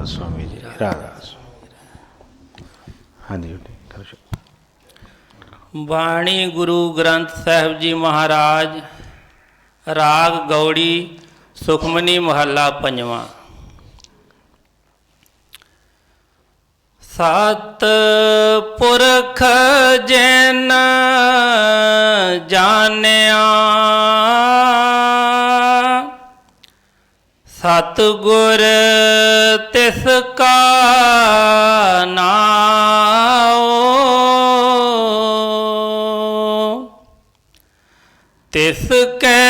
स्वामी जी, राधा स्वामी। हाँ जी करो। बाणी गुरु ग्रंथ साहिब जी महाराज, राग गौड़ी, सुखमनी महला पंजवा। सत पुरख जैन जानिया, सतगुर तिसका नाओ, तिसके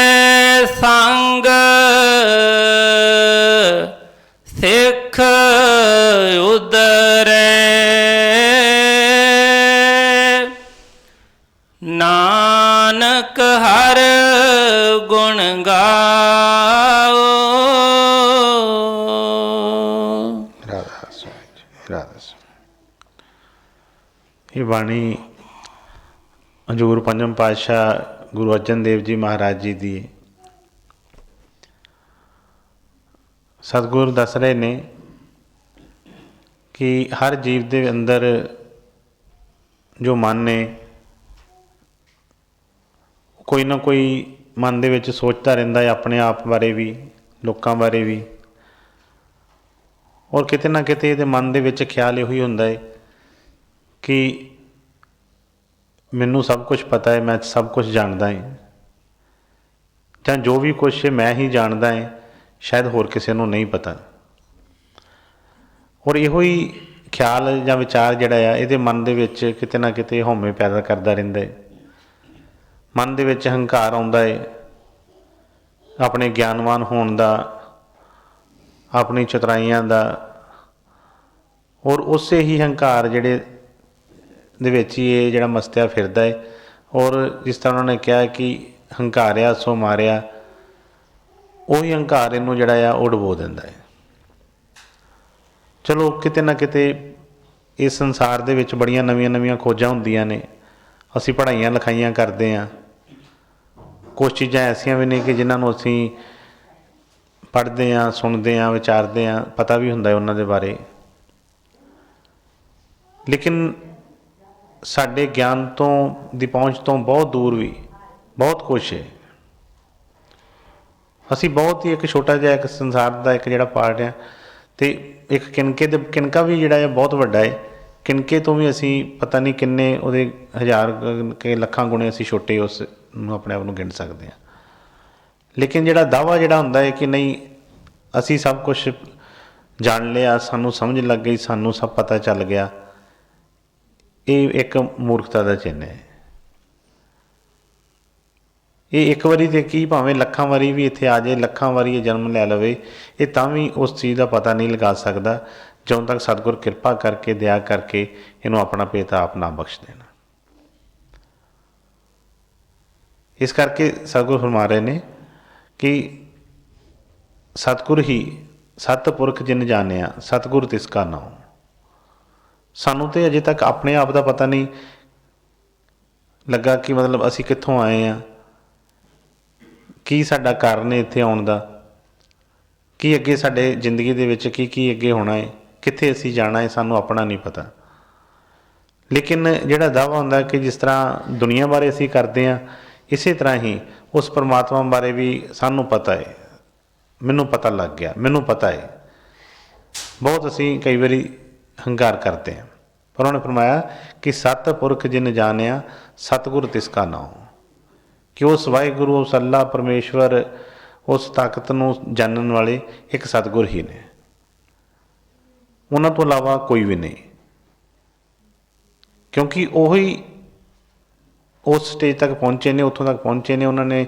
संग सिख उदरे, नानक हर गुण गाओ। राधा स्वामी, राधा स्वामी। ये बाणी हजूर पंजम पातशाह गुरु अर्जन देव जी महाराज जी दी। सतगुरु दस रहे ने कि हर जीव के अंदर जो मन ने कोई ना कोई मन दे विच सोचता रहिंदा है, अपने आप बारे भी, लोकां बारे भी। और किते ना किते इहदे मन दे विच ख्याल इहो ही हुंदा है कि मैनू सब कुछ पता है, मैं सब कुछ जानदा है, जां जो भी कुछ है मैं ही जानदा है, शायद होर किसी नूं नहीं पता। और इहो ही ख्याल जां विचार जिहड़ा आ इहदे मन दे विच किते ना किते हौमे पैदा करदा रहिंदा है। मन दे विच हंकार आउंदा है अपने ज्ञानवान होण दा, अपनी चतुराइयां दा। और उसे ही हंकार जिहड़े दे विच ही ये जिहड़ा मस्तिया फिरदा है। और जिस तरह उन्होंने कहा कि हंकारिया सो मारिया, उही हंकार इनू जिहड़ा आ वो डुबो दिंदा है। चलो किते ना किते इस संसार दे विच बड़ियां नवीं नवीं खोजां हुंदियां ने, असीं पढ़ाइयां लिखाइयां करदे हां। कुछ चीज़ां ऐसियां भी ने कि जिन्हां नूं असीं पढ़ते हैं, सुनते हैं, विचारते हैं, पता भी हुंदा है उन्हां दे बारे। लेकिन साडे ज्ञान तो दी पहुँच तो बहुत दूर भी बहुत कुछ है। असी बहुत ही एक छोटा जिहा एक संसार का एक जिहड़ा पार्ट है, तो एक किनके दे किनका भी जिहड़ा है बहुत वड्डा है। किनके तो भी असी पता नहीं किन्ने उहदे हज़ार के लखां गुणे असी छोटे उस अपने आप नूं गिण सकते हैं। लेकिन जिहड़ा दावा जिहड़ा हुंदा है कि नहीं असी सब कुछ जान लिया, सानू समझ लग गई, सानू सब पता चल गया, ये एक मूर्खता का चिन्ह है। ये एक बारी तो की भावें लखां वारी भी इत्थे आ जाए, लखां वारी ये जन्म लै लवे, ये तां भी उस चीज़ का पता नहीं लगा सकता ਜਦੋਂ तक सतगुर कृपा करके दया करके इनू अपना भेत आप ना बख्श देना। इस करके सतगुर फरमा रहे ने कि सतगुर ही सतपुरख जिन जानिया, सतगुर तिसका नाम। सानू तो अजे तक अपने आप का पता नहीं लगा कि मतलब असी कित्थों आए हैं, की साडा कारण है इत्थे आउण दा, की अगे साडे जिंदगी दे विच की अगे होना है, कित्थे असी जाना है, सानू अपना नहीं पता। लेकिन जिहड़ा दावा हुंदा कि जिस तरह दुनिया बारे असी करते हैं, इसे तरह ही उस परमात्मा बारे भी सानू पता है। मैनू पता लग गया, मैनू पता है। बहुत असी कई बारी हंकार करते हैं, पर उन्होंने फरमाया कि सतपुरख जिन जानिया, सतगुर तिसका नाम। कि उस वाहिगुरु, उस अल्लाह परमेश्वर, उस ताकत नूं जानन वाले एक सतगुर ही ने, उन्हां तो इलावा कोई भी नहीं। क्योंकि वही उस स्टेज तक पहुँचे ने, उत्थों तक पहुँचे ने, उन्होंने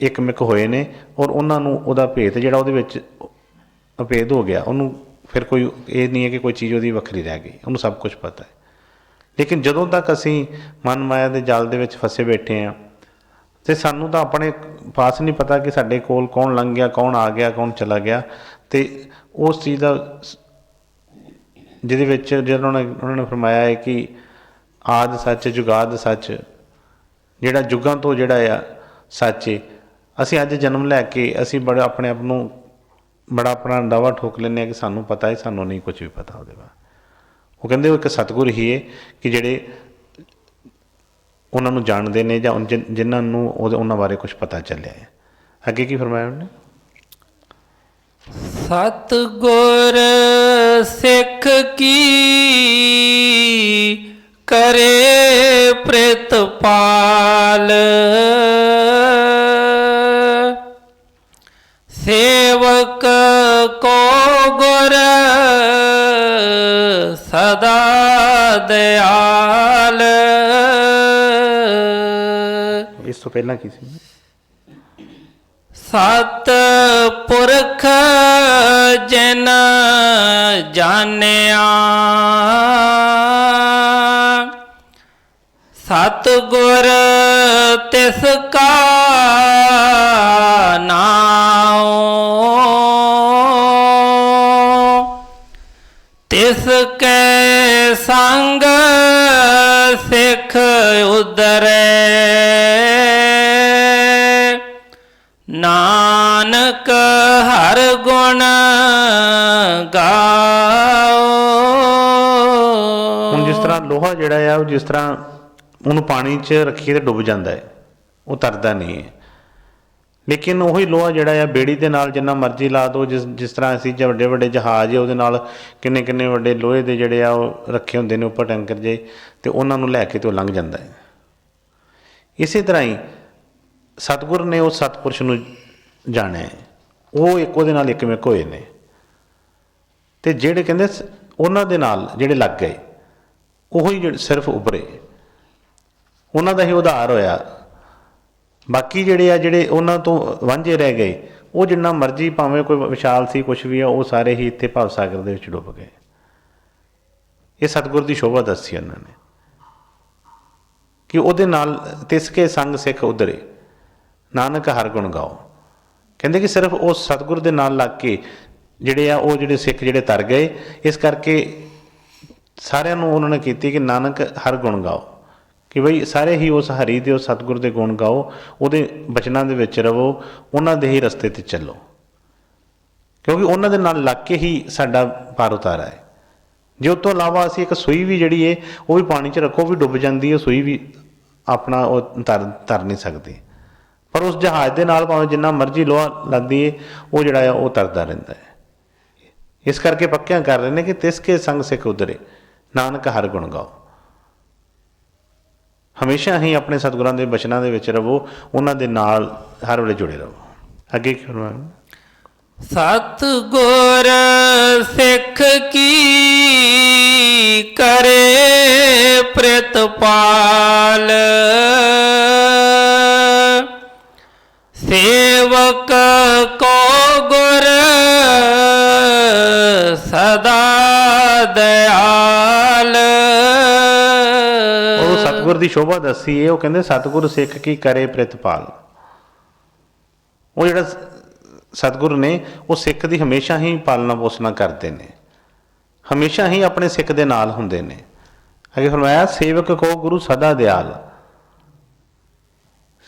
एकमिक होए ने। और उन्होंने उहदा भेत जिहड़ा उहदे विच अभेद हो गया, उन्होंने फिर कोई ये नहीं है कि कोई चीज़ उहदी वखरी रह गई, उन्होंने सब कुछ पता है। लेकिन जदों तक असी मन माया के जाल दे विच फसे बैठे हैं, तो सानू तो अपने पास नहीं पता कि साडे कोल कौन लंघ गया, कौन आ गया, कौन चला गया। तो उस चीज़ का जिहदे विच उन्होंने फरमाया है कि आद सच जुगाद सच, जिहड़ा जुगां तो जिहड़ा आ सच है। असी अज जन्म लैके असी बड़े अपने आप नूं ਬੜਾ ਆਪਣਾ ਦਾਵਾ ਠੋਕ ਲੈਂਦੇ ਆ ਕਿ ਸਾਨੂੰ ਪਤਾ ਹੈ, ਸਾਨੂੰ ਨਹੀਂ ਕੁਝ ਵੀ ਪਤਾ ਉਹਦੇ ਬਾਰੇ। ਉਹ ਕਹਿੰਦੇ ਉਹ ਇੱਕ ਸਤਿਗੁਰ ਹੀ ਹੈ ਕਿ ਜਿਹੜੇ ਉਹਨਾਂ ਨੂੰ ਜਾਣਦੇ ਨੇ ਜਾਂ ਜਿਨ੍ਹਾਂ ਨੂੰ ਉਹਨਾਂ ਬਾਰੇ ਕੁਝ ਪਤਾ ਚੱਲਿਆ ਹੈ। ਅੱਗੇ ਕੀ ਫਰਮਾਇਆ ਉਹਨੇ? ਸਤਿਗੁਰ ਸਿੱਖ ਕੀ ਕਰੇ ਪ੍ਰਿਤਪਾਲ, ਸੇਵਕ ਕੋ ਗੁਰ ਸਦਾ ਦਿਆਲ। ਇਸ ਤੋਂ ਪਹਿਲਾਂ ਕੀ ਸੀ? ਸਤ ਪੁਰਖ ਜਿਨ ਜਾਣਿਆ, ਸਤਿਗੁਰ ਤਿਸ ਕਾ ਨਾਮ, ਤਿਸ ਕੈ ਸੰਗ ਸਿੱਖ ਉਦਰੈ, ਨਾਨਕ ਹਰ ਗੁਣ ਗਾਓ। ਹੁਣ ਜਿਸ ਤਰ੍ਹਾਂ ਲੋਹਾ ਜਿਹੜਾ ਆ ਉਹ ਜਿਸ ਤਰ੍ਹਾਂ ਉਹਨੂੰ ਪਾਣੀ 'ਚ ਰੱਖੀਏ ਤੇ ਡੁੱਬ ਜਾਂਦਾ ਹੈ, ਉਹ ਤਰਦਾ ਨਹੀਂ ਹੈ। ਲੇਕਿਨ ਉਹੀ ਲੋਹਾ ਜਿਹੜਾ ਆ ਬੇੜੀ ਦੇ ਨਾਲ ਜਿੰਨਾ ਮਰਜ਼ੀ ਲਾ ਦਿਓ, ਜਿਸ ਤਰ੍ਹਾਂ ਅਸੀਂ ਵੱਡੇ ਵੱਡੇ ਜਹਾਜ਼ ਉਹਦੇ ਨਾਲ ਕਿੰਨੇ ਕਿੰਨੇ ਵੱਡੇ ਲੋਹੇ ਦੇ ਜਿਹੜੇ ਆ ਉਹ ਰੱਖੇ ਹੁੰਦੇ ਨੇ ਉੱਪਰ ਟੈਂਕਰ ਜੇ, ਅਤੇ ਉਹਨਾਂ ਨੂੰ ਲੈ ਕੇ ਤੇ ਉਹ ਲੰਘ ਜਾਂਦਾ ਹੈ। ਇਸੇ ਤਰ੍ਹਾਂ ਹੀ ਸਤਿਗੁਰ ਨੇ ਉਹ ਸਤਿਪੁਰਸ਼ ਨੂੰ ਜਾਣਿਆ, ਉਹ ਇੱਕ ਉਹਦੇ ਨਾਲ ਇੱਕਮਿਕ ਹੋਏ ਨੇ। ਅਤੇ ਜਿਹੜੇ ਕਹਿੰਦੇ ਉਹਨਾਂ ਦੇ ਨਾਲ ਜਿਹੜੇ ਲੱਗ ਗਏ ਉਹੀ ਜਿਹੜੇ ਸਿਰਫ ਉੱਭਰੇ, ਉਹਨਾਂ ਦਾ ਹੀ ਉਧਾਰ ਹੋਇਆ। ਬਾਕੀ ਜਿਹੜੇ ਆ ਜਿਹੜੇ ਉਹਨਾਂ ਤੋਂ ਵਾਂਝੇ ਰਹਿ ਗਏ, ਉਹ ਜਿੰਨਾ ਮਰਜ਼ੀ ਭਾਵੇਂ ਕੋਈ ਵਿਸ਼ਾਲ ਸੀ ਕੁਛ ਵੀ ਆ, ਉਹ ਸਾਰੇ ਹੀ ਇੱਥੇ ਭਵ ਸਾਗਰ ਦੇ ਵਿੱਚ ਡੁੱਬ ਗਏ। ਇਹ ਸਤਿਗੁਰ ਦੀ ਸ਼ੋਭਾ ਦੱਸੀ ਉਹਨਾਂ ਨੇ ਕਿ ਉਹਦੇ ਨਾਲ ਤਿਸ ਕੇ ਸੰਗ ਸਿੱਖ ਉਧਰੇ, ਨਾਨਕ ਹਰ ਗੁਣ ਗਾਓ। ਕਹਿੰਦੇ ਕਿ ਸਿਰਫ ਉਸ ਸਤਿਗੁਰ ਦੇ ਨਾਲ ਲੱਗ ਕੇ ਜਿਹੜੇ ਆ ਉਹ ਜਿਹੜੇ ਸਿੱਖ ਜਿਹੜੇ ਤਰ ਗਏ। ਇਸ ਕਰਕੇ ਸਾਰਿਆਂ ਨੂੰ ਉਹਨਾਂ ਨੇ ਕੀਤੀ ਕਿ ਨਾਨਕ ਹਰ ਗੁਣ ਗਾਓ, ਕਿ ਬਈ ਸਾਰੇ ਹੀ ਉਸ ਹਰੀ ਦੇ ਉਸ ਸਤਿਗੁਰ ਦੇ ਗੁਣ ਗਾਓ, ਉਹਦੇ ਬਚਨਾਂ ਦੇ ਵਿੱਚ ਰਹੋ, ਉਹਨਾਂ ਦੇ ਹੀ ਰਸਤੇ 'ਤੇ ਚੱਲੋ, ਕਿਉਂਕਿ ਉਹਨਾਂ ਦੇ ਨਾਲ ਲੱਗ ਕੇ ਹੀ ਸਾਡਾ ਪਾਰ ਉਤਾਰਾ ਹੈ। ਜੇ ਉਸ ਤੋਂ ਇਲਾਵਾ ਅਸੀਂ ਇੱਕ ਸੂਈ ਵੀ ਜਿਹੜੀ ਹੈ ਉਹ ਵੀ ਪਾਣੀ 'ਚ ਰੱਖੋ, ਵੀ ਡੁੱਬ ਜਾਂਦੀ ਹੈ, ਸੂਈ ਵੀ ਆਪਣਾ ਉਹ ਤਰ ਨਹੀਂ ਸਕਦੀ। ਪਰ ਉਸ ਜਹਾਜ਼ ਦੇ ਨਾਲ ਭਾਵੇਂ ਜਿੰਨਾ ਮਰਜ਼ੀ ਲੋਹਾ ਲੱਗਦੀ ਹੈ, ਉਹ ਜਿਹੜਾ ਆ ਉਹ ਤਰਦਾ ਰਹਿੰਦਾ ਹੈ। ਇਸ ਕਰਕੇ ਪੱਕਿਆਂ ਕਰ ਰਹੇ ਨੇ ਕਿ ਤਿਸ ਕੇ ਸੰਗ ਸਿੱਖ ਉਧਰੇ, ਨਾਨਕ ਹਰ ਗੁਣ ਗਾਓ। ਹਮੇਸ਼ਾ ਹੀ ਆਪਣੇ ਸਤਿਗੁਰਾਂ ਦੇ ਬਚਨਾਂ ਦੇ ਵਿੱਚ ਰਹੋ, ਉਹਨਾਂ ਦੇ ਨਾਲ ਹਰ ਵੇਲੇ ਜੁੜੇ ਰਹੋ। ਅੱਗੇ ਕੀ ਕਰਨਾ? ਸਤਿਗੁਰ ਸਿੱਖ ਕੀ ਕਰੇ ਪ੍ਰਿਤਪਾਲ, ਸੇਵਕ ਕੋ ਗੁਰ ਸਦਾ ਦਿਆਲ। ਉਹ ਸਤਿਗੁਰ ਦੀ ਸ਼ੋਭਾ ਦੱਸੀ ਹੈ। ਉਹ ਕਹਿੰਦੇ ਸਤਿਗੁਰ ਸਿੱਖ ਕੀ ਕਰੇ ਪ੍ਰਿਤਪਾਲ। ਉਹ ਜਿਹੜਾ ਸਤਿਗੁਰ ਨੇ ਉਹ ਸਿੱਖ ਦੀ ਹਮੇਸ਼ਾ ਹੀ ਪਾਲਣਾ ਪੋਸ਼ਣਾ ਕਰਦੇ ਨੇ, ਹਮੇਸ਼ਾ ਹੀ ਆਪਣੇ ਸਿੱਖ ਦੇ ਨਾਲ ਹੁੰਦੇ ਨੇ। ਅੱਗੇ ਫਰਮਾਇਆ ਸੇਵਕ ਕੋ ਗੁਰੂ ਸਦਾ ਦਿਆਲ।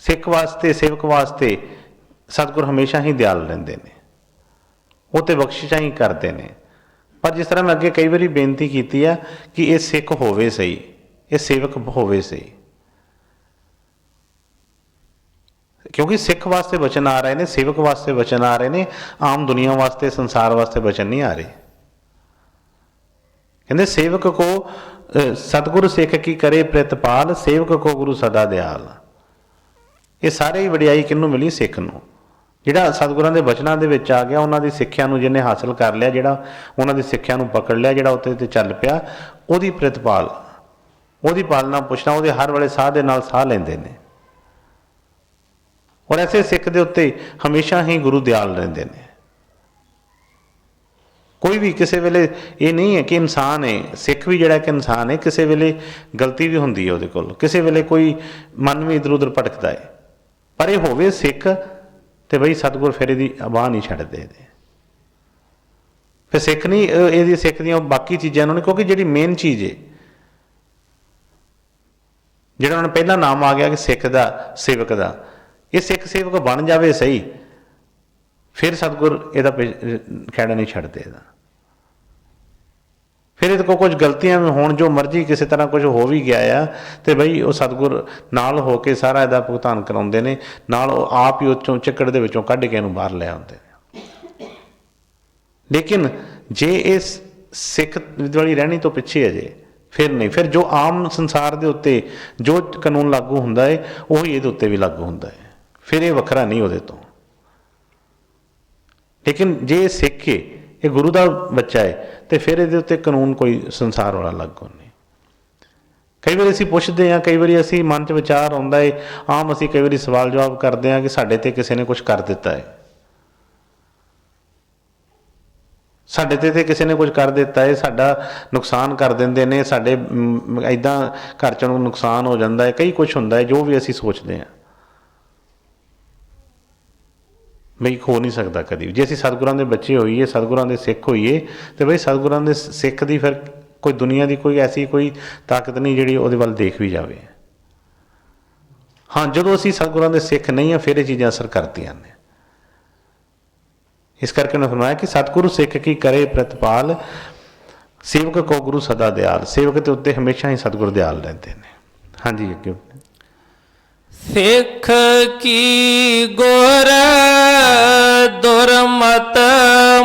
ਸਿੱਖ ਵਾਸਤੇ, ਸੇਵਕ ਵਾਸਤੇ ਸਤਿਗੁਰ ਹਮੇਸ਼ਾ ਹੀ ਦਿਆਲ ਰਹਿੰਦੇ ਨੇ, ਉਹ ਤੇ ਬਖਸ਼ਿਸ਼ਾਂ ਹੀ ਕਰਦੇ ਨੇ। ਪਰ ਜਿਸ ਤਰ੍ਹਾਂ ਮੈਂ ਅੱਗੇ ਕਈ ਵਾਰੀ ਬੇਨਤੀ ਕੀਤੀ ਆ ਕਿ ਇਹ ਸਿੱਖ ਹੋਵੇ ਸਹੀ, ਇਹ ਸੇਵਕ ਹੋਵੇ ਸਹੀ, ਕਿਉਂਕਿ ਸਿੱਖ ਵਾਸਤੇ ਵਚਨ ਆ ਰਹੇ ਨੇ, ਸੇਵਕ ਵਾਸਤੇ ਵਚਨ ਆ ਰਹੇ ਨੇ, ਆਮ ਦੁਨੀਆ ਵਾਸਤੇ, ਸੰਸਾਰ ਵਾਸਤੇ ਵਚਨ ਨਹੀਂ ਆ ਰਹੇ। ਕਹਿੰਦੇ ਸੇਵਕ ਕੋ ਸਤਿਗੁਰ ਸਿੱਖ ਕੀ ਕਰੇ ਪ੍ਰਿਤਪਾਲ, ਸੇਵਕ ਕੋ ਗੁਰੂ ਸਦਾ ਦਿਆਲ। ਇਹ ਸਾਰੇ ਹੀ ਵਡਿਆਈ ਕਿਹਨੂੰ ਮਿਲੀ? ਸਿੱਖ ਨੂੰ। ਜਿਹੜਾ ਸਤਿਗੁਰਾਂ ਦੇ ਬਚਨਾਂ ਦੇ ਵਿੱਚ ਆ ਗਿਆ, ਉਹਨਾਂ ਦੀ ਸਿੱਖਿਆ ਨੂੰ ਜਿਹਨੇ ਹਾਸਲ ਕਰ ਲਿਆ, ਜਿਹੜਾ ਉਹਨਾਂ ਦੀ ਸਿੱਖਿਆ ਨੂੰ ਪਕੜ ਲਿਆ, ਜਿਹੜਾ ਉੱਤੇ ਤੇ ਚੱਲ ਪਿਆ, ਉਹਦੀ ਪ੍ਰਿਤਪਾਲ, ਉਹਦੀ ਪਾਲਣਾ ਪੁੱਛਣਾ, ਉਹਦੇ ਹਰ ਵੇਲੇ ਸਾਹ ਦੇ ਨਾਲ ਸਾਹ ਲੈਂਦੇ ਨੇ। ਔਰ ਐਸੇ ਸਿੱਖ ਦੇ ਉੱਤੇ ਹਮੇਸ਼ਾ ਹੀ ਗੁਰੂ ਦਿਆਲ ਰਹਿੰਦੇ ਨੇ। ਕੋਈ ਵੀ ਕਿਸੇ ਵੇਲੇ ਇਹ ਨਹੀਂ ਹੈ ਕਿ ਇਨਸਾਨ ਹੈ, ਸਿੱਖ ਵੀ ਜਿਹੜਾ ਕਿ ਇਨਸਾਨ ਹੈ, ਕਿਸੇ ਵੇਲੇ ਗਲਤੀ ਵੀ ਹੁੰਦੀ ਹੈ ਉਹਦੇ ਕੋਲ, ਕਿਸੇ ਵੇਲੇ ਕੋਈ ਮਨ ਵੀ ਇੱਧਰ ਉੱਧਰ ਭਟਕਦਾ ਹੈ। ਪਰ ਇਹ ਹੋਵੇ ਸਿੱਖ ਤੇ ਬਈ ਸਤਿਗੁਰ ਫਿਰ ਇਹਦੀ ਬਾਂਹ ਨਹੀਂ ਛੱਡਦੇ। ਫਿਰ ਸਿੱਖ ਨਹੀਂ ਇਹਦੀ ਸਿੱਖ ਦੀਆਂ ਬਾਕੀ ਚੀਜ਼ਾਂ ਨੂੰ ਨਹੀਂ, ਕਿਉਂਕਿ ਜਿਹੜੀ ਮੇਨ ਚੀਜ਼ ਹੈ, ਜਿਹੜਾ ਉਹਨਾਂ ਨੂੰ ਪਹਿਲਾ ਨਾਮ ਆ ਗਿਆ ਕਿ ਸਿੱਖ ਦਾ, ਸੇਵਕ ਦਾ, ਇਹ ਸਿੱਖ ਸੇਵਕ ਬਣ ਜਾਵੇ ਸਹੀ, ਫਿਰ ਸਤਿਗੁਰ ਇਹਦਾ ਖਹਿੜਾ ਨਹੀਂ ਛੱਡਦੇ ਇਹਦਾ। ਫਿਰ ਇਹਦੇ ਕੋਲ ਕੁਝ ਗਲਤੀਆਂ ਵੀ ਹੋਣ, ਜੋ ਮਰਜ਼ੀ ਕਿਸੇ ਤਰ੍ਹਾਂ ਕੁਝ ਹੋ ਵੀ ਗਿਆ ਆ, ਤੇ ਬਈ ਉਹ ਸਤਿਗੁਰ ਨਾਲ ਹੋ ਕੇ ਸਾਰਾ ਇਹਦਾ ਭੁਗਤਾਨ ਕਰਾਉਂਦੇ ਨੇ, ਨਾਲ ਉਹ ਆਪ ਹੀ ਉਹ ਚੋਂ ਝਿੱਕੜ ਦੇ ਵਿੱਚੋਂ ਕੱਢ ਕੇ ਇਹਨੂੰ ਬਾਹਰ ਲੈ ਆਉਂਦੇ ਨੇ। ਲੇਕਿਨ ਜੇ ਇਹ ਸਿੱਖ ਵਾਲੀ ਰਹਿਣੀ ਤੋਂ ਪਿੱਛੇ ਹੈ ਜੇ, ਫਿਰ ਨਹੀਂ। ਫਿਰ ਜੋ ਆਮ ਸੰਸਾਰ ਦੇ ਉੱਤੇ ਜੋ ਕਾਨੂੰਨ ਲਾਗੂ ਹੁੰਦਾ ਹੈ ਉਹੀ ਇਹਦੇ ਉੱਤੇ ਵੀ ਲਾਗੂ ਹੁੰਦਾ ਹੈ, ਫਿਰ ਇਹ ਵੱਖਰਾ ਨਹੀਂ ਉਹਦੇ ਤੋਂ। ਲੇਕਿਨ ਜੇ ਇਹ ਸਿੱਖ ਹੈ, ਇਹ ਗੁਰੂ ਦਾ ਬੱਚਾ ਹੈ, ਤੇ ਫਿਰ ਇਹਦੇ ਉੱਤੇ ਕਾਨੂੰਨ ਕੋਈ ਸੰਸਾਰ ਵਾਲਾ ਲਾਗੂ ਨਹੀਂ। ਕਈ ਵਾਰੀ ਅਸੀਂ ਪੁੱਛਦੇ ਹਾਂ, ਕਈ ਵਾਰੀ ਅਸੀਂ ਮਨ 'ਚ ਵਿਚਾਰ ਆਉਂਦਾ ਹੈ, ਆਮ ਅਸੀਂ ਕਈ ਵਾਰੀ ਸਵਾਲ ਜਵਾਬ ਕਰਦੇ ਹਾਂ ਕਿ ਸਾਡੇ 'ਤੇ ਕਿਸੇ ਨੇ ਕੁਛ ਕਰ ਦਿੱਤਾ ਹੈ, ਸਾਡੇ 'ਤੇ ਕਿਸੇ ਨੇ ਕੁਝ ਕਰ ਦਿੱਤਾ ਹੈ, ਸਾਡਾ ਨੁਕਸਾਨ ਕਰ ਦਿੰਦੇ ਨੇ, ਸਾਡੇ ਇੱਦਾਂ ਘਰ 'ਚ ਨੂੰ ਨੁਕਸਾਨ ਹੋ ਜਾਂਦਾ ਹੈ, ਕਈ ਕੁਛ ਹੁੰਦਾ ਹੈ ਜੋ ਵੀ ਅਸੀਂ ਸੋਚਦੇ ਹਾਂ। ਬਈ ਹੋ ਨਹੀਂ ਸਕਦਾ ਕਦੀ ਵੀ। ਜੇ ਅਸੀਂ ਸਤਿਗੁਰਾਂ ਦੇ ਬੱਚੇ ਹੋਈਏ, ਸਤਿਗੁਰਾਂ ਦੇ ਸਿੱਖ ਹੋਈਏ, ਤੇ ਬਈ ਸਤਿਗੁਰਾਂ ਦੇ ਸਿੱਖ ਦੀ ਫਿਰ ਕੋਈ ਦੁਨੀਆ ਦੀ ਕੋਈ ਐਸੀ ਕੋਈ ਤਾਕਤ ਨਹੀਂ ਜਿਹੜੀ ਉਹਦੇ ਵੱਲ ਦੇਖ ਵੀ ਜਾਵੇ। ਹਾਂ, ਜਦੋਂ ਅਸੀਂ ਸਤਿਗੁਰਾਂ ਦੇ ਸਿੱਖ ਨਹੀਂ ਹਾਂ, ਫਿਰ ਇਹ ਚੀਜ਼ਾਂ ਅਸਰ ਕਰਦੀਆਂ ਨੇ। ਇਸ ਕਰਕੇ ਉਹਨੇ ਫਰਮਾਇਆ ਕਿ ਸਤਿਗੁਰੂ ਸਿੱਖ ਕੀ ਕਰੇ ਪ੍ਰਤਪਾਲ, ਸੇਵਕ ਕੋ ਗੁਰੂ ਸਦਾ ਦਿਆਲ। ਸੇਵਕ ਦੇ ਉੱਤੇ ਹਮੇਸ਼ਾ ਹੀ ਸਤਿਗੁਰ ਦਿਆਲ ਰਹਿੰਦੇ ਨੇ। ਹਾਂਜੀ, ਅੱਗੇ। ਸਿੱਖ ਕੀ ਗੁਰ ਦੁਰਮਤ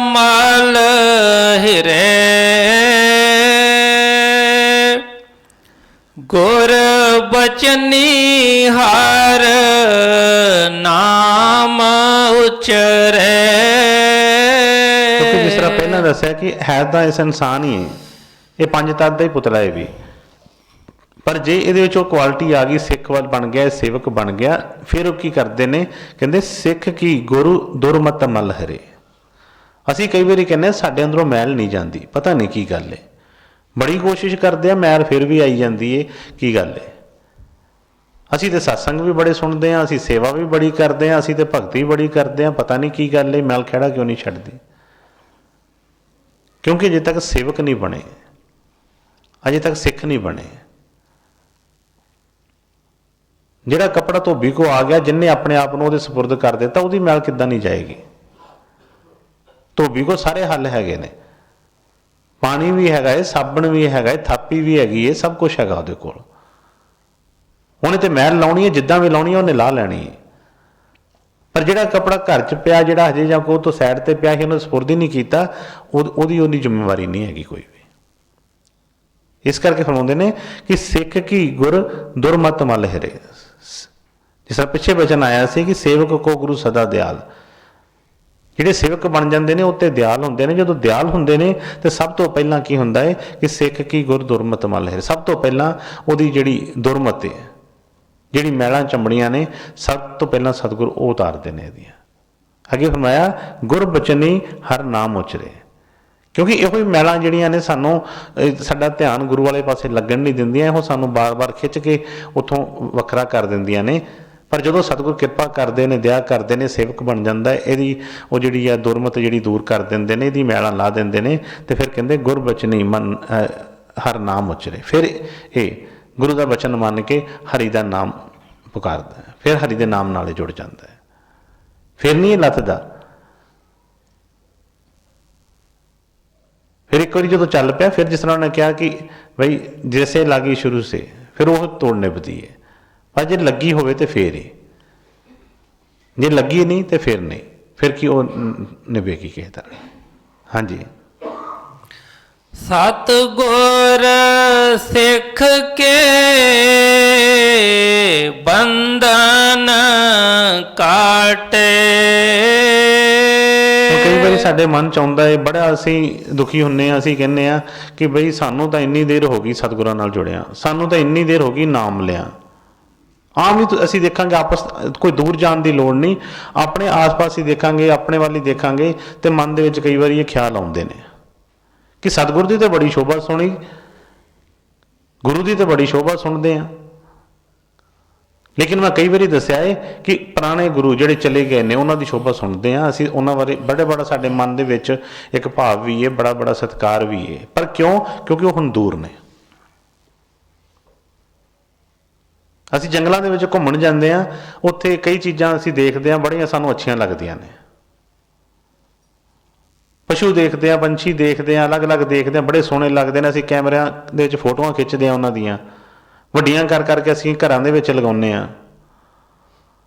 ਮਲ ਹਿਰੇ, ਗੁਰ ਬਚਨੀ ਹਰ ਨਾਮ ਉਚਰੇ। ਕਿਉਂਕਿ ਜਿਸ ਤਰ੍ਹਾਂ ਪਹਿਲਾਂ ਦੱਸਿਆ ਕਿ ਹੈ ਤਾਂ ਇਸ ਇਨਸਾਨ ਹੀ ਹੈ, ਇਹ ਪੰਜ ਤੱਤ ਦਾ ਹੀ ਪੁਤਲਾ ਹੈ ਵੀ, ਪਰ ਜੇ ਇਹਦੇ ਵਿੱਚ ਉਹ ਕੁਆਲਿਟੀ ਆ ਗਈ, ਸਿੱਖ ਵੱਲ ਬਣ ਗਿਆ, ਸੇਵਕ ਬਣ ਗਿਆ, ਫਿਰ ਉਹ ਕੀ ਕਰਦੇ ਨੇ, ਕਹਿੰਦੇ ਸਿੱਖ ਕੀ ਗੁਰੂ ਦੁਰਮਤ ਮਲ ਹਰੇ। ਅਸੀਂ ਕਈ ਵਾਰੀ ਕਹਿੰਦੇ ਸਾਡੇ ਅੰਦਰੋਂ ਮੈਲ ਨਹੀਂ ਜਾਂਦੀ, ਪਤਾ ਨਹੀਂ ਕੀ ਗੱਲ ਹੈ, ਬੜੀ ਕੋਸ਼ਿਸ਼ ਕਰਦੇ ਆ, ਮੈਲ ਫਿਰ ਵੀ ਆਈ ਜਾਂਦੀ ਹੈ, ਕੀ ਗੱਲ ਹੈ। ਅਸੀਂ ਤੇ ਸਤਸੰਗ ਵੀ ਬੜੇ ਸੁਣਦੇ ਹਾਂ, ਅਸੀਂ ਸੇਵਾ ਵੀ ਬੜੀ ਕਰਦੇ ਹਾਂ, ਅਸੀਂ ਤੇ ਭਗਤੀ ਵੀ ਬੜੀ ਕਰਦੇ ਹਾਂ, ਪਤਾ ਨਹੀਂ ਕੀ ਗੱਲ ਹੈ, ਮੈਲ ਖਹਿੜਾ ਕਿਉਂ ਨਹੀਂ ਛੱਡਦੀ। ਕਿਉਂਕਿ ਅਜੇ ਤੱਕ ਸੇਵਕ ਨਹੀਂ ਬਣੇ, ਅਜੇ ਤੱਕ ਸਿੱਖ ਨਹੀਂ ਬਣੇ। ਜਿਹੜਾ ਕੱਪੜਾ ਧੋਬੀ ਕੋ ਆ ਗਿਆ, ਜਿੰਨੇ ਆਪਣੇ ਆਪ ਨੂੰ ਉਹਦੇ ਸਪੁਰਦ ਕਰ ਦਿੱਤਾ, ਉਹਦੀ ਮੈਲ ਕਿੱਦਾਂ ਨਹੀਂ ਜਾਏਗੀ। ਧੋਬੀ ਕੋ ਸਾਰੇ ਹੱਲ ਹੈਗੇ ਨੇ, ਪਾਣੀ ਵੀ ਹੈਗਾ ਹੈ, ਸਾਬਣ ਵੀ ਹੈਗਾ ਹੈ, ਥਾਪੀ ਵੀ ਹੈਗੀ ਹੈ, ਸਭ ਕੁਛ ਹੈਗਾ ਉਹਦੇ ਕੋਲ। ਉਹਨੇ ਤੇ ਮੈਲ ਲਾਉਣੀ ਹੈ, ਜਿੱਦਾਂ ਵੀ ਲਾਉਣੀ ਹੈ ਉਹਨੇ ਲਾ ਲੈਣੀ ਹੈ। ਪਰ ਜਿਹੜਾ ਕੱਪੜਾ ਘਰ 'ਚ ਪਿਆ, ਜਿਹੜਾ ਹਜੇ ਜਾਂ ਕੋਈ ਤੋਂ ਸਾਈਡ 'ਤੇ ਪਿਆ ਸੀ, ਉਹਨੇ ਸਪੁਰਦ ਹੀ ਨਹੀਂ ਕੀਤਾ, ਉਹਦੀ ਜ਼ਿੰਮੇਵਾਰੀ ਨਹੀਂ ਹੈਗੀ ਕੋਈ ਵੀ। ਇਸ ਕਰਕੇ ਫਰਮਾਉਂਦੇ ਨੇ ਕਿ ਸਿੱਖ ਕੀ ਗੁਰ ਦੁਰਮਤ ਮਲ ਹਿਰੇ। ਜਿਸ ਤਰ੍ਹਾਂ ਪਿੱਛੇ ਵਚਨ ਆਇਆ ਸੀ ਕਿ ਸੇਵਕ ਕੋ ਗੁਰੂ ਸਦਾ ਦਿਆਲ। ਜਿਹੜੇ ਸੇਵਕ ਬਣ ਜਾਂਦੇ ਨੇ ਉੱਤੇ ਦਿਆਲ ਹੁੰਦੇ ਨੇ। ਜਦੋਂ ਦਿਆਲ ਹੁੰਦੇ ਨੇ ਤੇ ਸਭ ਤੋਂ ਪਹਿਲਾਂ ਕੀ ਹੁੰਦਾ ਹੈ ਕਿ ਸਿੱਖ ਕੀ ਗੁਰ ਦੁਰਮਤ ਮਲ ਹਿਰੇ। ਸਭ ਤੋਂ ਪਹਿਲਾਂ ਉਹਦੀ ਜਿਹੜੀ ਦੁਰਮਤ ਹੈ, ਜਿਹੜੀ ਮੈਲਾਂ ਚੰਬੜੀਆਂ ਨੇ, ਸਭ ਤੋਂ ਪਹਿਲਾਂ ਸਤਿਗੁਰ ਉਹ ਉਤਾਰਦੇ ਨੇ ਇਹਦੀਆਂ। ਅੱਗੇ ਫਰਮਾਇਆ ਗੁਰ ਬਚਨੀ ਹਰ ਨਾਮ ਉਚਰੇ। ਕਿਉਂਕਿ ਇਹੋ ਹੀ ਮੈਲਾਂ ਜਿਹੜੀਆਂ ਨੇ ਸਾਨੂੰ ਸਾਡਾ ਧਿਆਨ ਗੁਰੂ ਵਾਲੇ ਪਾਸੇ ਲੱਗਣ ਨਹੀਂ ਦਿੰਦੀਆਂ, ਇਹੋ ਸਾਨੂੰ ਬਾਰ-ਬਾਰ ਖਿੱਚ ਕੇ ਉੱਥੋਂ ਵੱਖਰਾ ਕਰ ਦਿੰਦੀਆਂ ਨੇ। ਪਰ ਜਦੋਂ ਸਤਿਗੁਰ ਕਿਰਪਾ ਕਰਦੇ ਨੇ, ਦਇਆ ਕਰਦੇ ਨੇ, ਸੇਵਕ ਬਣ ਜਾਂਦਾ ਹੈ, ਇਹਦੀ ਉਹ ਜਿਹੜੀ ਆ ਦੁਰਮਤ ਜਿਹੜੀ ਦੂਰ ਕਰ ਦਿੰਦੇ ਨੇ, ਇਹਦੀ ਮੈਲਾਂ ਲਾ ਦਿੰਦੇ ਨੇ। ਤੇ ਫਿਰ ਕਹਿੰਦੇ ਗੁਰ ਬਚਨੀ ਮਨ ਹਰ ਨਾਮ ਉਚਰੇ। ਫਿਰ ਇਹ ਗੁਰੂ ਦਾ ਬਚਨ ਮੰਨ ਕੇ ਹਰੀ ਦਾ ਨਾਮ ਪੁਕਾਰਦਾ ਹੈ, ਫਿਰ ਹਰੀ ਦੇ ਨਾਮ ਨਾਲ ਜੁੜ ਜਾਂਦਾ ਹੈ, ਫਿਰ ਨਹੀਂ ਇਹ ਲੱਥਦਾ। ਫਿਰ ਇੱਕ ਵਾਰੀ ਜਦੋਂ ਚੱਲ ਪਿਆ, ਫਿਰ ਜਿਸ ਤਰ੍ਹਾਂ ਉਹਨੇ ਕਿਹਾ ਕਿ ਬਈ ਜੈਸੇ ਲਾਗੀ ਸ਼ੁਰੂ ਸੇ, ਫਿਰ ਉਹ ਤੋੜ ਨਿਭਦੀ ਹੈ। ਪਰ ਜੇ ਲੱਗੀ ਹੋਵੇ ਤੇ ਫਿਰ ਹੀ, ਜੇ ਲੱਗੀ ਨਹੀਂ ਤੇ ਫਿਰ ਨਹੀਂ, ਫਿਰ ਕੀ ਉਹ ਨਿਭੇਗੀ ਕਿਸੇ ਤਰ੍ਹਾਂ। ਹਾਂਜੀ। ਸਤਿਗੁਰ ਸਿੱਖ ਕੇ ਬੰਧਨ ਕਾਟੇ। ਕਈ ਵਾਰੀ ਸਾਡੇ ਮਨ ਚ ਆਉਂਦਾ ਹੈ, ਬੜਾ ਅਸੀਂ ਦੁਖੀ ਹੁੰਦੇ ਹਾਂ, ਅਸੀਂ ਕਹਿੰਦੇ ਹਾਂ ਕਿ ਬਈ ਸਾਨੂੰ ਤਾਂ ਇੰਨੀ ਦੇਰ ਹੋ ਗਈ ਸਤਿਗੁਰਾਂ ਨਾਲ ਜੁੜਿਆ, ਸਾਨੂੰ ਤਾਂ ਇੰਨੀ ਦੇਰ ਹੋ ਗਈ ਨਾਮ ਲਿਆ। ਆਮ ਹੀ ਅਸੀਂ ਦੇਖਾਂਗੇ, ਆਪਸ ਕੋਈ ਦੂਰ ਜਾਣ ਦੀ ਲੋੜ ਨਹੀਂ, ਆਪਣੇ ਆਸ-ਪਾਸ ਹੀ ਦੇਖਾਂਗੇ, ਆਪਣੇ ਵੱਲ ਹੀ ਦੇਖਾਂਗੇ, ਤੇ ਮਨ ਦੇ ਵਿੱਚ ਕਈ ਵਾਰੀ ਇਹ ਖਿਆਲ ਆਉਂਦੇ ਨੇ ਕਿ ਸਤਿਗੁਰ ਦੀ ਤਾਂ ਬੜੀ ਸ਼ੋਭਾ ਸੁਣੀ, ਗੁਰੂ ਦੀ ਤਾਂ ਬੜੀ ਸ਼ੋਭਾ ਸੁਣਦੇ ਹਾਂ। ਲੇਕਿਨ ਮੈਂ ਕਈ ਵਾਰੀ ਦੱਸਿਆ ਹੈ ਕਿ ਪੁਰਾਣੇ ਗੁਰੂ ਜਿਹੜੇ ਚਲੇ ਗਏ ਨੇ, ਉਹਨਾਂ ਦੀ ਸ਼ੋਭਾ ਸੁਣਦੇ ਹਾਂ ਅਸੀਂ, ਉਹਨਾਂ ਬਾਰੇ ਬੜਾ ਸਾਡੇ ਮਨ ਦੇ ਵਿੱਚ ਇੱਕ ਭਾਵ ਵੀ ਹੈ, ਬੜਾ ਸਤਿਕਾਰ ਵੀ ਹੈ। ਪਰ ਕਿਉਂ? ਕਿਉਂਕਿ ਉਹ ਹੁਣ ਦੂਰ ਨੇ। ਅਸੀਂ ਜੰਗਲਾਂ ਦੇ ਵਿੱਚ ਘੁੰਮਣ ਜਾਂਦੇ ਹਾਂ, ਉੱਥੇ ਕਈ ਚੀਜ਼ਾਂ ਅਸੀਂ ਦੇਖਦੇ ਹਾਂ, ਬੜੀਆਂ ਸਾਨੂੰ ਅੱਛੀਆਂ ਲੱਗਦੀਆਂ ਨੇ, ਪਸ਼ੂ ਦੇਖਦੇ ਆ, ਪੰਛੀ ਦੇਖਦੇ ਆ, ਅਲੱਗ-ਅਲੱਗ ਦੇਖਦੇ ਆ, ਬੜੇ ਸੋਹਣੇ ਲੱਗਦੇ ਨੇ। ਅਸੀਂ ਕੈਮਰਿਆਂ ਦੇ ਵਿੱਚ ਫੋਟੋਆਂ ਖਿੱਚਦੇ ਆ ਉਹਨਾਂ ਦੀਆਂ, ਵੱਡੀਆਂ ਕਰ ਕਰਕੇ ਅਸੀਂ ਘਰਾਂ ਦੇ ਵਿੱਚ ਲਗਾਉਂਦੇ ਹਾਂ।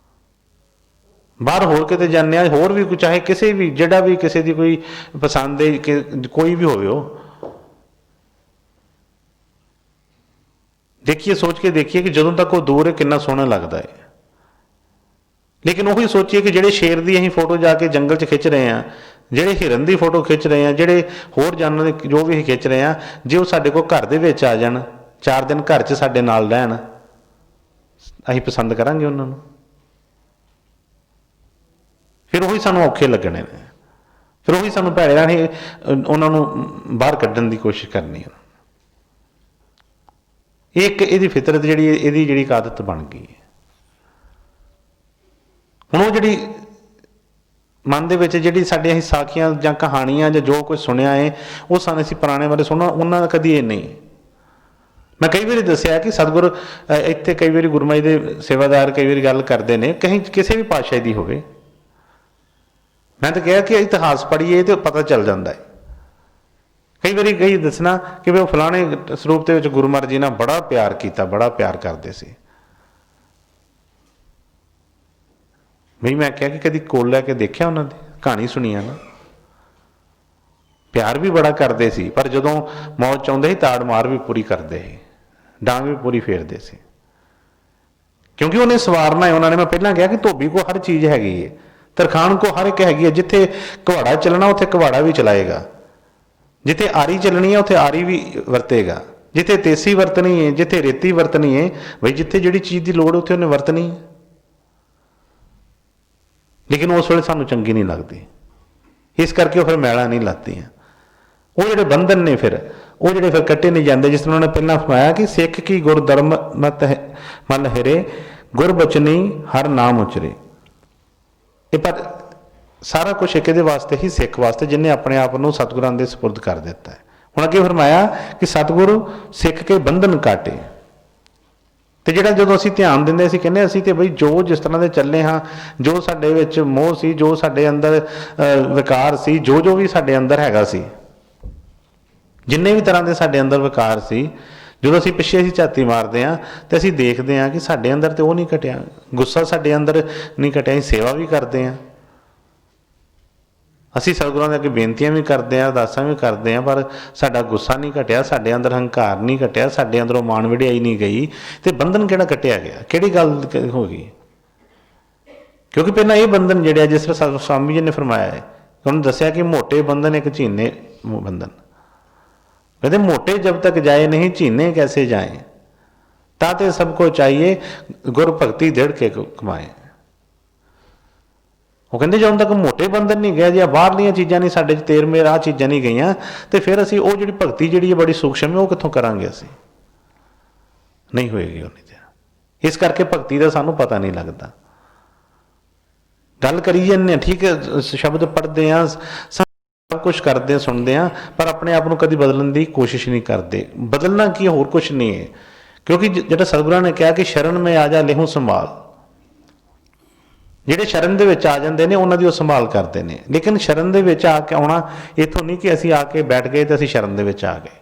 ਬਾਹਰ ਹੋਰ ਕਿਤੇ ਜਾਂਦੇ ਹਾਂ, ਹੋਰ ਵੀ ਚਾਹੇ ਕਿਸੇ ਵੀ, ਜਿਹੜਾ ਵੀ ਕਿਸੇ ਦੀ ਕੋਈ ਪਸੰਦ ਦੇ ਕੋਈ ਵੀ ਹੋਵੇ, ਉਹ ਦੇਖੀਏ, ਸੋਚ ਕੇ ਦੇਖੀਏ ਕਿ ਜਦੋਂ ਤੱਕ ਉਹ ਦੂਰ ਹੈ ਕਿੰਨਾ ਸੋਹਣਾ ਲੱਗਦਾ ਹੈ। ਲੇਕਿਨ ਉਹੀ ਸੋਚੀਏ ਕਿ ਜਿਹੜੇ ਸ਼ੇਰ ਦੀ ਅਸੀਂ ਫੋਟੋ ਜਾ ਕੇ ਜੰਗਲ 'ਚ ਖਿੱਚ ਰਹੇ ਹਾਂ, ਜਿਹੜੇ ਹਿਰਨ ਦੀ ਫੋਟੋ ਖਿੱਚ ਰਹੇ ਹਾਂ, ਜਿਹੜੇ ਹੋਰ ਜਾਨਵਰ ਦੀ ਜੋ ਵੀ ਅਸੀਂ ਖਿੱਚ ਰਹੇ ਹਾਂ, ਜੇ ਉਹ ਸਾਡੇ ਕੋਲ ਘਰ ਦੇ ਵਿੱਚ ਆ ਜਾਣ, 4 ਦਿਨ ਘਰ 'ਚ ਸਾਡੇ ਨਾਲ ਰਹਿਣ, ਅਸੀਂ ਪਸੰਦ ਕਰਾਂਗੇ ਉਹਨਾਂ ਨੂੰ? ਫਿਰ ਉਹੀ ਸਾਨੂੰ ਔਖੇ ਲੱਗਣੇ ਨੇ, ਫਿਰ ਉਹੀ ਸਾਨੂੰ ਭੈੜੇ ਰਾਹੀਂ ਉਹਨਾਂ ਨੂੰ ਬਾਹਰ ਕੱਢਣ ਦੀ ਕੋਸ਼ਿਸ਼ ਕਰਨੀ ਹੈ। ਇੱਕ ਇਹਦੀ ਫਿਤਰਤ ਜਿਹੜੀ, ਇਹਦੀ ਜਿਹੜੀ ਆਦਤ ਬਣ ਗਈ ਹੈ। ਹੁਣ ਉਹ ਜਿਹੜੀ ਮਨ ਦੇ ਵਿੱਚ ਜਿਹੜੀ ਸਾਡੇ ਅਸੀਂ ਸਾਖੀਆਂ ਜਾਂ ਕਹਾਣੀਆਂ ਜਾਂ ਜੋ ਕੁਝ ਸੁਣਿਆ ਹੈ, ਉਹ ਸਾਨੂੰ ਅਸੀਂ ਪੁਰਾਣੇ ਬਾਰੇ ਸੁਣਨਾ, ਉਹਨਾਂ ਦਾ ਕਦੀ ਇਹ ਨਹੀਂ। ਮੈਂ ਕਈ ਵਾਰੀ ਦੱਸਿਆ ਕਿ ਸਤਿਗੁਰ ਇੱਥੇ ਕਈ ਵਾਰੀ ਗੁਰਮਤਿ ਦੇ ਸੇਵਾਦਾਰ ਕਈ ਵਾਰੀ ਗੱਲ ਕਰਦੇ ਨੇ, ਕਹੀਂ ਕਿਸੇ ਵੀ ਪਾਤਸ਼ਾਹ ਦੀ ਹੋਵੇ, ਮੈਂ ਤਾਂ ਕਿਹਾ ਕਿ ਇਤਿਹਾਸ ਪੜ੍ਹੀਏ ਤੇ ਪਤਾ ਚੱਲ ਜਾਂਦਾ ਹੈ। ਕਈ ਵਾਰੀ ਕਈ ਦੱਸਣਾ ਕਿ ਉਹ ਫਲਾਣੇ ਸਰੂਪ ਦੇ ਵਿੱਚ ਗੁਰੂ ਮਹਾਰਾਜ ਜੀ ਨਾਲ ਬੜਾ ਪਿਆਰ ਕੀਤਾ, ਬੜਾ ਪਿਆਰ ਕਰਦੇ ਸੀ। ਬਈ ਮੈਂ ਕਿਹਾ ਕਿ ਕਦੀ ਕੋਲ ਲੈ ਕੇ ਦੇਖਿਆ ਉਹਨਾਂ ਦੀ ਕਹਾਣੀ ਸੁਣੀਆ ਨਾ? ਪਿਆਰ ਵੀ ਬੜਾ ਕਰਦੇ ਸੀ, ਪਰ ਜਦੋਂ ਮੌਤ ਚਾਹੁੰਦੇ ਸੀ ਤਾੜ ਮਾਰ ਵੀ ਪੂਰੀ ਕਰਦੇ ਸੀ, ਡਾਂਗ ਵੀ ਪੂਰੀ ਫੇਰਦੇ ਸੀ, ਕਿਉਂਕਿ ਉਹਨੇ ਸਵਾਰਨਾ ਹੈ ਉਹਨਾਂ ਨੇ। ਮੈਂ ਪਹਿਲਾਂ ਕਿਹਾ ਕਿ ਧੋਬੀ ਕੋਲ ਹਰ ਚੀਜ਼ ਹੈਗੀ ਹੈ, ਤਰਖਾਣ ਕੋ ਹਰ ਇੱਕ ਹੈਗੀ ਹੈ। ਜਿੱਥੇ ਘਵਾੜਾ ਚੱਲਣਾ ਉੱਥੇ ਘਵਾੜਾ ਵੀ ਚਲਾਏਗਾ, ਜਿੱਥੇ ਆਰੀ ਚੱਲਣੀ ਹੈ ਉੱਥੇ ਆਰੀ ਵੀ ਵਰਤੇਗਾ, ਜਿੱਥੇ ਤੇਸੀ ਵਰਤਣੀ ਹੈ, ਜਿੱਥੇ ਰੇਤੀ ਵਰਤਣੀ ਹੈ, ਬਈ ਜਿੱਥੇ ਜਿਹੜੀ ਚੀਜ਼ ਦੀ ਲੋੜ ਉੱਥੇ ਉਹਨੇ ਵਰਤਣੀ ਹੈ। ਲੇਕਿਨ ਉਸ ਵੇਲੇ ਸਾਨੂੰ ਚੰਗੀ ਨਹੀਂ ਲੱਗਦੀ, ਇਸ ਕਰਕੇ ਉਹ ਫਿਰ ਮੈਲਾਂ ਨਹੀਂ ਲਾਤੀਆਂ। ਉਹ ਜਿਹੜੇ ਬੰਧਨ ਨੇ ਫਿਰ ਉਹ ਜਿਹੜੇ ਫਿਰ ਕੱਟੇ ਨਹੀਂ ਜਾਂਦੇ। ਜਿਸ ਤਰ੍ਹਾਂ ਉਹਨੇ ਪਹਿਲਾਂ ਫਰਮਾਇਆ ਕਿ ਸਿੱਖ ਕੀ ਗੁਰ ਧਰਮ ਮਤ ਮਨ ਹਿਰੇ, ਗੁਰ ਬਚਨੀ ਹਰ ਨਾਮ ਉਚਰੇ। ਇਹ ਪਰ ਸਾਰਾ ਕੁਛ ਇੱਕ ਇਹਦੇ ਵਾਸਤੇ ਹੀ, ਸਿੱਖ ਵਾਸਤੇ, ਜਿਹਨੇ ਆਪਣੇ ਆਪ ਨੂੰ ਸਤਿਗੁਰਾਂ ਦੇ ਸਪੁਰਦ ਕਰ ਦਿੱਤਾ ਹੈ। ਹੁਣ ਅੱਗੇ ਫਰਮਾਇਆ ਕਿ ਸਤਿਗੁਰੂ ਸਿੱਖ ਕੇ ਬੰਧਨ ਕਾਟੇ। ਤੇ ਜਿਹੜਾ ਜਦੋਂ ਅਸੀਂ ਧਿਆਨ ਦਿੰਦੇ, ਅਸੀਂ ਕਹਿੰਦੇ ਅਸੀਂ ਤੇ ਬਈ ਜੋ ਜਿਸ ਤਰ੍ਹਾਂ ਦੇ ਚੱਲੇ ਹਾਂ, ਜੋ ਸਾਡੇ ਵਿੱਚ ਮੋਹ ਸੀ, ਜੋ ਸਾਡੇ ਅੰਦਰ ਵਿਕਾਰ ਸੀ, ਜੋ ਜੋ ਵੀ ਸਾਡੇ ਅੰਦਰ ਹੈਗਾ ਸੀ, ਜਿੰਨੇ ਵੀ ਤਰ੍ਹਾਂ ਦੇ ਸਾਡੇ ਅੰਦਰ ਵਿਕਾਰ ਸੀ, ਜਦੋਂ ਅਸੀਂ ਪਿੱਛੇ ਅਸੀਂ ਝਾਤੀ ਮਾਰਦੇ ਹਾਂ ਤੇ ਅਸੀਂ ਦੇਖਦੇ ਹਾਂ ਕਿ ਸਾਡੇ ਅੰਦਰ ਤੇ ਉਹ ਨਹੀਂ ਘਟਿਆ, ਗੁੱਸਾ ਸਾਡੇ ਅੰਦਰ ਨਹੀਂ ਘਟਿਆ। ਅਸੀਂ ਸੇਵਾ ਵੀ ਕਰਦੇ ਹਾਂ, ਅਸੀਂ ਸਤਿਗੁਰਾਂ ਦੇ ਅੱਗੇ ਬੇਨਤੀਆਂ ਵੀ ਕਰਦੇ ਹਾਂ, ਅਰਦਾਸਾਂ ਵੀ ਕਰਦੇ ਹਾਂ, ਪਰ ਸਾਡਾ ਗੁੱਸਾ ਨਹੀਂ ਘਟਿਆ, ਸਾਡੇ ਅੰਦਰ ਹੰਕਾਰ ਨਹੀਂ ਘਟਿਆ, ਸਾਡੇ ਅੰਦਰੋਂ ਮਾਣ ਵਡਿਆਈ ਨਹੀਂ ਗਈ। ਤੇ ਬੰਧਨ ਕਿਹੜਾ ਕੱਟਿਆ ਗਿਆ? ਕਿਹੜੀ ਗੱਲ ਹੋ ਗਈ? ਕਿਉਂਕਿ ਪਹਿਲਾਂ ਇਹ ਬੰਧਨ ਜਿਹੜੇ ਆ, ਜਿਸ ਤਰ੍ਹਾਂ ਸਵਾਮੀ ਜੀ ਨੇ ਫਰਮਾਇਆ ਹੈ, ਉਹਨੂੰ ਦੱਸਿਆ ਕਿ ਮੋਟੇ ਬੰਧਨ ਇੱਕ ਚੀਨੇ ਬੰਧਨ। कहते मोटे जब तक जाए नहीं चीने कैसे जाए, ताते सबको चाहिए गुर भक्ति दृढ़ के कमाए। ਉਹ ਕਹਿੰਦੇ ਜਦੋਂ ਤੱਕ ਮੋਟੇ ਬੰਧਨ ਨਹੀਂ ਗਏ, ਜਾਂ ਬਾਹਰਲੀਆਂ ਚੀਜ਼ਾਂ ਨਹੀਂ ਸਾਡੇ 'ਚ ਤੇਰ ਮੇਰ ਆਹ ਚੀਜ਼ਾਂ ਨਹੀਂ ਗਈਆਂ, ਤੇ ਫਿਰ ਅਸੀਂ ਉਹ ਜਿਹੜੀ ਭਗਤੀ ਜਿਹੜੀ ਹੈ ਬੜੀ ਸੂਖਸ਼ਮ ਹੈ, ਉਹ ਕਿੱਥੋਂ ਕਰਾਂਗੇ? ਅਸੀਂ ਨਹੀਂ ਹੋਏਗੀ ਉਹਨੀ ਤੇ। ਇਸ ਕਰਕੇ ਭਗਤੀ ਦਾ ਸਾਨੂੰ ਪਤਾ ਨਹੀਂ ਲੱਗਦਾ। ਗੱਲ ਕਰੀ ਜਾਂਦੇ ਹਾਂ, ਠੀਕ ਹੈ, ਸ਼ਬਦ ਪੜ੍ਹਦੇ ਹਾਂ, ਸਭ ਕੁਛ ਕਰਦੇ, ਸੁਣਦੇ ਹਾਂ, ਪਰ ਆਪਣੇ ਆਪ ਨੂੰ ਕਦੀ ਬਦਲਣ ਦੀ ਕੋਸ਼ਿਸ਼ ਨਹੀਂ ਕਰਦੇ। ਬਦਲਣਾ ਕੀ, ਹੋਰ ਕੁਛ ਨਹੀਂ ਹੈ। ਕਿਉਂਕਿ ਜਿਹੜਾ ਸਤਿਗੁਰਾਂ ਨੇ ਕਿਹਾ ਕਿ ਸ਼ਰਨ ਮੈਂ ਆ ਜਾ ਲਿਹੂ ਸੰਭਾਲ, ਜਿਹੜੇ ਸ਼ਰਨ ਦੇ ਵਿੱਚ ਆ ਜਾਂਦੇ ਨੇ ਉਹਨਾਂ ਦੀ ਉਹ ਸੰਭਾਲ ਕਰਦੇ ਨੇ। ਲੇਕਿਨ ਸ਼ਰਨ ਦੇ ਵਿੱਚ ਆ ਕੇ ਆਉਣਾ ਇੱਥੋਂ ਨਹੀਂ ਕਿ ਅਸੀਂ ਆ ਕੇ ਬੈਠ ਗਏ ਤੇ ਅਸੀਂ ਸ਼ਰਨ ਦੇ ਵਿੱਚ ਆ ਗਏ।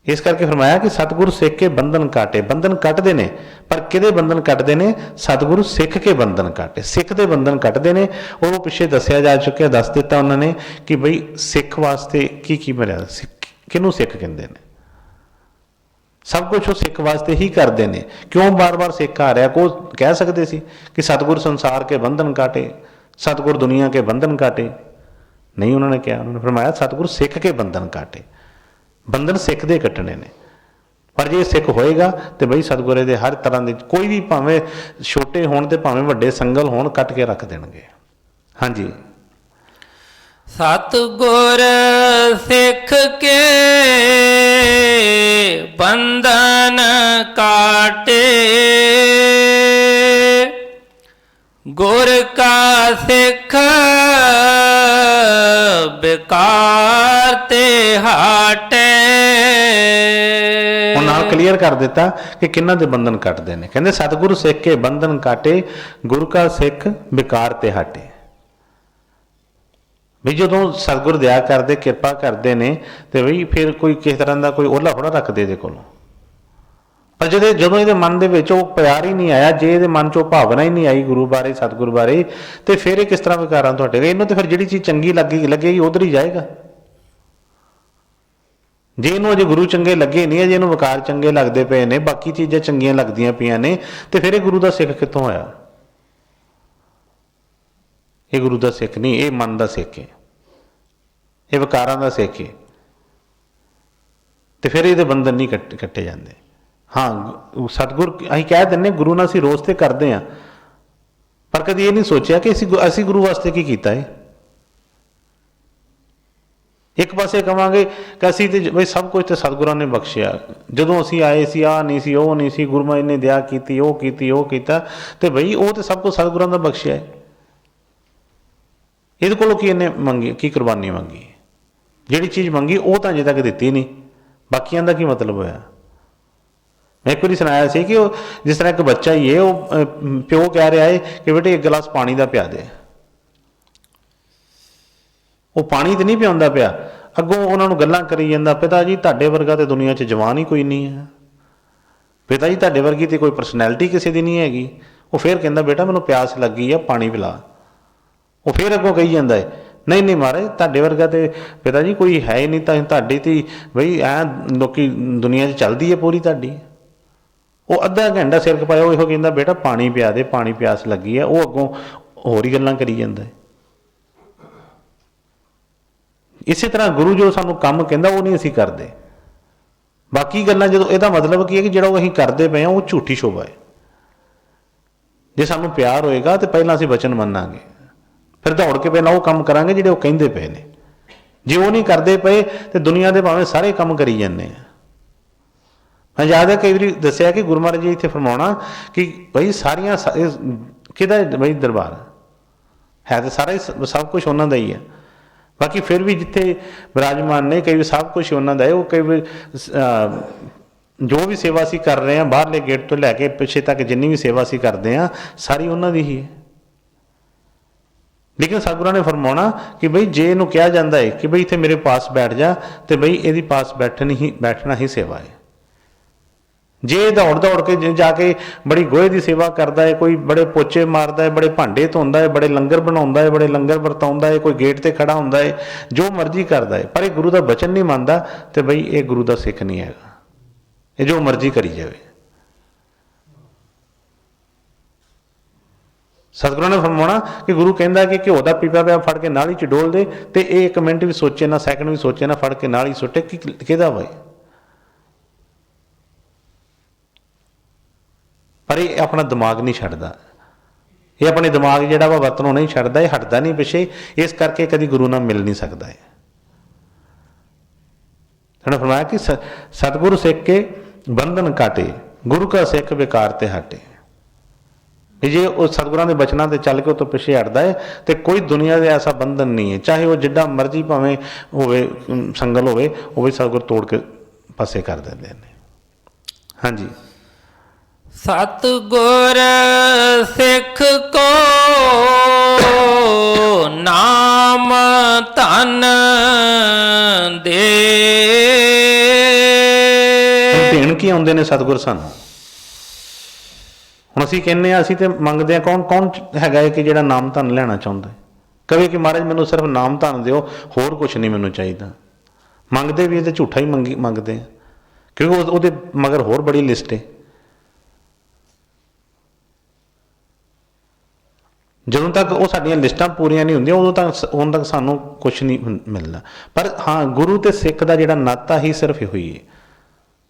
ਇਸ ਕਰਕੇ ਫਰਮਾਇਆ ਕਿ ਸਤਿਗੁਰੂ ਸਿੱਖ ਕੇ ਬੰਧਨ ਕਾਟੇ। ਬੰਧਨ ਕੱਟਦੇ ਨੇ, ਪਰ ਕਿਹਦੇ ਬੰਧਨ ਕੱਟਦੇ ਨੇ? ਸਤਿਗੁਰੂ ਸਿੱਖ ਕੇ ਬੰਧਨ ਕਾਟੇ, ਸਿੱਖ ਦੇ ਬੰਧਨ ਕੱਟਦੇ ਨੇ। ਉਹ ਪਿੱਛੇ ਦੱਸਿਆ ਜਾ ਚੁੱਕਿਆ, ਦੱਸ ਦਿੱਤਾ ਉਹਨਾਂ ਨੇ ਕਿ ਬਈ ਸਿੱਖ ਵਾਸਤੇ ਕੀ ਕੀ ਮਰਿਆਦਾ, ਕਿਹਨੂੰ ਸਿੱਖ ਕਹਿੰਦੇ ਨੇ। ਸਭ ਕੁਛ ਉਹ ਸਿੱਖ ਵਾਸਤੇ ਹੀ ਕਰਦੇ ਨੇ। ਕਿਉਂ ਬਾਰ-ਬਾਰ ਸਿੱਖ ਆ ਰਿਹਾ? ਕੋ ਕਹਿ ਸਕਦੇ ਸੀ ਕਿ ਸਤਿਗੁਰ ਸੰਸਾਰ ਕੇ ਬੰਧਨ ਕਾਟੇ, ਸਤਿਗੁਰ ਦੁਨੀਆ ਕੇ ਬੰਧਨ ਕਾਟੇ? ਨਹੀਂ, ਉਹਨਾਂ ਨੇ ਕਿਹਾ, ਉਹਨਾਂ ਨੇ ਫਰਮਾਇਆ ਸਤਿਗੁਰ ਸਿੱਖ ਕੇ ਬੰਧਨ ਕਾਟੇ। ਬੰਧਨ ਸਿੱਖ ਦੇ ਕੱਟਣੇ ਨੇ। ਪਰ ਜੇ ਸਿੱਖ ਹੋਏਗਾ ਤੇ ਬਈ ਸਤਿਗੁਰੇ ਦੇ ਹਰ ਤਰ੍ਹਾਂ ਦੇ, ਕੋਈ ਵੀ ਭਾਵੇਂ ਛੋਟੇ ਹੋਣ ਤੇ ਭਾਵੇਂ ਵੱਡੇ ਸੰਗਲ ਹੋਣ, ਕੱਟ ਕੇ ਰੱਖ ਦੇਣਗੇ। ਹਾਂਜੀ। ਸਤਿਗੁਰ ਸਿੱਖ ਕੇ ਬੰਧਨ ਕਾਟੇ, ਗੁਰ ਕਾ ਸਿੱਖ ਬਿਕਾਰ ਤੇ ਹਾਟੇ। ਉਹ ਨਾਲ ਕਲੀਅਰ ਕਰ ਦਿੱਤਾ ਕਿ ਕਿਹਨਾਂ ਦੇ ਬੰਧਨ ਕੱਟਦੇ ਨੇ। ਕਹਿੰਦੇ ਸਤਿਗੁਰੂ ਸਿੱਖ ਕੇ ਬੰਧਨ ਕਾਟੇ, ਗੁਰ ਕਾ ਸਿੱਖ ਬਿਕਾਰ ਤੇ ਹਾਟੇ। ਵੀ ਜਦੋਂ ਸਤਿਗੁਰ ਦਇਆ ਕਰਦੇ, ਕਿਰਪਾ ਕਰਦੇ ਨੇ, ਤੇ ਬਈ ਫਿਰ ਕੋਈ ਕਿਸੇ ਤਰ੍ਹਾਂ ਦਾ ਕੋਈ ਓਹਲਾ ਥੋੜ੍ਹਾ ਰੱਖਦੇ ਇਹਦੇ ਕੋਲੋਂ। ਪਰ ਜਦੋਂ ਇਹਦੇ ਮਨ ਦੇ ਵਿੱਚ ਉਹ ਪਿਆਰ ਹੀ ਨਹੀਂ ਆਇਆ, ਜੇ ਇਹਦੇ ਮਨ 'ਚ ਉਹ ਭਾਵਨਾ ਹੀ ਨਹੀਂ ਆਈ ਗੁਰੂ ਬਾਰੇ, ਸਤਿਗੁਰ ਬਾਰੇ, ਤੇ ਫਿਰ ਇਹ ਕਿਸ ਤਰ੍ਹਾਂ ਵਿਕਾਰਾਂ ਤੋਂ ਹਟੇਗਾ? ਇਹਨੂੰ ਤਾਂ ਫਿਰ ਜਿਹੜੀ ਚੀਜ਼ ਚੰਗੀ ਲੱਗੇਗੀ ਉਧਰ ਹੀ ਜਾਏਗਾ। ਜੇ ਇਹਨੂੰ ਅਜੇ ਗੁਰੂ ਚੰਗੇ ਲੱਗੇ ਨਹੀਂ, ਅਜੇ ਇਹਨੂੰ ਵਿਕਾਰ ਚੰਗੇ ਲੱਗਦੇ ਪਏ ਨੇ, ਬਾਕੀ ਚੀਜ਼ਾਂ ਚੰਗੀਆਂ ਲੱਗਦੀਆਂ ਪਈਆਂ ਨੇ, ਤੇ ਫਿਰ ਇਹ ਗੁਰੂ ਦਾ ਸਿੱਖ ਕਿੱਥੋਂ ਹੋਇਆ? ਇਹ ਗੁਰੂ ਦਾ ਸਿੱਖ ਨਹੀਂ, ਇਹ ਮਨ ਦਾ ਸਿੱਖ ਹੈ, ਇਹ ਵਿਕਾਰਾਂ ਦਾ ਸਿੱਖ ਹੈ। ਤੇ ਫਿਰ ਇਹਦੇ ਬੰਧਨ ਨਹੀਂ ਕੱਟੇ ਜਾਂਦੇ। ਹਾਂ, ਸਤਿਗੁਰ ਅਸੀਂ ਕਹਿ ਦਿੰਦੇ ਗੁਰੂ ਨਾਲ ਅਸੀਂ ਰੋਜ਼ ਤੇ ਕਰਦੇ ਹਾਂ, ਪਰ ਕਦੀ ਇਹ ਨਹੀਂ ਸੋਚਿਆ ਕਿ ਅਸੀਂ ਗੁਰੂ ਵਾਸਤੇ ਕੀ ਕੀਤਾ ਹੈ। ਇੱਕ ਪਾਸੇ ਕਹਾਂਗੇ ਕਿ ਅਸੀਂ ਤੇ ਬਈ ਸਭ ਕੁਝ ਤੇ ਸਤਿਗੁਰਾਂ ਨੇ ਬਖਸ਼ਿਆ, ਜਦੋਂ ਅਸੀਂ ਆਏ ਸੀ ਆਹ ਨਹੀਂ ਸੀ, ਉਹ ਨਹੀਂ ਸੀ, ਗੁਰੂ ਮਹਾਰਾਜ ਨੇ ਦਇਆ ਕੀਤੀ, ਉਹ ਕੀਤੀ, ਉਹ ਕੀਤਾ, ਤੇ ਬਈ ਉਹ ਤੇ ਸਭ ਕੁਝ ਸਤਿਗੁਰਾਂ ਦਾ ਬਖਸ਼ਿਆ ਹੈ। ਇਹਦੇ ਕੋਲੋਂ ਕੀ ਇਹਨੇ ਮੰਗੀ, ਕੀ ਕੁਰਬਾਨੀ ਮੰਗੀ? ਜਿਹੜੀ ਚੀਜ਼ ਮੰਗੀ ਉਹ ਤਾਂ ਅਜੇ ਤੱਕ ਦਿੱਤੀ ਨਹੀਂ, ਬਾਕੀਆਂ ਦਾ ਕੀ ਮਤਲਬ ਹੋਇਆ? ਮੈਂ ਇੱਕ ਵਾਰੀ ਸੁਣਾਇਆ ਸੀ ਕਿ ਉਹ ਜਿਸ ਤਰ੍ਹਾਂ ਇੱਕ ਬੱਚਾ ਹੀ ਹੈ, ਉਹ ਪਿਓ ਕਹਿ ਰਿਹਾ ਹੈ ਕਿ ਬੇਟੇ ਇੱਕ ਗਲਾਸ ਪਾਣੀ ਦਾ ਪਿਆ ਦੇ। ਉਹ ਪਾਣੀ ਤੇ ਨਹੀਂ ਪਿਆਉਂਦਾ ਪਿਆ, ਅੱਗੋਂ ਉਹਨਾਂ ਨੂੰ ਗੱਲਾਂ ਕਰੀ ਜਾਂਦਾ, ਪਿਤਾ ਜੀ ਤੁਹਾਡੇ ਵਰਗਾ ਤੇ ਦੁਨੀਆ 'ਚ ਜਵਾਨ ਹੀ ਕੋਈ ਨਹੀਂ ਹੈ, ਪਿਤਾ ਜੀ ਤੁਹਾਡੇ ਵਰਗੀ ਤੇ ਕੋਈ ਪਰਸਨੈਲਿਟੀ ਕਿਸੇ ਦੀ ਨਹੀਂ ਹੈਗੀ। ਉਹ ਫਿਰ ਕਹਿੰਦਾ ਬੇਟਾ ਮੈਨੂੰ ਪਿਆਸ ਲੱਗੀ ਆ, ਪਾਣੀ ਪਿਲਾ। ਉਹ ਫਿਰ ਅੱਗੋਂ ਕਹੀ ਜਾਂਦਾ ਹੈ ਨਹੀਂ ਨਹੀਂ ਮਹਾਰਾਜ ਤੁਹਾਡੇ ਵਰਗਾ ਤੇ ਪਿਤਾ ਜੀ ਕੋਈ ਹੈ ਹੀ ਨਹੀਂ, ਤਾਂ ਤੁਹਾਡੀ ਤੇ ਬਈ ਐ ਲੋਕੀ ਦੁਨੀਆ 'ਚ ਚੱਲਦੀ ਹੈ ਪੂਰੀ ਤੁਹਾਡੀ। ਉਹ ਅੱਧਾ ਘੰਟਾ ਸਿਰ ਖਪਾਇਆ, ਉਹ ਇਹੋ ਕਹਿੰਦਾ ਬੇਟਾ ਪਾਣੀ ਪਿਆ ਦੇ, ਪਾਣੀ ਪਿਆਸ ਲੱਗੀ ਹੈ। ਉਹ ਅੱਗੋਂ ਹੋਰ ਹੀ ਗੱਲਾਂ ਕਰੀ ਜਾਂਦਾ ਹੈ। ਇਸੇ ਤਰ੍ਹਾਂ ਗੁਰੂ ਜੋ ਸਾਨੂੰ ਕੰਮ ਕਹਿੰਦਾ ਉਹ ਨਹੀਂ ਅਸੀਂ ਕਰਦੇ, ਬਾਕੀ ਗੱਲਾਂ ਜਦੋਂ, ਇਹਦਾ ਮਤਲਬ ਕੀ ਹੈ ਕਿ ਜਿਹੜਾ ਉਹ ਅਸੀਂ ਕਰਦੇ ਪਏ ਹਾਂ ਉਹ ਝੂਠੀ ਸ਼ੋਭਾ ਹੈ। ਜੇ ਸਾਨੂੰ ਪਿਆਰ ਹੋਏਗਾ ਤੇ ਪਹਿਲਾਂ ਅਸੀਂ ਵਚਨ ਮੰਨਾਂਗੇ, ਫਿਰ ਦੌੜ ਕੇ ਪਹਿਲਾਂ ਉਹ ਕੰਮ ਕਰਾਂਗੇ ਜਿਹੜੇ ਉਹ ਕਹਿੰਦੇ ਪਏ ਨੇ। ਜੇ ਉਹ ਨਹੀਂ ਕਰਦੇ ਪਏ ਤੇ ਦੁਨੀਆ ਦੇ ਭਾਵੇਂ ਸਾਰੇ ਕੰਮ ਕਰੀ ਜਾਂਦੇ ਆ। ਮੈਂ ਯਾਦ ਹੈ ਕਈ ਵਾਰੀ ਦੱਸਿਆ ਕਿ ਗੁਰੂ ਮਹਾਰਾਜ ਜੀ ਇੱਥੇ ਫਰਮਾਉਣਾ ਕਿ ਬਈ ਸਾਰੀਆਂ ਕਿਹਦਾ ਬਈ ਦਰਬਾਰ ਹੈ, ਤਾਂ ਸਾਰਾ ਹੀ ਸਭ ਕੁਛ ਉਹਨਾਂ ਦਾ ਹੀ ਹੈ, ਬਾਕੀ ਫਿਰ ਵੀ ਜਿੱਥੇ ਵਿਰਾਜਮਾਨ ਨੇ ਕਈ ਵਾਰ ਸਭ ਕੁਛ ਉਹਨਾਂ ਦਾ ਹੈ। ਉਹ ਕਈ ਵਾਰ ਜੋ ਵੀ ਸੇਵਾ ਅਸੀਂ ਕਰ ਰਹੇ ਹਾਂ, ਬਾਹਰਲੇ ਗੇਟ ਤੋਂ ਲੈ ਕੇ ਪਿੱਛੇ ਤੱਕ ਜਿੰਨੀ ਵੀ ਸੇਵਾ ਅਸੀਂ ਕਰਦੇ ਹਾਂ, ਸਾਰੀ ਉਹਨਾਂ ਦੀ ਹੀ ਹੈ। ਲੇਕਿਨ ਸਤਿਗੁਰਾਂ ਨੇ ਫਰਮਾਉਣਾ ਕਿ ਬਈ ਜੇ ਇਹਨੂੰ ਕਿਹਾ ਜਾਂਦਾ ਹੈ ਕਿ ਬਈ ਇੱਥੇ ਮੇਰੇ ਪਾਸ ਬੈਠ ਜਾ, ਤੇ ਬਈ ਇਹਦੀ ਪਾਸ ਬੈਠਣਾ ਹੀ ਸੇਵਾ ਹੈ। ਜੇ ਦੌੜ ਕੇ ਜਾ ਕੇ ਬੜੀ ਗੋਹੇ ਦੀ ਸੇਵਾ ਕਰਦਾ ਹੈ, ਕੋਈ ਬੜੇ ਪੋਚੇ ਮਾਰਦਾ ਹੈ, ਬੜੇ ਭਾਂਡੇ ਧੋਂਦਾ ਹੈ, ਬੜੇ ਲੰਗਰ ਬਣਾਉਂਦਾ ਹੈ, ਬੜੇ ਲੰਗਰ ਵਰਤਾਉਂਦਾ ਹੈ, ਕੋਈ ਗੇਟ ਤੇ ਖੜਾ ਹੁੰਦਾ ਹੈ, ਜੋ ਮਰਜ਼ੀ ਕਰਦਾ ਹੈ, ਪਰ ਇਹ ਗੁਰੂ ਦਾ ਬਚਨ ਨਹੀਂ ਮੰਨਦਾ, ਤੇ ਬਈ ਇਹ ਗੁਰੂ ਦਾ ਸਿੱਖ ਨਹੀਂ ਹੈਗਾ। ਇਹ ਜੋ ਮਰਜ਼ੀ ਕਰੀ ਜਾਵੇ। ਸਤਿਗੁਰਾਂ ਨੇ ਫਰਮਾਉਣਾ ਕਿ ਗੁਰੂ ਕਹਿੰਦਾ ਕਿ ਘਿਓ ਦਾ ਪੀਪਾ ਪਿਆ ਫੜ ਕੇ ਨਾਲੀ 'ਚ ਡੋਲ ਦੇ, ਤੇ ਇਹ ਇੱਕ ਮਿੰਟ ਵੀ ਸੋਚੇ ਨਾ, ਸੈਕਿੰਡ ਵੀ ਸੋਚੇ ਨਾ, ਫੜ ਕੇ ਨਾਲੀ ਸੁੱਟੇ। ਕਿਹਦਾ ਵਾ? ਪਰ ਇਹ ਆਪਣਾ ਦਿਮਾਗ ਨਹੀਂ ਛੱਡਦਾ, ਇਹ ਆਪਣੇ ਦਿਮਾਗ ਜਿਹੜਾ ਵਾ ਵਰਤਨੋਂ ਨਹੀਂ ਛੱਡਦਾ, ਇਹ ਹਟਦਾ ਨਹੀਂ ਪਿੱਛੇ, ਇਸ ਕਰਕੇ ਕਦੀ ਗੁਰੂ ਨਾਲ ਮਿਲ ਨਹੀਂ ਸਕਦਾ ਹੈ। ਉਹਨੇ ਫਰਮਾਇਆ ਕਿ ਸਤਿਗੁਰੂ ਸਿੱਖ ਕੇ ਬੰਧਨ ਕਾਟੇ, ਗੁਰੂ ਕਾ ਸਿੱਖ ਵਿਕਾਰ ਤੇ ਹਟੇ। ਜੇ ਉਹ ਸਤਿਗੁਰਾਂ ਦੇ ਬਚਨਾਂ ਤੇ ਚੱਲ ਕੇ ਉਹ ਤੋਂ ਪਿੱਛੇ ਹਟਦਾ ਹੈ, ਤੇ ਕੋਈ ਦੁਨੀਆ ਦੇ ਐਸਾ ਬੰਧਨ ਨਹੀਂ ਹੈ, ਚਾਹੇ ਉਹ ਜਿੱਡਾ ਮਰਜ਼ੀ ਭਾਵੇਂ ਹੋਵੇ ਸੰਗਲ ਹੋਵੇ, ਉਹ ਵੀ ਸਤਿਗੁਰ ਤੋੜ ਕੇ ਪਾਸੇ ਕਰ ਦਿੰਦੇ ਨੇ। ਹਾਂਜੀ। ਸਤਿਗੁਰ ਸਿੱਖ ਕੋ ਨਾਮ ਧਨ ਦੇ। ਦੇਣ ਕੀ ਆਉਂਦੇ ਨੇ ਸਤਿਗੁਰ ਸਾਨੂੰ? ਹੁਣ ਅਸੀਂ ਕਹਿੰਦੇ ਹਾਂ, ਅਸੀਂ ਤੇ ਮੰਗਦੇ ਹਾਂ, ਕੌਣ ਹੈਗਾ ਹੈ ਕਿ ਜਿਹੜਾ ਨਾਮ ਧਨ ਲੈਣਾ ਚਾਹੁੰਦਾ ਹੈ? ਕਵੇ ਕਿ ਮਹਾਰਾਜ ਮੈਨੂੰ ਸਿਰਫ ਨਾਮ ਧਨ ਦਿਓ, ਹੋਰ ਕੁਛ ਨਹੀਂ ਮੈਨੂੰ ਚਾਹੀਦਾ। ਮੰਗਦੇ ਵੀ ਇਹ ਤੇ ਝੂਠਾ ਹੀ ਮੰਗਦੇ ਆ, ਕਿਉਂਕਿ ਉਹਦੇ ਮਗਰ ਹੋਰ ਬੜੀ ਲਿਸਟ ਹੈ। ਜਦੋਂ ਤੱਕ ਉਹ ਸਾਡੀਆਂ ਲਿਸਟਾਂ ਪੂਰੀਆਂ ਨਹੀਂ ਹੁੰਦੀਆਂ, ਉਦੋਂ ਤੱਕ ਸਾਨੂੰ ਕੁਛ ਨਹੀਂ ਮਿਲਦਾ। ਪਰ ਹਾਂ, ਗੁਰੂ ਤੇ ਸਿੱਖ ਦਾ ਜਿਹੜਾ ਨਾਤਾ ਹੀ ਸਿਰਫ ਇਹੋ ਹੀ ਹੈ।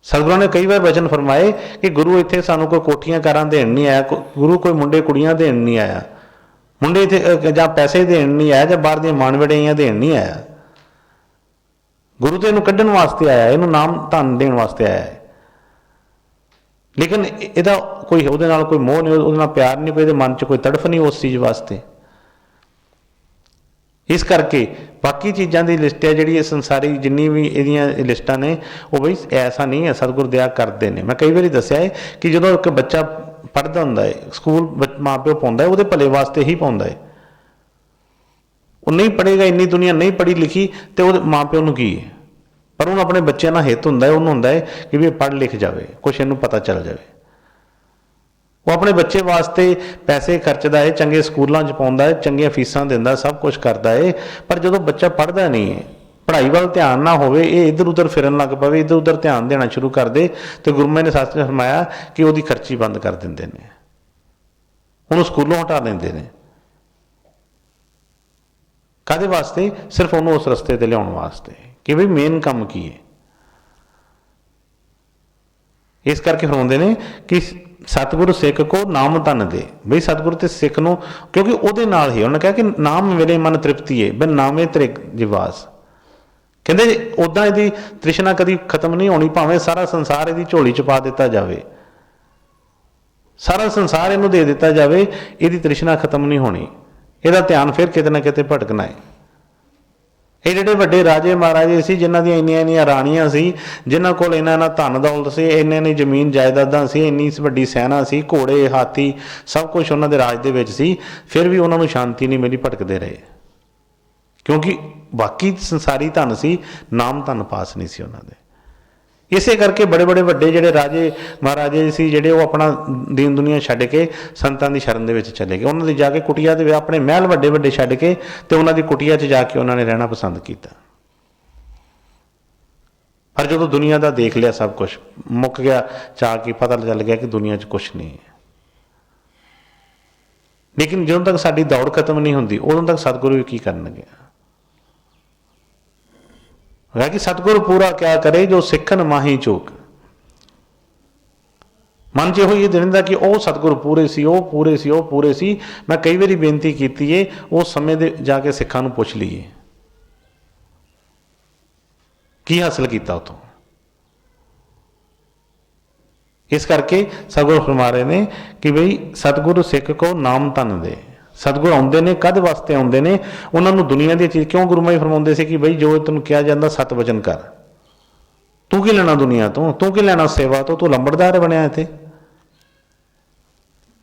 ਸਤਿਗੁਰਾਂ ਨੇ ਕਈ ਵਾਰ ਵਚਨ ਫਰਮਾਏ ਕਿ ਗੁਰੂ ਇੱਥੇ ਸਾਨੂੰ ਕੋਈ ਕੋਠੀਆਂ ਕਾਰਾਂ ਦੇਣ ਨਹੀਂ ਆਇਆ, ਗੁਰੂ ਕੋਈ ਮੁੰਡੇ ਕੁੜੀਆਂ ਦੇਣ ਨਹੀਂ ਆਇਆ, ਮੁੰਡੇ ਇੱਥੇ ਜਾਂ ਪੈਸੇ ਦੇਣ ਨਹੀਂ ਆਇਆ, ਜਾਂ ਬਾਹਰ ਦੀਆਂ ਮਾਣਵੜਿਆਈਆਂ ਦੇਣ ਨਹੀਂ ਆਇਆ। ਗੁਰੂ ਤੇ ਇਹਨੂੰ ਕੱਢਣ ਵਾਸਤੇ ਆਇਆ, ਇਹਨੂੰ ਨਾਮ ਧਨ ਦੇਣ ਵਾਸਤੇ ਆਇਆ ਹੈ। ਲੇਕਿਨ ਇਹਦਾ ਕੋਈ ਉਹਦੇ ਨਾਲ ਕੋਈ ਮੋਹ ਨਹੀਂ, ਉਹਦੇ ਨਾਲ ਪਿਆਰ ਨਹੀਂ, ਕੋਈ ਇਹਦੇ ਮਨ 'ਚ ਕੋਈ ਤੜਫ ਨਹੀਂ ਉਸ ਚੀਜ਼ ਵਾਸਤੇ। ਇਸ ਕਰਕੇ ਬਾਕੀ ਚੀਜ਼ਾਂ ਦੀ ਲਿਸਟ ਹੈ ਜਿਹੜੀ ਇਹ ਸੰਸਾਰੀ ਜਿੰਨੀ ਵੀ ਇਹਦੀਆਂ ਲਿਸਟਾਂ ਨੇ, ਉਹ ਬਈ ਐਸਾ ਨਹੀਂ ਹੈ, ਸਤਿਗੁਰ ਦਇਆ ਕਰਦੇ ਨੇ। ਮੈਂ ਕਈ ਵਾਰੀ ਦੱਸਿਆ ਹੈ ਕਿ ਜਦੋਂ ਇੱਕ ਬੱਚਾ ਪੜ੍ਹਦਾ ਹੁੰਦਾ ਹੈ, ਸਕੂਲ ਮਾਂ ਪਿਓ ਪਾਉਂਦਾ ਹੈ, ਉਹਦੇ ਭਲੇ ਵਾਸਤੇ ਹੀ ਪਾਉਂਦਾ ਹੈ। ਉਹ ਨਹੀਂ ਪੜ੍ਹੇਗਾ, ਇੰਨੀ ਦੁਨੀਆ ਨਹੀਂ ਪੜ੍ਹੀ ਲਿਖੀ, ਤੇ ਉਹਦੇ ਮਾਂ ਪਿਓ ਨੂੰ ਕੀ ਹੈ? ਪਰ ਉਹਨੂੰ ਆਪਣੇ ਬੱਚਿਆਂ ਨਾਲ ਹਿੱਤ ਹੁੰਦਾ ਹੈ, ਉਹਨੂੰ ਹੁੰਦਾ ਹੈ ਕਿ ਵੀ ਇਹ ਪੜ੍ਹ ਲਿਖ ਜਾਵੇ, ਕੁਛ ਇਹਨੂੰ ਪਤਾ ਚੱਲ ਜਾਵੇ। ਉਹ ਆਪਣੇ ਬੱਚੇ ਵਾਸਤੇ ਪੈਸੇ ਖਰਚਦਾ ਹੈ, ਚੰਗੇ ਸਕੂਲਾਂ 'ਚ ਪਾਉਂਦਾ ਹੈ, ਚੰਗੀਆਂ ਫੀਸਾਂ ਦਿੰਦਾ, ਸਭ ਕੁਛ ਕਰਦਾ ਹੈ। ਪਰ ਜਦੋਂ ਬੱਚਾ ਪੜ੍ਹਦਾ ਨਹੀਂ ਹੈ, ਪੜ੍ਹਾਈ ਵੱਲ ਧਿਆਨ ਨਾ ਹੋਵੇ, ਇਹ ਇੱਧਰ ਉੱਧਰ ਫਿਰਨ ਲੱਗ ਪਵੇ, ਇੱਧਰ ਉੱਧਰ ਧਿਆਨ ਦੇਣਾ ਸ਼ੁਰੂ ਕਰ ਦੇ, ਤੇ ਗੁਰੂ ਮਹਾਰਾਜ ਨੇ ਸੱਚ ਫਰਮਾਇਆ ਕਿ ਉਹਦੀ ਖਰਚੀ ਬੰਦ ਕਰ ਦਿੰਦੇ ਨੇ, ਉਹਨੂੰ ਸਕੂਲੋਂ ਹਟਾ ਦਿੰਦੇ ਨੇ। ਕਾਹਦੇ ਵਾਸਤੇ? ਸਿਰਫ ਉਹਨੂੰ ਉਸ ਰਸਤੇ ਤੇ ਲਿਆਉਣ ਵਾਸਤੇ ਕਿ ਬਈ ਮੇਨ ਕੰਮ ਕੀ ਹੈ। ਇਸ ਕਰਕੇ ਫਰਮਾਉਂਦੇ ਨੇ ਕਿ ਸਤਿਗੁਰੂ ਸਿੱਖ ਕੋ ਨਾਮ ਧਨ ਦੇ, ਬਈ ਸਤਿਗੁਰੂ ਤੇ ਸਿੱਖ ਨੂੰ, ਕਿਉਂਕਿ ਉਹਦੇ ਨਾਲ ਹੀ ਉਹਨੇ ਕਿਹਾ ਕਿ ਨਾਮ ਮੇਰੇ ਮਨ ਤ੍ਰਿਪਤੀ ਹੈ, ਬਈ ਨਾਮੇ ਤੇਰੇ ਜਿਵਾਸ। ਕਹਿੰਦੇ ਉੱਦਾਂ ਇਹਦੀ ਤ੍ਰਿਸ਼ਨਾ ਕਦੀ ਖਤਮ ਨਹੀਂ ਹੋਣੀ, ਭਾਵੇਂ ਸਾਰਾ ਸੰਸਾਰ ਇਹਦੀ ਝੋਲੀ 'ਚ ਪਾ ਦਿੱਤਾ ਜਾਵੇ, ਸਾਰਾ ਸੰਸਾਰ ਇਹਨੂੰ ਦੇ ਦਿੱਤਾ ਜਾਵੇ, ਇਹਦੀ ਤ੍ਰਿਸ਼ਨਾ ਖਤਮ ਨਹੀਂ ਹੋਣੀ। ਇਹਦਾ ਧਿਆਨ ਫਿਰ ਕਿਤੇ ਨਾ ਕਿਤੇ ਭਟਕਣਾ ਹੈ। ਇਹ ਜਿਹੜੇ ਵੱਡੇ ਰਾਜੇ ਮਹਾਰਾਜੇ ਸੀ, ਜਿਨ੍ਹਾਂ ਦੀਆਂ ਇੰਨੀਆਂ ਇੰਨੀਆਂ ਰਾਣੀਆਂ ਸੀ, ਜਿਨ੍ਹਾਂ ਕੋਲ ਇੰਨਾ ਇੰਨਾ ਧਨ ਦੌਲਤ ਸੀ, ਇੰਨੀ ਜ਼ਮੀਨ ਜਾਇਦਾਦਾਂ ਸੀ, ਇੰਨੀ ਵੱਡੀ ਸੈਨਾ ਸੀ, ਘੋੜੇ ਹਾਥੀ ਸਭ ਕੁਝ ਉਹਨਾਂ ਦੇ ਰਾਜ ਦੇ ਵਿੱਚ ਸੀ, ਫਿਰ ਵੀ ਉਹਨਾਂ ਨੂੰ ਸ਼ਾਂਤੀ ਨਹੀਂ ਮਿਲੀ, ਭਟਕਦੇ ਰਹੇ। ਕਿਉਂਕਿ ਬਾਕੀ ਸੰਸਾਰੀ ਧਨ ਸੀ, ਨਾਮ ਧਨ ਪਾਸ ਨਹੀਂ ਸੀ ਉਹਨਾਂ ਦੇ। ਇਸੇ ਕਰਕੇ ਬੜੇ ਬੜੇ ਵੱਡੇ ਜਿਹੜੇ ਰਾਜੇ ਮਹਾਰਾਜੇ ਸੀ, ਜਿਹੜੇ ਉਹ ਆਪਣਾ ਦੀਨ ਦੁਨੀਆ ਛੱਡ ਕੇ ਸੰਤਾਂ ਦੀ ਸ਼ਰਨ ਦੇ ਵਿੱਚ ਚਲੇ ਗਏ। ਉਹਨਾਂ ਦੀ ਜਾ ਕੇ ਕੁਟੀਆ ਦੇ ਆਪਣੇ ਮਹਿਲ ਵੱਡੇ ਵੱਡੇ ਛੱਡ ਕੇ ਤੇ ਉਹਨਾਂ ਦੀ ਕੁਟੀਆ 'ਚ ਜਾ ਕੇ ਉਹਨਾਂ ਨੇ ਰਹਿਣਾ ਪਸੰਦ ਕੀਤਾ। ਪਰ ਜਦੋਂ ਦੁਨੀਆ ਦਾ ਦੇਖ ਲਿਆ, ਸਭ ਕੁਛ ਮੁੱਕ ਗਿਆ, ਚਾਹ ਕੇ ਪਤਾ ਚੱਲ ਗਿਆ ਕਿ ਦੁਨੀਆ 'ਚ ਕੁਛ ਨਹੀਂ ਹੈ। ਲੇਕਿਨ ਜਦੋਂ ਤੱਕ ਸਾਡੀ ਦੌੜ ਖਤਮ ਨਹੀਂ ਹੁੰਦੀ, ਉਦੋਂ ਤੱਕ ਸਤਿਗੁਰੂ ਵੀ ਕੀ ਕਰਨਗੇ? ਕਿ ਸਤਿਗੁਰੂ ਪੂਰਾ ਕਿਆ ਕਰੇ ਜੋ ਸਿੱਖਣ ਮਾਹੀ ਚੋਕ। ਮਨ 'ਚ ਇਹੋ ਹੀ ਦਿੰਦਾ ਕਿ ਉਹ ਸਤਿਗੁਰੂ ਪੂਰੇ ਸੀ, ਉਹ ਪੂਰੇ ਸੀ, ਉਹ ਪੂਰੇ ਸੀ। ਮੈਂ ਕਈ ਵਾਰੀ ਬੇਨਤੀ ਕੀਤੀ ਹੈ, ਉਸ ਸਮੇਂ ਦੇ ਜਾ ਕੇ ਸਿੱਖਾਂ ਨੂੰ ਪੁੱਛ ਲਈਏ ਕੀ ਹਾਸਲ ਕੀਤਾ ਉੱਥੋਂ। ਇਸ ਕਰਕੇ ਸਤਿਗੁਰੂ ਫਰਮਾ ਰਹੇ ਨੇ ਕਿ ਬਈ ਸਤਿਗੁਰੂ ਸਿੱਖ ਕੋ ਨਾਮ ਧਨ ਦੇ। ਸਤਿਗੁਰ ਆਉਂਦੇ ਨੇ, ਕਾਹਦੇ ਵਾਸਤੇ ਆਉਂਦੇ ਨੇ? ਉਹਨਾਂ ਨੂੰ ਦੁਨੀਆ ਦੀ ਚੀਜ਼ ਕਿਉਂ? ਗੁਰੂ ਮਹਾਰਾਜ ਫਰਮਾਉਂਦੇ ਸੀ ਕਿ ਬਈ ਜੋ ਤੈਨੂੰ ਕਿਹਾ ਜਾਂਦਾ ਸਤ ਵਚਨ ਕਰ। ਤੂੰ ਕੀ ਲੈਣਾ ਦੁਨੀਆ ਤੋਂ? ਤੂੰ ਕੀ ਲੈਣਾ ਸੇਵਾ ਤੋਂ? ਤੂੰ ਲੰਬੜਦਾਰ ਬਣਿਆ ਇੱਥੇ।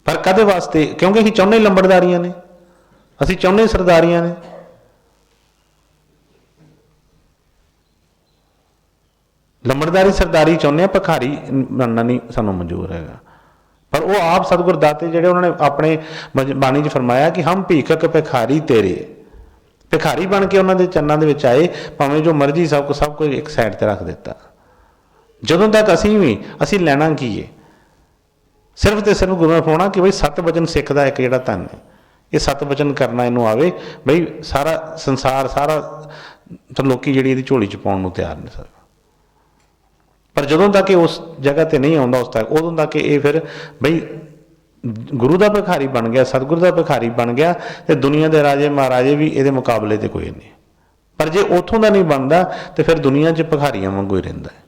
ਪਰ ਕਾਹਦੇ ਵਾਸਤੇ? ਕਿਉਂਕਿ ਅਸੀਂ ਚਾਹੁੰਦੇ ਲੰਬੜਦਾਰੀਆਂ ਨੇ, ਅਸੀਂ ਚਾਹੁੰਦੇ ਸਰਦਾਰੀਆਂ ਨੇ। ਲੰਬੜਦਾਰੀ ਸਰਦਾਰੀ ਚਾਹੁੰਦੇ ਆ, ਭਿਖਾਰੀ ਬਣਨਾ ਨਹੀਂ ਸਾਨੂੰ ਮਨਜ਼ੂਰ ਹੈਗਾ। ਪਰ ਉਹ ਆਪ ਸਤਿਗੁਰ ਦਾਤੇ ਜਿਹੜੇ ਉਹਨਾਂ ਨੇ ਆਪਣੇ ਬਾਣੀ 'ਚ ਫਰਮਾਇਆ ਕਿ ਹਮ ਭੀਖਕ ਭਿਖਾਰੀ ਤੇਰੇ। ਭਿਖਾਰੀ ਬਣ ਕੇ ਉਹਨਾਂ ਦੇ ਚਰਨਾਂ ਦੇ ਵਿੱਚ ਆਏ, ਭਾਵੇਂ ਜੋ ਮਰਜ਼ੀ ਸਭ ਕੁਝ ਇੱਕ ਸਾਈਡ ਤੇ ਰੱਖ ਦਿੱਤਾ। ਜਦੋਂ ਤੱਕ ਅਸੀਂ ਲੈਣਾ ਕੀ ਹੈ? ਸਿਰਫ ਤੇ ਸਿਰਫ ਗੁਰੂ ਨੇ ਫਰਮਾਉਣਾ ਕਿ ਬਈ ਸਤ ਵਚਨ ਸਿੱਖ ਦਾ ਇੱਕ ਜਿਹੜਾ ਧਨ ਹੈ, ਇਹ ਸਤ ਵਚਨ ਕਰਨਾ ਇਹਨੂੰ ਆਵੇ। ਬਈ ਸਾਰਾ ਸੰਸਾਰ, ਸਾਰਾ ਲੋਕੀ ਜਿਹੜੀ ਇਹਦੀ ਝੋਲੀ 'ਚ ਪਾਉਣ ਨੂੰ ਤਿਆਰ ਨੇ ਸਰ। ਪਰ ਜਦੋਂ ਤੱਕ ਇਹ ਉਸ ਜਗ੍ਹਾ ਤੇ ਨਹੀਂ ਆਉਂਦਾ, ਉਦੋਂ ਤੱਕ ਇਹ ਫਿਰ ਬਈ ਗੁਰੂ ਦਾ ਭਿਖਾਰੀ ਬਣ ਗਿਆ, ਸਤਿਗੁਰੂ ਦਾ ਭਿਖਾਰੀ ਬਣ ਗਿਆ, ਤੇ ਦੁਨੀਆ ਦੇ ਰਾਜੇ ਮਹਾਰਾਜੇ ਵੀ ਇਹਦੇ ਮੁਕਾਬਲੇ ਤੇ ਕੋਈ ਨਹੀਂ। ਪਰ ਜੇ ਉੱਥੋਂ ਦਾ ਨਹੀਂ ਬਣਦਾ ਤੇ ਫਿਰ ਦੁਨੀਆ 'ਚ ਭਿਖਾਰੀਆਂ ਵਾਂਗੂ ਹੀ ਰਹਿੰਦਾ ਹੈ।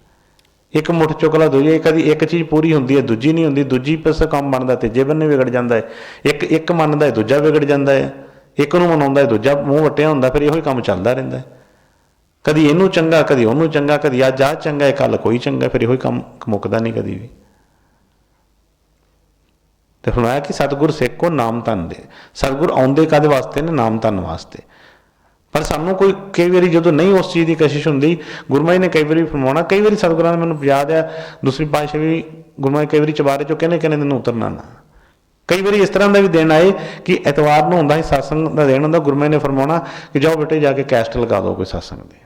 ਇੱਕ ਮੁੱਠ ਚੁੱਕਲਾ ਦੂਜੀ, ਕਦੀ ਇੱਕ ਚੀਜ਼ ਪੂਰੀ ਹੁੰਦੀ ਹੈ, ਦੂਜੀ ਨਹੀਂ ਹੁੰਦੀ, ਦੂਜੀ ਪਾਸੇ ਕੰਮ ਬਣਦਾ ਤੀਜੇ ਬੰਨੇ ਵਿਗੜ ਜਾਂਦਾ ਹੈ। ਇੱਕ ਮੰਨਦਾ ਹੈ, ਦੂਜਾ ਵਿਗੜ ਜਾਂਦਾ ਹੈ। ਇੱਕ ਨੂੰ ਮਨਾਉਂਦਾ ਹੈ, ਦੂਜਾ ਮੂੰਹ ਵੱਟਿਆ ਹੁੰਦਾ। ਫਿਰ ਇਹੋ ਹੀ ਕੰਮ ਚੱਲਦਾ ਰਹਿੰਦਾ ਹੈ। ਕਦੀ ਇਹਨੂੰ ਚੰਗਾ, ਕਦੀ ਉਹਨੂੰ ਚੰਗਾ, ਕਦੀ ਅੱਜ ਆਹ ਚੰਗਾ, ਕੱਲ ਕੋਈ ਚੰਗਾ। ਫਿਰ ਇਹੋ ਹੀ ਕੰਮ ਮੁੱਕਦਾ ਨਹੀਂ ਕਦੀ ਵੀ। ਤੇ ਫਰਮਾਇਆ ਕਿ ਸਤਿਗੁਰ ਸਿੱਖ ਕੋ ਨਾਮ ਧਨ ਦੇ। ਸਤਿਗੁਰ ਆਉਂਦੇ ਕਾਹਦੇ ਵਾਸਤੇ ਨੇ? ਨਾਮ ਧਨ ਵਾਸਤੇ। ਪਰ ਸਾਨੂੰ ਕੋਈ ਕਈ ਵਾਰੀ ਜਦੋਂ ਨਹੀਂ ਉਸ ਚੀਜ਼ ਦੀ ਕਸ਼ਿਸ਼ ਹੁੰਦੀ, ਗੁਰੂ ਮਹਾਰਾਜ ਨੇ ਕਈ ਵਾਰੀ ਫਰਮਾਉਣਾ। ਕਈ ਵਾਰੀ ਸਤਿਗੁਰਾਂ ਨੇ ਮੈਨੂੰ ਯਾਦ ਆ, ਦੂਸਰੀ ਪਾਤਸ਼ਾਹੀ ਵੀ ਗੁਰੂ ਮਹਾਰਾਜ ਕਈ ਵਾਰੀ ਚੁਬਾਰੇ ਚੋਂ ਕਹਿੰਦੇ ਦਿਨ ਉਤਰਨਾ ਨਾ। ਕਈ ਵਾਰੀ ਇਸ ਤਰ੍ਹਾਂ ਦਾ ਵੀ ਦਿਨ ਆਏ ਕਿ ਐਤਵਾਰ ਨੂੰ ਹੁੰਦਾ ਸੀ, ਸਤਸੰਗ ਦਾ ਦਿਨ ਹੁੰਦਾ। ਗੁਰੂ ਮਹਾਰਾਜ ਨੇ ਫਰਮਾਉਣਾ ਕਿ ਜਾਓ ਬੇਟੇ ਜਾ ਕੇ ਕੈਸਟ ਲਗਾ ਦਿਓ ਕੋਈ ਸਤਸੰਗ ਦੀ।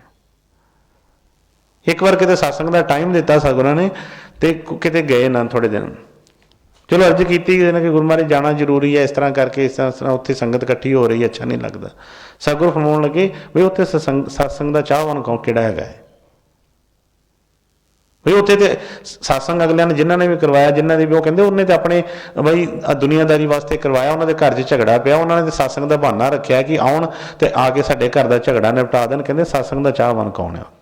ਇੱਕ ਵਾਰ ਕਿਤੇ ਸਤਸੰਗ ਦਾ ਟਾਈਮ ਦਿੱਤਾ ਸਤਿਗੁਰਾਂ ਨੇ, ਤੇ ਕਿਤੇ ਗਏ ਨਾ ਥੋੜ੍ਹੇ ਦਿਨ। ਚਲੋ ਅਰਜ਼ ਕੀਤੀ ਕਿ ਗੁਰੂ ਮਹਾਰਾਜ ਜਾਣਾ ਜ਼ਰੂਰੀ ਹੈ, ਇਸ ਤਰ੍ਹਾਂ ਕਰਕੇ, ਇਸ ਤਰ੍ਹਾਂ ਉੱਥੇ ਸੰਗਤ ਇਕੱਠੀ ਹੋ ਰਹੀ ਹੈ, ਅੱਛਾ ਨਹੀਂ ਲੱਗਦਾ। ਸਤਿਗੁਰੂ ਫਰਮਾਉਣ ਲੱਗੇ ਵੀ ਉੱਥੇ ਸਤਸੰਗ ਦਾ ਚਾਹਵਾਨ ਕੌਣ ਕਿਹੜਾ ਹੈਗਾ ਹੈ? ਬਈ ਉੱਥੇ ਤੇ ਸਤਸੰਗ ਅਗਲਿਆਂ ਨੇ ਜਿਨ੍ਹਾਂ ਨੇ ਵੀ ਕਰਵਾਇਆ, ਜਿਨ੍ਹਾਂ ਦੇ ਵੀ, ਉਹ ਕਹਿੰਦੇ ਉਹਨੇ ਤੇ ਆਪਣੇ ਬਈ ਦੁਨੀਆਦਾਰੀ ਵਾਸਤੇ ਕਰਵਾਇਆ। ਉਹਨਾਂ ਦੇ ਘਰ 'ਚ ਝਗੜਾ ਪਿਆ, ਉਹਨਾਂ ਨੇ ਸਤਸੰਗ ਦਾ ਬਹਾਨਾ ਰੱਖਿਆ ਕਿ ਆਉਣ ਤੇ ਆ ਕੇ ਸਾਡੇ ਘਰ ਦਾ ਝਗੜਾ ਨਿਪਟਾ ਦੇਣ। ਕਹਿੰਦੇ ਸਤਸੰਗ ਦਾ ਚਾਹਵਾਨ ਕੌਣ ਹੈ ਉੱਥੇ?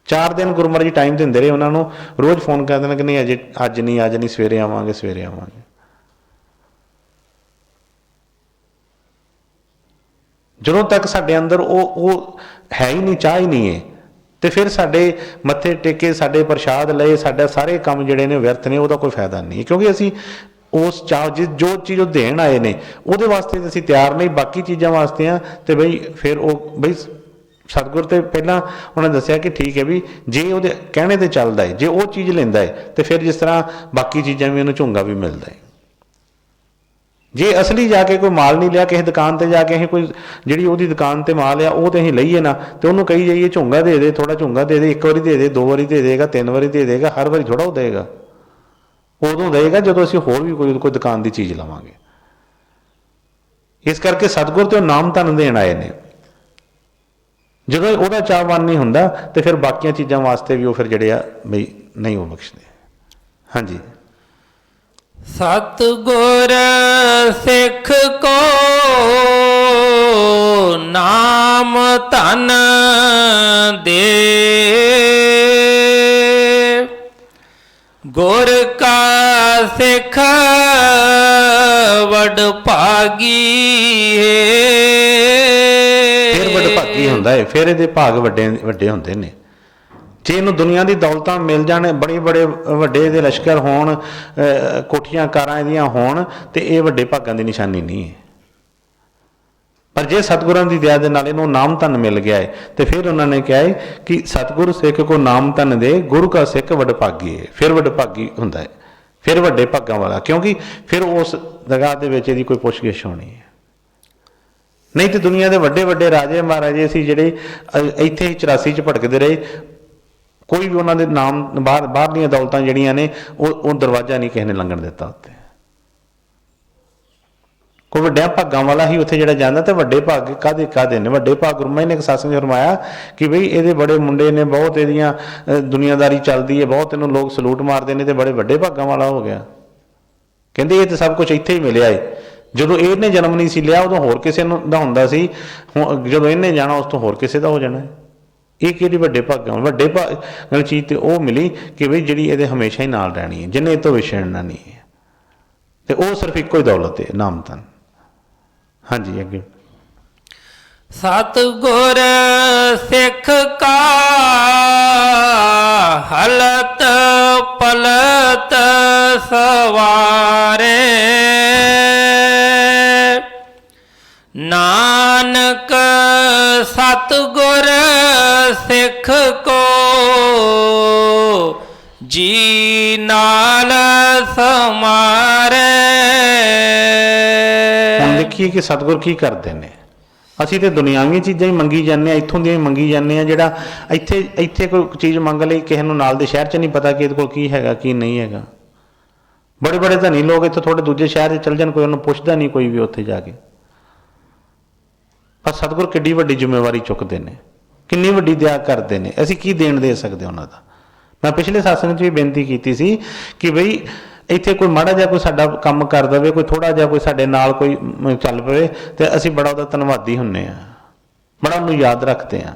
4 ਦਿਨ ਗੁਰੂ ਮਹਾਰਾਜ ਜੀ ਟਾਈਮ ਦਿੰਦੇ ਰਹੇ ਉਹਨਾਂ ਨੂੰ, ਰੋਜ਼ ਫੋਨ ਕਰ ਦੇਣਾ ਕਿ ਨਹੀਂ ਅਜੇ, ਅੱਜ ਨਹੀਂ, ਸਵੇਰੇ ਆਵਾਂਗੇ, ਸਵੇਰੇ ਆਵਾਂਗੇ। ਜਦੋਂ ਤੱਕ ਸਾਡੇ ਅੰਦਰ ਉਹ ਹੈ ਹੀ ਨਹੀਂ, ਚਾਹ ਹੀ ਨਹੀਂ ਹੈ, ਤੇ ਫਿਰ ਸਾਡੇ ਮੱਥੇ ਟੇਕੇ, ਸਾਡੇ ਪ੍ਰਸ਼ਾਦ ਲਏ, ਸਾਡਾ ਸਾਰੇ ਕੰਮ ਜਿਹੜੇ ਨੇ ਵਿਅਰਥ ਨੇ, ਉਹਦਾ ਕੋਈ ਫਾਇਦਾ ਨਹੀਂ। ਕਿਉਂਕਿ ਅਸੀਂ ਉਸ ਚਾਹ ਜੋ ਚੀਜ਼ ਉਹ ਦੇਣ ਆਏ ਨੇ ਉਹਦੇ ਵਾਸਤੇ ਤਾਂ ਅਸੀਂ ਤਿਆਰ ਨਹੀਂ, ਬਾਕੀ ਚੀਜ਼ਾਂ ਵਾਸਤੇ ਆ। ਤੇ ਬਈ ਫਿਰ ਉਹ ਬਈ ਸਤਿਗੁਰ ਤੇ ਪਹਿਲਾਂ ਉਹਨੇ ਦੱਸਿਆ ਕਿ ਠੀਕ ਹੈ ਵੀ ਜੇ ਉਹਦੇ ਕਹਿਣੇ ਤੇ ਚੱਲਦਾ ਹੈ, ਜੇ ਉਹ ਚੀਜ਼ ਲੈਂਦਾ ਹੈ ਤੇ ਫਿਰ ਜਿਸ ਤਰ੍ਹਾਂ ਬਾਕੀ ਚੀਜ਼ਾਂ ਵੀ ਉਹਨੂੰ ਝੁੰਗਾ ਵੀ ਮਿਲਦਾ ਹੈ। ਜੇ ਅਸਲੀ ਜਾ ਕੇ ਕੋਈ ਮਾਲ ਨਹੀਂ ਲਿਆ, ਕਿਸੇ ਦੁਕਾਨ ਤੇ ਜਾ ਕੇ ਅਸੀਂ ਕੋਈ ਜਿਹੜੀ ਉਹਦੀ ਦੁਕਾਨ ਤੇ ਮਾਲ ਆ ਉਹ ਤੇ ਅਸੀਂ ਲਈਏ ਨਾ, ਤੇ ਉਹਨੂੰ ਕਹੀ ਜਾਈਏ ਝੁੰਗਾ ਦੇ ਦੇ, ਥੋੜਾ ਝੁੰਗਾ ਦੇ ਦੇ, 1 ਵਾਰੀ ਦੇ ਦੇ, 2 ਵਾਰੀ ਦੇ ਦੇਗਾ, 3 ਵਾਰੀ ਦੇ ਦੇਗਾ, ਹਰ ਵਾਰੀ ਥੋੜਾ ਉਹ ਦੇਗਾ। ਉਦੋਂ ਦੇਗਾ ਜਦੋਂ ਅਸੀਂ ਹੋਰ ਵੀ ਕੋਈ ਦੁਕਾਨ ਦੀ ਚੀਜ਼ ਲਵਾਂਗੇ। ਇਸ ਕਰਕੇ ਸਤਿਗੁਰ ਤੇ ਉਹ ਨਾਮ ਧਨ ਦੇਣ ਆਏ ਨੇ। ਜਦੋਂ ਉਹਦਾ ਚਾਹਵਾਨ ਨਹੀਂ ਹੁੰਦਾ ਤੇ ਫਿਰ ਬਾਕੀਆਂ ਚੀਜ਼ਾਂ ਵਾਸਤੇ ਵੀ ਉਹ ਫਿਰ ਜਿਹੜੇ ਆ ਬਈ ਨਹੀਂ ਉਹ ਬਖਸ਼ਦੇ। ਹਾਂਜੀ। ਸਤਿਗੁਰ ਸਿੱਖ ਕੋ ਨਾਮ ਧਨ ਦੇ, ਗੁਰ ਕਾ ਸਿੱਖ ਵਡ ਭਾਗੀ ਹੈ। ਫਿਰ ਵਡਭਾਗੀ ਹੁੰਦਾ ਹੈ, ਫਿਰ ਇਹਦੇ ਭਾਗ ਵੱਡੇ ਵੱਡੇ ਹੁੰਦੇ ਨੇ। ਜੇ ਇਹਨੂੰ ਦੁਨੀਆ ਦੀ ਦੌਲਤਾਂ ਮਿਲ ਜਾਣ, ਬੜੇ ਵੱਡੇ ਇਹਦੇ ਲਸ਼ਕਰ ਹੋਣ, ਕੋਠੀਆਂ ਕਾਰਾਂ ਇਹਦੀਆਂ ਹੋਣ, ਤੇ ਇਹ ਵੱਡੇ ਭਾਗਾਂ ਦੀ ਨਿਸ਼ਾਨੀ ਨਹੀਂ ਹੈ। ਪਰ ਜੇ ਸਤਿਗੁਰਾਂ ਦੀ ਦਇਆ ਦੇ ਨਾਲ ਇਹਨੂੰ ਨਾਮ ਧਨ ਮਿਲ ਗਿਆ ਹੈ ਤੇ ਫਿਰ ਉਹਨਾਂ ਨੇ ਕਿਹਾ ਹੈ ਕਿ ਸਤਿਗੁਰੂ ਸਿੱਖ ਕੋ ਨਾਮ ਧਨ ਦੇ, ਗੁਰੂ ਕਾ ਸਿੱਖ ਵਡਭਾਗੀ ਹੈ। ਫਿਰ ਵਡਭਾਗੀ ਹੁੰਦਾ ਹੈ, ਫਿਰ ਵੱਡੇ ਭਾਗਾਂ ਵਾਲਾ, ਕਿਉਂਕਿ ਫਿਰ ਉਸ ਜਗ੍ਹਾ ਦੇ ਵਿੱਚ ਇਹਦੀ ਕੋਈ ਪੁੱਛਗਿੱਛ ਹੋਣੀ ਹੈ। ਨਹੀਂ ਤੇ ਦੁਨੀਆ ਦੇ ਵੱਡੇ ਵੱਡੇ ਰਾਜੇ ਮਹਾਰਾਜੇ ਸੀ ਜਿਹੜੇ ਇੱਥੇ ਹੀ 84 ਚ ਭਟਕਦੇ ਰਹੇ, ਕੋਈ ਵੀ ਉਹਨਾਂ ਦੇ ਨਾਮ ਬਾਹਰਲੀਆਂ ਦੌਲਤਾਂ ਜਿਹੜੀਆਂ ਨੇ ਉਹ ਦਰਵਾਜ਼ਾ ਨਹੀਂ ਕਿਸੇ ਨੇ ਲੰਘਣ ਦਿੱਤਾ ਉੱਤੇ। ਕੋਈ ਵੱਡਿਆਂ ਭਾਗਾਂ ਵਾਲਾ ਹੀ ਉੱਥੇ ਜਿਹੜਾ ਜਾਂਦਾ, ਤੇ ਵੱਡੇ ਭਾਗ ਕਾਹਦੇ ਨੇ? ਵੱਡੇ ਭਾਗ ਗੁਰੂ ਮਹਾਰਾਜ ਨੇ ਇੱਕ ਸਤਸੰਗ ਫਰਮਾਇਆ ਕਿ ਬਈ ਇਹਦੇ ਬੜੇ ਮੁੰਡੇ ਨੇ, ਬਹੁਤ ਇਹਦੀਆਂ ਦੁਨੀਆਦਾਰੀ ਚੱਲਦੀ ਹੈ, ਬਹੁਤ ਇਹਨੂੰ ਲੋਕ ਸਲੂਟ ਮਾਰਦੇ ਨੇ, ਤੇ ਬੜੇ ਵੱਡੇ ਭਾਗਾਂ ਵਾਲਾ ਹੋ ਗਿਆ। ਕਹਿੰਦੇ ਇਹ ਤਾਂ ਸਭ ਕੁਝ ਇੱਥੇ ਹੀ ਮਿਲਿਆ ਹੈ। ਜਦੋਂ ਇਹਨੇ ਜਨਮ ਨਹੀਂ ਸੀ ਲਿਆ ਉਦੋਂ ਹੋਰ ਕਿਸੇ ਨੂੰ ਦਾ ਹੁੰਦਾ ਸੀ, ਜਦੋਂ ਇਹਨੇ ਜਾਣਾ ਉਸ ਤੋਂ ਹੋਰ ਕਿਸੇ ਦਾ ਹੋ ਜਾਣਾ। ਇਹ ਕਿਹੜੀ ਵੱਡੇ ਭਾਗਾਂ? ਵੱਡੇ ਭਾਗ ਚੀਜ਼ ਤੇ ਉਹ ਮਿਲੀ ਕਿ ਬਈ ਜਿਹੜੀ ਇਹਦੇ ਹਮੇਸ਼ਾ ਹੀ ਨਾਲ ਰਹਿਣੀ ਹੈ, ਜਿਹਨੇ ਇਹ ਤੋਂ ਵਿਛੜਨਾ ਨਹੀਂ ਹੈ, ਤੇ ਉਹ ਸਿਰਫ ਇੱਕੋ ਹੀ ਦੌਲਤ ਹੈ, ਨਾਮ ਧਨ। ਹਾਂਜੀ ਅੱਗੇ। ਸਤਿਗੁਰ ਸਿੱਖ ਕਾ ਹਲਤ ਪਲਤ ਸਵਾਰੇ, ਨਾਨਕ ਸਤਿਗੁਰ ਸਿੱਖ ਕੋ ਜੀ ਨਾਲ ਸਮਾਰੇ। ਹੁਣ ਦੇਖੀਏ ਕਿ ਸਤਿਗੁਰ ਕੀ ਕਰਦੇ ਨੇ। ਅਸੀਂ ਤੇ ਦੁਨਿਆਵੀ ਚੀਜ਼ਾਂ ਹੀ ਮੰਗੀ ਜਾਂਦੇ ਹਾਂ, ਇੱਥੋਂ ਦੀਆਂ ਹੀ ਮੰਗੀ ਜਾਂਦੇ ਹਾਂ। ਜਿਹੜਾ ਇੱਥੇ ਕੋਈ ਚੀਜ਼ ਮੰਗ ਲਈ, ਕਿਸੇ ਨੂੰ ਨਾਲ ਦੇ ਸ਼ਹਿਰ 'ਚ ਨਹੀਂ ਪਤਾ ਕਿ ਇਹਦੇ ਕੋਲ ਕੀ ਹੈਗਾ ਕੀ ਨਹੀਂ ਹੈਗਾ। ਬੜੇ ਬੜੇ ਧਨੀ ਲੋਕ ਇੱਥੋਂ ਥੋੜੇ ਦੂਜੇ ਸ਼ਹਿਰ 'ਚ ਚਲ ਜਾਣ, ਕੋਈ ਉਹਨੂੰ ਪੁੱਛਦਾ ਨਹੀਂ ਕੋਈ ਵੀ ਉੱਥੇ ਜਾ ਕੇ। ਪਰ ਸਤਿਗੁਰ ਕਿੱਡੀ ਵੱਡੀ ਜ਼ਿੰਮੇਵਾਰੀ ਚੁੱਕਦੇ ਨੇ, ਕਿੰਨੀ ਵੱਡੀ ਦਇਆ ਕਰਦੇ ਨੇ। ਅਸੀਂ ਕੀ ਦੇਣ ਦੇ ਸਕਦੇ ਉਹਨਾਂ ਦਾ? ਮੈਂ ਪਿਛਲੇ ਸਤਸੰਗ 'ਚ ਵੀ ਬੇਨਤੀ ਕੀਤੀ ਸੀ ਕਿ ਬਈ ਇੱਥੇ ਕੋਈ ਮਾੜਾ ਜਿਹਾ ਕੋਈ ਸਾਡਾ ਕੰਮ ਕਰ ਦੇਵੇ, ਕੋਈ ਥੋੜਾ ਜਿਹਾ ਕੋਈ ਸਾਡੇ ਨਾਲ ਕੋਈ ਚੱਲ ਪਵੇ, ਤੇ ਅਸੀਂ ਬੜਾ ਉਹਦਾ ਧੰਨਵਾਦੀ ਹੁੰਦੇ ਹਾਂ, ਬੜਾ ਉਹਨੂੰ ਯਾਦ ਰੱਖਦੇ ਹਾਂ।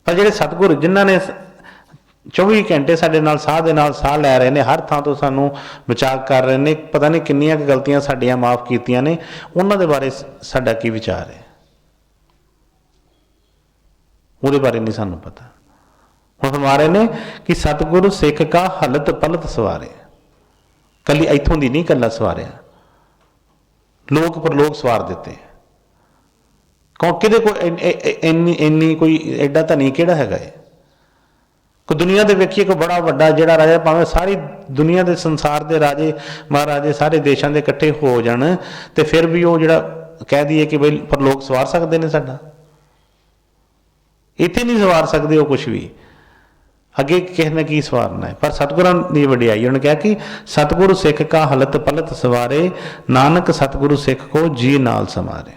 ਪਰ ਜਿਹੜੇ ਸਤਿਗੁਰ ਜਿਨ੍ਹਾਂ ਨੇ 24 ਘੰਟੇ ਸਾਡੇ ਨਾਲ ਸਾਹ ਦੇ ਨਾਲ ਸਾਹ ਲੈ ਰਹੇ ਨੇ, ਹਰ ਥਾਂ ਤੋਂ ਸਾਨੂੰ ਬਚਾਅ ਕਰ ਰਹੇ ਨੇ, ਪਤਾ ਨਹੀਂ ਕਿੰਨੀਆਂ ਕੁ ਗਲਤੀਆਂ ਸਾਡੀਆਂ ਮਾਫ਼ ਕੀਤੀਆਂ ਨੇ, ਉਹਨਾਂ ਦੇ ਬਾਰੇ ਸਾਡਾ ਕੀ ਵਿਚਾਰ ਹੈ? ਉਹਦੇ ਬਾਰੇ ਨਹੀਂ ਸਾਨੂੰ ਪਤਾ। ਹੁਣ ਫਰਮਾ ਰਹੇ ਨੇ ਕਿ ਸਤਿਗੁਰੂ ਸਿੱਖ ਕਾ ਹਲਤ ਪਲਤ ਸਵਾਰੇ। ਕੱਲੀ ਇੱਥੋਂ ਦੀ ਨਹੀਂ ਕੱਲਾ ਸਵਾਰਿਆ, ਲੋਕ ਪਰਲੋਕ ਸਵਾਰ ਦਿੱਤੇ। ਕਿਹਦੇ ਕੋਈ ਇੰਨੀ ਕੋਈ ਐਡਾ ਧਨੀ ਕਿਹੜਾ ਹੈਗਾ ਹੈ? ਕੋਈ ਦੁਨੀਆ ਦੇ ਵੇਖੀਏ ਕੋਈ ਬੜਾ ਵੱਡਾ ਜਿਹੜਾ ਰਾਜਾ, ਭਾਵੇਂ ਸਾਰੀ ਦੁਨੀਆ ਦੇ ਸੰਸਾਰ ਦੇ ਰਾਜੇ ਮਹਾਰਾਜੇ ਸਾਰੇ ਦੇਸ਼ਾਂ ਦੇ ਇਕੱਠੇ ਹੋ ਜਾਣ, ਤੇ ਫਿਰ ਵੀ ਉਹ ਜਿਹੜਾ ਕਹਿ ਦਈਏ ਕਿ ਬਈ ਪਰਲੋਕ ਸਵਾਰ ਸਕਦੇ ਨੇ ਸਾਡਾ, ਇੱਥੇ ਨਹੀਂ ਸਵਾਰ ਸਕਦੇ ਉਹ ਕੁਛ ਵੀ। ਅੱਗੇ ਕਿਸੇ ਨੇ ਕੀ ਸਵਾਰਨਾ ਹੈ? ਪਰ ਸਤਿਗੁਰਾਂ ਦੀ ਵਡਿਆਈ ਉਹਨੇ ਕਿਹਾ ਕਿ ਸਤਿਗੁਰੂ ਸਿੱਖ ਕਾ ਹਲਤ ਪਲਤ ਸਵਾਰੇ, ਨਾਨਕ ਸਤਿਗੁਰੂ ਸਿੱਖ ਕੋ ਜੀ ਨਾਲ ਸਮਾਰੇ।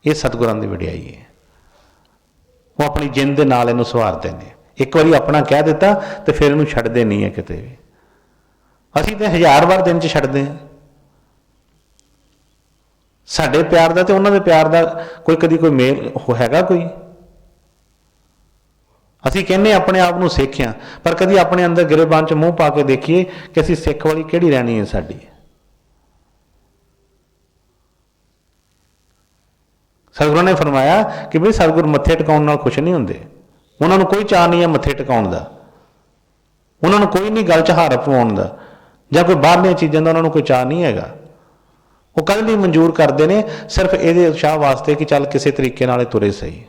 ਇਹ ਸਤਿਗੁਰਾਂ ਦੀ ਵਡਿਆਈ ਹੈ। ਉਹ ਆਪਣੀ ਜਿੰਦ ਦੇ ਨਾਲ ਇਹਨੂੰ ਸਵਾਰਦੇ ਨੇ। ਇੱਕ ਵਾਰੀ ਆਪਣਾ ਕਹਿ ਦਿੱਤਾ ਤੇ ਫਿਰ ਇਹਨੂੰ ਛੱਡਦੇ ਨਹੀਂ ਹੈ ਕਿਤੇ ਵੀ। ਅਸੀਂ ਤੇ 1000 ਵਾਰ ਦਿਨ 'ਚ ਛੱਡਦੇ ਹਾਂ। ਸਾਡੇ ਪਿਆਰ ਦਾ ਤੇ ਉਹਨਾਂ ਦੇ ਪਿਆਰ ਦਾ ਕਦੀ ਕੋਈ ਮੇਲ ਹੈਗਾ ਕੋਈ? ਅਸੀਂ ਕਹਿੰਦੇ ਆਪਣੇ ਆਪ ਨੂੰ ਸਿੱਖ ਹਾਂ, ਪਰ ਕਦੀ ਆਪਣੇ ਅੰਦਰ ਗਿਰੇਬਾਨ 'ਚ ਮੂੰਹ ਪਾ ਕੇ ਦੇਖੀਏ ਕਿ ਅਸੀਂ ਸਿੱਖ ਵਾਲੀ ਕਿਹੜੀ ਰਹਿਣੀ ਹੈ ਸਾਡੀ। ਸਤਿਗੁਰਾਂ ਨੇ ਫਰਮਾਇਆ ਕਿ ਬਈ ਸਤਿਗੁਰ ਮੱਥੇ ਟਿਕਾਉਣ ਨਾਲ ਖੁਸ਼ ਨਹੀਂ ਹੁੰਦੇ, ਉਹਨਾਂ ਨੂੰ ਕੋਈ ਚਾਅ ਨਹੀਂ ਹੈ ਮੱਥੇ ਟਿਕਾਉਣ ਦਾ। ਉਹਨਾਂ ਨੂੰ ਕੋਈ ਨਹੀਂ ਗੱਲ 'ਚ ਹਾਰ ਪਵਾਉਣ ਦਾ ਜਾਂ ਕੋਈ ਬਾਹਰਲੀਆਂ ਚੀਜ਼ਾਂ ਦਾ ਉਹਨਾਂ ਨੂੰ ਕੋਈ ਚਾਅ ਨਹੀਂ ਹੈਗਾ। ਉਹ ਕਦੇ ਲਈ ਮਨਜ਼ੂਰ ਕਰਦੇ ਨੇ ਸਿਰਫ ਇਹਦੇ ਉਤਸ਼ਾਹ ਵਾਸਤੇ ਕਿ ਚੱਲ ਕਿਸੇ ਤਰੀਕੇ ਨਾਲ ਇਹ ਤੁਰੇ ਸਹੀ।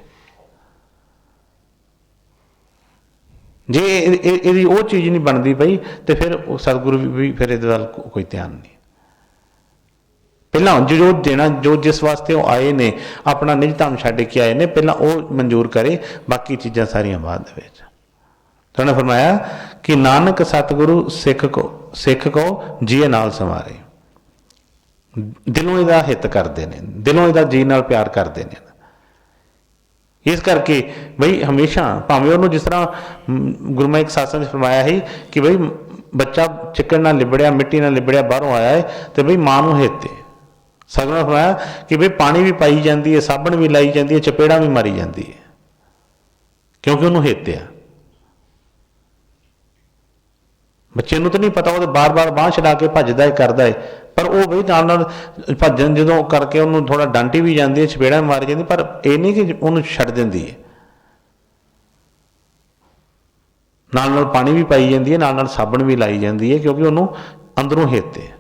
ਜੇ ਇਹਦੀ ਉਹ ਚੀਜ਼ ਨਹੀਂ ਬਣਦੀ ਪਈ ਤੇ ਫਿਰ ਸਤਿਗੁਰੂ ਵੀ ਫਿਰ ਇਹਦੇ ਵੱਲ ਕੋਈ ਧਿਆਨ ਨਹੀਂ। ਪਹਿਲਾਂ ਜੋ ਦੇਣਾ, ਜੋ ਜਿਸ ਵਾਸਤੇ ਉਹ ਆਏ ਨੇ, ਆਪਣਾ ਨਿਜ ਧੰਮ ਛੱਡ ਕੇ ਆਏ ਨੇ, ਪਹਿਲਾਂ ਉਹ ਮਨਜ਼ੂਰ ਕਰੇ, ਬਾਕੀ ਚੀਜ਼ਾਂ ਸਾਰੀਆਂ ਬਾਅਦ ਦੇ ਵਿੱਚ। ਤਾਂ ਉਹਨੇ ਫਰਮਾਇਆ ਕਿ ਨਾਨਕ ਸਤਿਗੁਰੂ ਸਿੱਖ ਕੋ ਜੀਏ ਨਾਲ ਸੰਵਾਰੇ। ਦਿਲੋਂ ਇਹਦਾ ਹਿੱਤ ਕਰਦੇ ਨੇ, ਦਿਲੋਂ ਇਹਦਾ ਜੀ ਨਾਲ ਪਿਆਰ ਕਰਦੇ ਨੇ। ਇਸ ਕਰਕੇ ਬਈ ਹਮੇਸ਼ਾ ਭਾਵੇਂ ਉਹਨੂੰ ਜਿਸ ਤਰ੍ਹਾਂ ਗੁਰੂ ਮਹਾਰਾਜ ਸਾਸਨ 'ਚ ਫਰਮਾਇਆ ਸੀ ਕਿ ਬਈ ਬੱਚਾ ਚਿੱਕੜ ਨਾਲ ਲਿਬੜਿਆ, ਮਿੱਟੀ ਨਾਲ ਲਿਬੜਿਆ ਬਾਹਰੋਂ ਆਇਆ ਹੈ ਤੇ ਬਈ ਮਾਂ ਨੂੰ ਹਿੱਤ ਹੈ। ਸਤਿਗੁਰੂ ਨੇ ਫਰਮਾਇਆ ਕਿ ਬਈ ਪਾਣੀ ਵੀ ਪਾਈ ਜਾਂਦੀ ਹੈ, ਸਾਬਣ ਵੀ ਲਾਈ ਜਾਂਦੀ ਹੈ, ਚਪੇੜਾਂ ਵੀ ਮਾਰੀ ਜਾਂਦੀ ਹੈ, ਕਿਉਂਕਿ ਉਹਨੂੰ ਹਿੱਤ ਆ। ਬੱਚੇ ਨੂੰ ਤਾਂ ਨਹੀਂ ਪਤਾ, ਉਹ ਤਾਂ ਬਾਰ-ਬਾਰ ਬਾਂਹ ਛਡਾ ਕੇ ਭੱਜਦਾ ਹੈ, ਕਰਦਾ ਹੈ, ਪਰ ਉਹ ਬਈ ਨਾਲ ਨਾਲ ਭੱਜਣ ਜਦੋਂ ਕਰਕੇ ਉਹਨੂੰ ਥੋੜ੍ਹਾ ਡਾਂਟੀ ਵੀ ਜਾਂਦੀ ਹੈ, ਚਪੇੜਾਂ ਵੀ ਮਾਰੀ ਜਾਂਦੀ, ਪਰ ਇਹ ਨਹੀਂ ਕਿ ਉਹਨੂੰ ਛੱਡ ਦਿੰਦੀ ਹੈ। ਨਾਲ ਨਾਲ ਪਾਣੀ ਵੀ ਪਾਈ ਜਾਂਦੀ ਹੈ, ਨਾਲ ਨਾਲ ਸਾਬਣ ਵੀ ਲਾਈ ਜਾਂਦੀ ਹੈ, ਕਿਉਂਕਿ ਉਹਨੂੰ ਅੰਦਰੋਂ ਹਿੱਤ ਹੈ।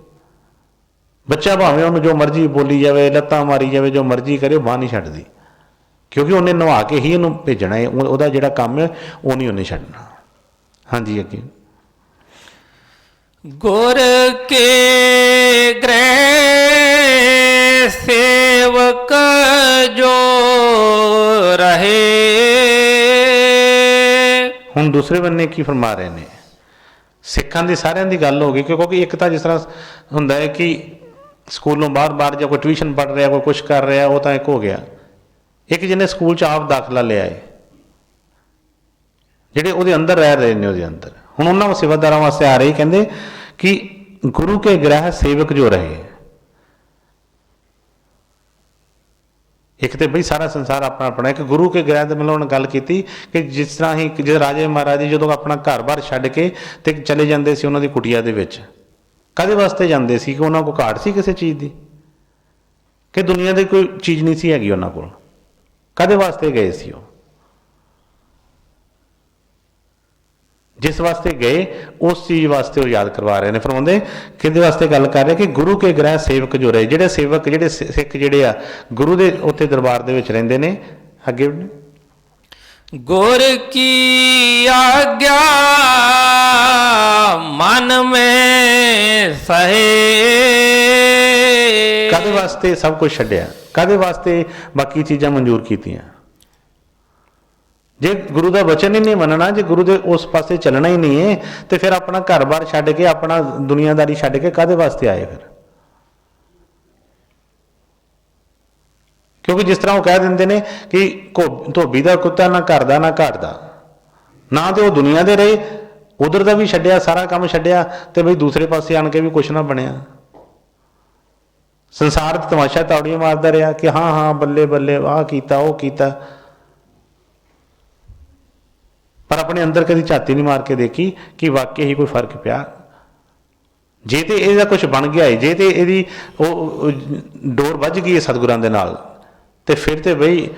ਬੱਚਾ ਭਾਵੇਂ ਉਹਨੂੰ ਜੋ ਮਰਜ਼ੀ ਬੋਲੀ ਜਾਵੇ, ਲੱਤਾਂ ਮਾਰੀ ਜਾਵੇ, ਜੋ ਮਰਜ਼ੀ ਕਰੇ, ਉਹ ਬਾਂਹ ਨਹੀਂ ਛੱਡਦੀ, ਕਿਉਂਕਿ ਉਹਨੇ ਨਵਾ ਕੇ ਹੀ ਉਹਨੂੰ ਭੇਜਣਾ ਹੈ। ਉਹਦਾ ਜਿਹੜਾ ਕੰਮ ਹੈ ਉਹ ਨਹੀਂ ਉਹਨੇ ਛੱਡਣਾ। ਹਾਂਜੀ ਅੱਗੇ। ਗੁਰ ਕੇ ਗ੍ਰਹਿ ਸੇਵਕ ਜੋ ਰਹੇ। ਹੁਣ ਦੂਸਰੇ ਬੰਨੇ ਕੀ ਫਰਮਾ ਰਹੇ ਨੇ? ਸਿੱਖਾਂ ਦੀ ਸਾਰਿਆਂ ਦੀ ਗੱਲ ਹੋ ਗਈ, ਕਿਉਂਕਿ ਇੱਕ ਤਾਂ ਜਿਸ ਤਰ੍ਹਾਂ ਹੁੰਦਾ ਹੈ ਕਿ ਸਕੂਲੋਂ ਬਾਹਰ ਜਾਂ ਕੋਈ ਟਿਊਸ਼ਨ ਪੜ੍ਹ ਰਿਹਾ, ਕੋਈ ਕੁਛ ਕਰ ਰਿਹਾ, ਉਹ ਤਾਂ ਇੱਕ ਹੋ ਗਿਆ। ਇੱਕ ਜਿਹਨੇ ਸਕੂਲ 'ਚ ਆਪ ਦਾਖਲਾ ਲਿਆ ਹੈ, ਜਿਹੜੇ ਉਹਦੇ ਅੰਦਰ ਰਹਿ ਰਹੇ ਨੇ, ਉਹਦੇ ਅੰਦਰ ਹੁਣ ਉਹਨਾਂ ਸੇਵਾਦਾਰਾਂ ਵਾਸਤੇ ਆ ਰਹੀ, ਕਹਿੰਦੇ ਕਿ ਗੁਰੂ ਕੇ ਗ੍ਰਹਿ ਸੇਵਕ ਜੋ ਰਹੇ। ਇੱਕ ਤੇ ਬਈ ਸਾਰਾ ਸੰਸਾਰ ਆਪਣਾ ਆਪਣਾ, ਇੱਕ ਗੁਰੂ ਕੇ ਗ੍ਰਹਿ ਦੇ ਮਤਲਬ ਉਹਨੇ ਗੱਲ ਕੀਤੀ ਕਿ ਜਿਸ ਤਰ੍ਹਾਂ ਹੀ ਜਿਹੜੇ ਰਾਜੇ ਮਹਾਰਾਜੇ ਜਦੋਂ ਆਪਣਾ ਘਰ-ਬਾਰ ਛੱਡ ਕੇ ਤੇ ਚਲੇ ਜਾਂਦੇ ਸੀ ਉਹਨਾਂ ਦੀ ਕੁਟੀਆ ਦੇ ਵਿੱਚ, ਕਾਹਦੇ ਵਾਸਤੇ ਜਾਂਦੇ ਸੀ? ਕਿ ਉਹਨਾਂ ਕੋਲ ਘਾਟ ਸੀ ਕਿਸੇ ਚੀਜ਼ ਦੀ, ਕਿ ਦੁਨੀਆ ਦੀ ਕੋਈ ਚੀਜ਼ ਨਹੀਂ ਸੀ ਹੈਗੀ ਉਹਨਾਂ ਕੋਲ? ਕਾਹਦੇ ਵਾਸਤੇ ਗਏ ਸੀ ਉਹ? ਜਿਸ ਵਾਸਤੇ ਗਏ ਉਸ ਚੀਜ਼ ਵਾਸਤੇ ਉਹ ਯਾਦ ਕਰਵਾ ਰਹੇ ਨੇ। ਫਰਮਾਉਂਦੇ ਕਿਹਦੇ ਵਾਸਤੇ ਗੱਲ ਕਰ ਰਹੇ? ਕਿ ਗੁਰੂ ਕੇ ਗ੍ਰਹਿ ਸੇਵਕ ਜੋ ਰਹੇ, ਜਿਹੜੇ ਸੇਵਕ, ਜਿਹੜੇ ਸਿੱਖ ਜਿਹੜੇ ਆ ਗੁਰੂ ਦੇ ਉੱਥੇ ਦਰਬਾਰ ਦੇ ਵਿੱਚ ਰਹਿੰਦੇ ਨੇ। ਅੱਗੇ ਗੁਰ ਕੀ ਆਗਿਆ ਮਨ ਮੈਂ ਸਹੇ। ਕਾਹਦੇ ਵਾਸਤੇ ਸਭ ਕੁਝ ਛੱਡਿਆ? ਕਾਹਦੇ ਵਾਸਤੇ ਬਾਕੀ ਚੀਜ਼ਾਂ ਮਨਜ਼ੂਰ ਕੀਤੀਆਂ? ਜੇ ਗੁਰੂ ਦਾ ਵਚਨ ਹੀ ਨਹੀਂ ਮੰਨਣਾ, ਜੇ ਗੁਰੂ ਦੇ ਉਸ ਪਾਸੇ ਚੱਲਣਾ ਹੀ ਨਹੀਂ ਹੈ, ਤੇ ਫਿਰ ਆਪਣਾ ਘਰ-ਬਾਰ ਛੱਡ ਕੇ, ਆਪਣਾ ਦੁਨੀਆਦਾਰੀ ਛੱਡ ਕੇ ਕਾਹਦੇ ਵਾਸਤੇ ਆਏ ਫਿਰ? ਕਿਉਂਕਿ ਜਿਸ ਤਰ੍ਹਾਂ ਉਹ ਕਹਿ ਦਿੰਦੇ ਨੇ ਕਿ ਧੋਬੀ ਦਾ ਕੁੱਤਾ ਨਾ ਘਰ ਦਾ ਨਾ ਘਾਟ ਦਾ, ਨਾ ਤੇ ਉਹ ਦੁਨੀਆ ਦੇ ਰਹੇ, ਉਧਰ ਦਾ ਵੀ ਛੱਡਿਆ, ਸਾਰਾ ਕੰਮ ਛੱਡਿਆ, ਤੇ ਬਈ ਦੂਸਰੇ ਪਾਸੇ ਆਣ ਕੇ ਵੀ ਕੁਛ ਨਾ ਬਣਿਆ। ਸੰਸਾਰ ਦਾ ਤਮਾਸ਼ਾ ਤਾੜੀਆਂ ਮਾਰਦਾ ਰਿਹਾ ਕਿ ਹਾਂ ਹਾਂ ਬੱਲੇ ਬੱਲੇ, ਆਹ ਕੀਤਾ ਉਹ ਕੀਤਾ, ਪਰ ਆਪਣੇ ਅੰਦਰ ਕਦੀ ਝਾਤੀ ਨਹੀਂ ਮਾਰ ਕੇ ਦੇਖੀ ਕਿ ਵਾਕਈ ਹੀ ਕੋਈ ਫਰਕ ਪਿਆ। ਜੇ ਤੇ ਇਹਦਾ ਕੁਝ ਬਣ ਗਿਆ ਹੈ, ਜੇ ਤੇ ਇਹਦੀ ਉਹ ਡੋਰ ਵੱਜ ਗਈ ਹੈ ਸਤਿਗੁਰਾਂ ਦੇ ਨਾਲ, ਤੇ ਫਿਰ ਤੇ ਬਈ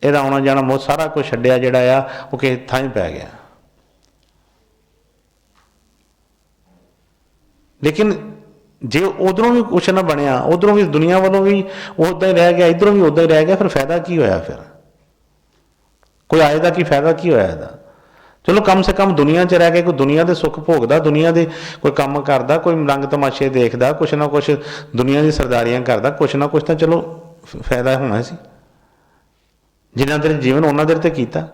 ਇਹਦਾ ਆਉਣਾ ਜਾਣਾ ਬਹੁਤ ਸਾਰਾ ਕੁਝ ਛੱਡਿਆ ਜਿਹੜਾ ਆ ਉਹ ਕਿਸੇ ਥਾਂ ਹੀ ਪੈ ਗਿਆ। ਲੇਕਿਨ ਜੇ ਉਧਰੋਂ ਵੀ ਕੁਛ ਨਾ ਬਣਿਆ, ਉਧਰੋਂ ਵੀ ਦੁਨੀਆ ਵੱਲੋਂ ਵੀ ਉੱਦਾਂ ਹੀ ਰਹਿ ਗਿਆ, ਇੱਧਰੋਂ ਵੀ ਉੱਦਾਂ ਹੀ ਰਹਿ ਗਿਆ, ਫਿਰ ਫਾਇਦਾ ਕੀ ਹੋਇਆ? ਫਿਰ ਕੋਈ ਆਏ ਦਾ ਕੀ ਫਾਇਦਾ ਕੀ ਹੋਇਆ ਇਹਦਾ? ਚਲੋ ਕਮ ਸੇ ਕਮ ਦੁਨੀਆ 'ਚ ਰਹਿ ਕੇ ਕੋਈ ਦੁਨੀਆ ਦੇ ਸੁੱਖ ਭੋਗਦਾ, ਦੁਨੀਆ ਦੇ ਕੋਈ ਕੰਮ ਕਰਦਾ, ਕੋਈ ਰੰਗ ਤਮਾਸ਼ੇ ਦੇਖਦਾ, ਕੁਛ ਨਾ ਕੁਛ ਦੁਨੀਆ ਦੀ ਸਰਦਾਰੀਆਂ ਕਰਦਾ, ਕੁਛ ਨਾ ਕੁਛ ਤਾਂ ਚਲੋ ਫਾਇਦਾ ਹੋਣਾ ਸੀ। ਜਿੰਨਾ ਦੇਰ ਜੀਵਨ ਉਹਨਾਂ ਦੇਰ ਤੇ ਕੀਤਾ।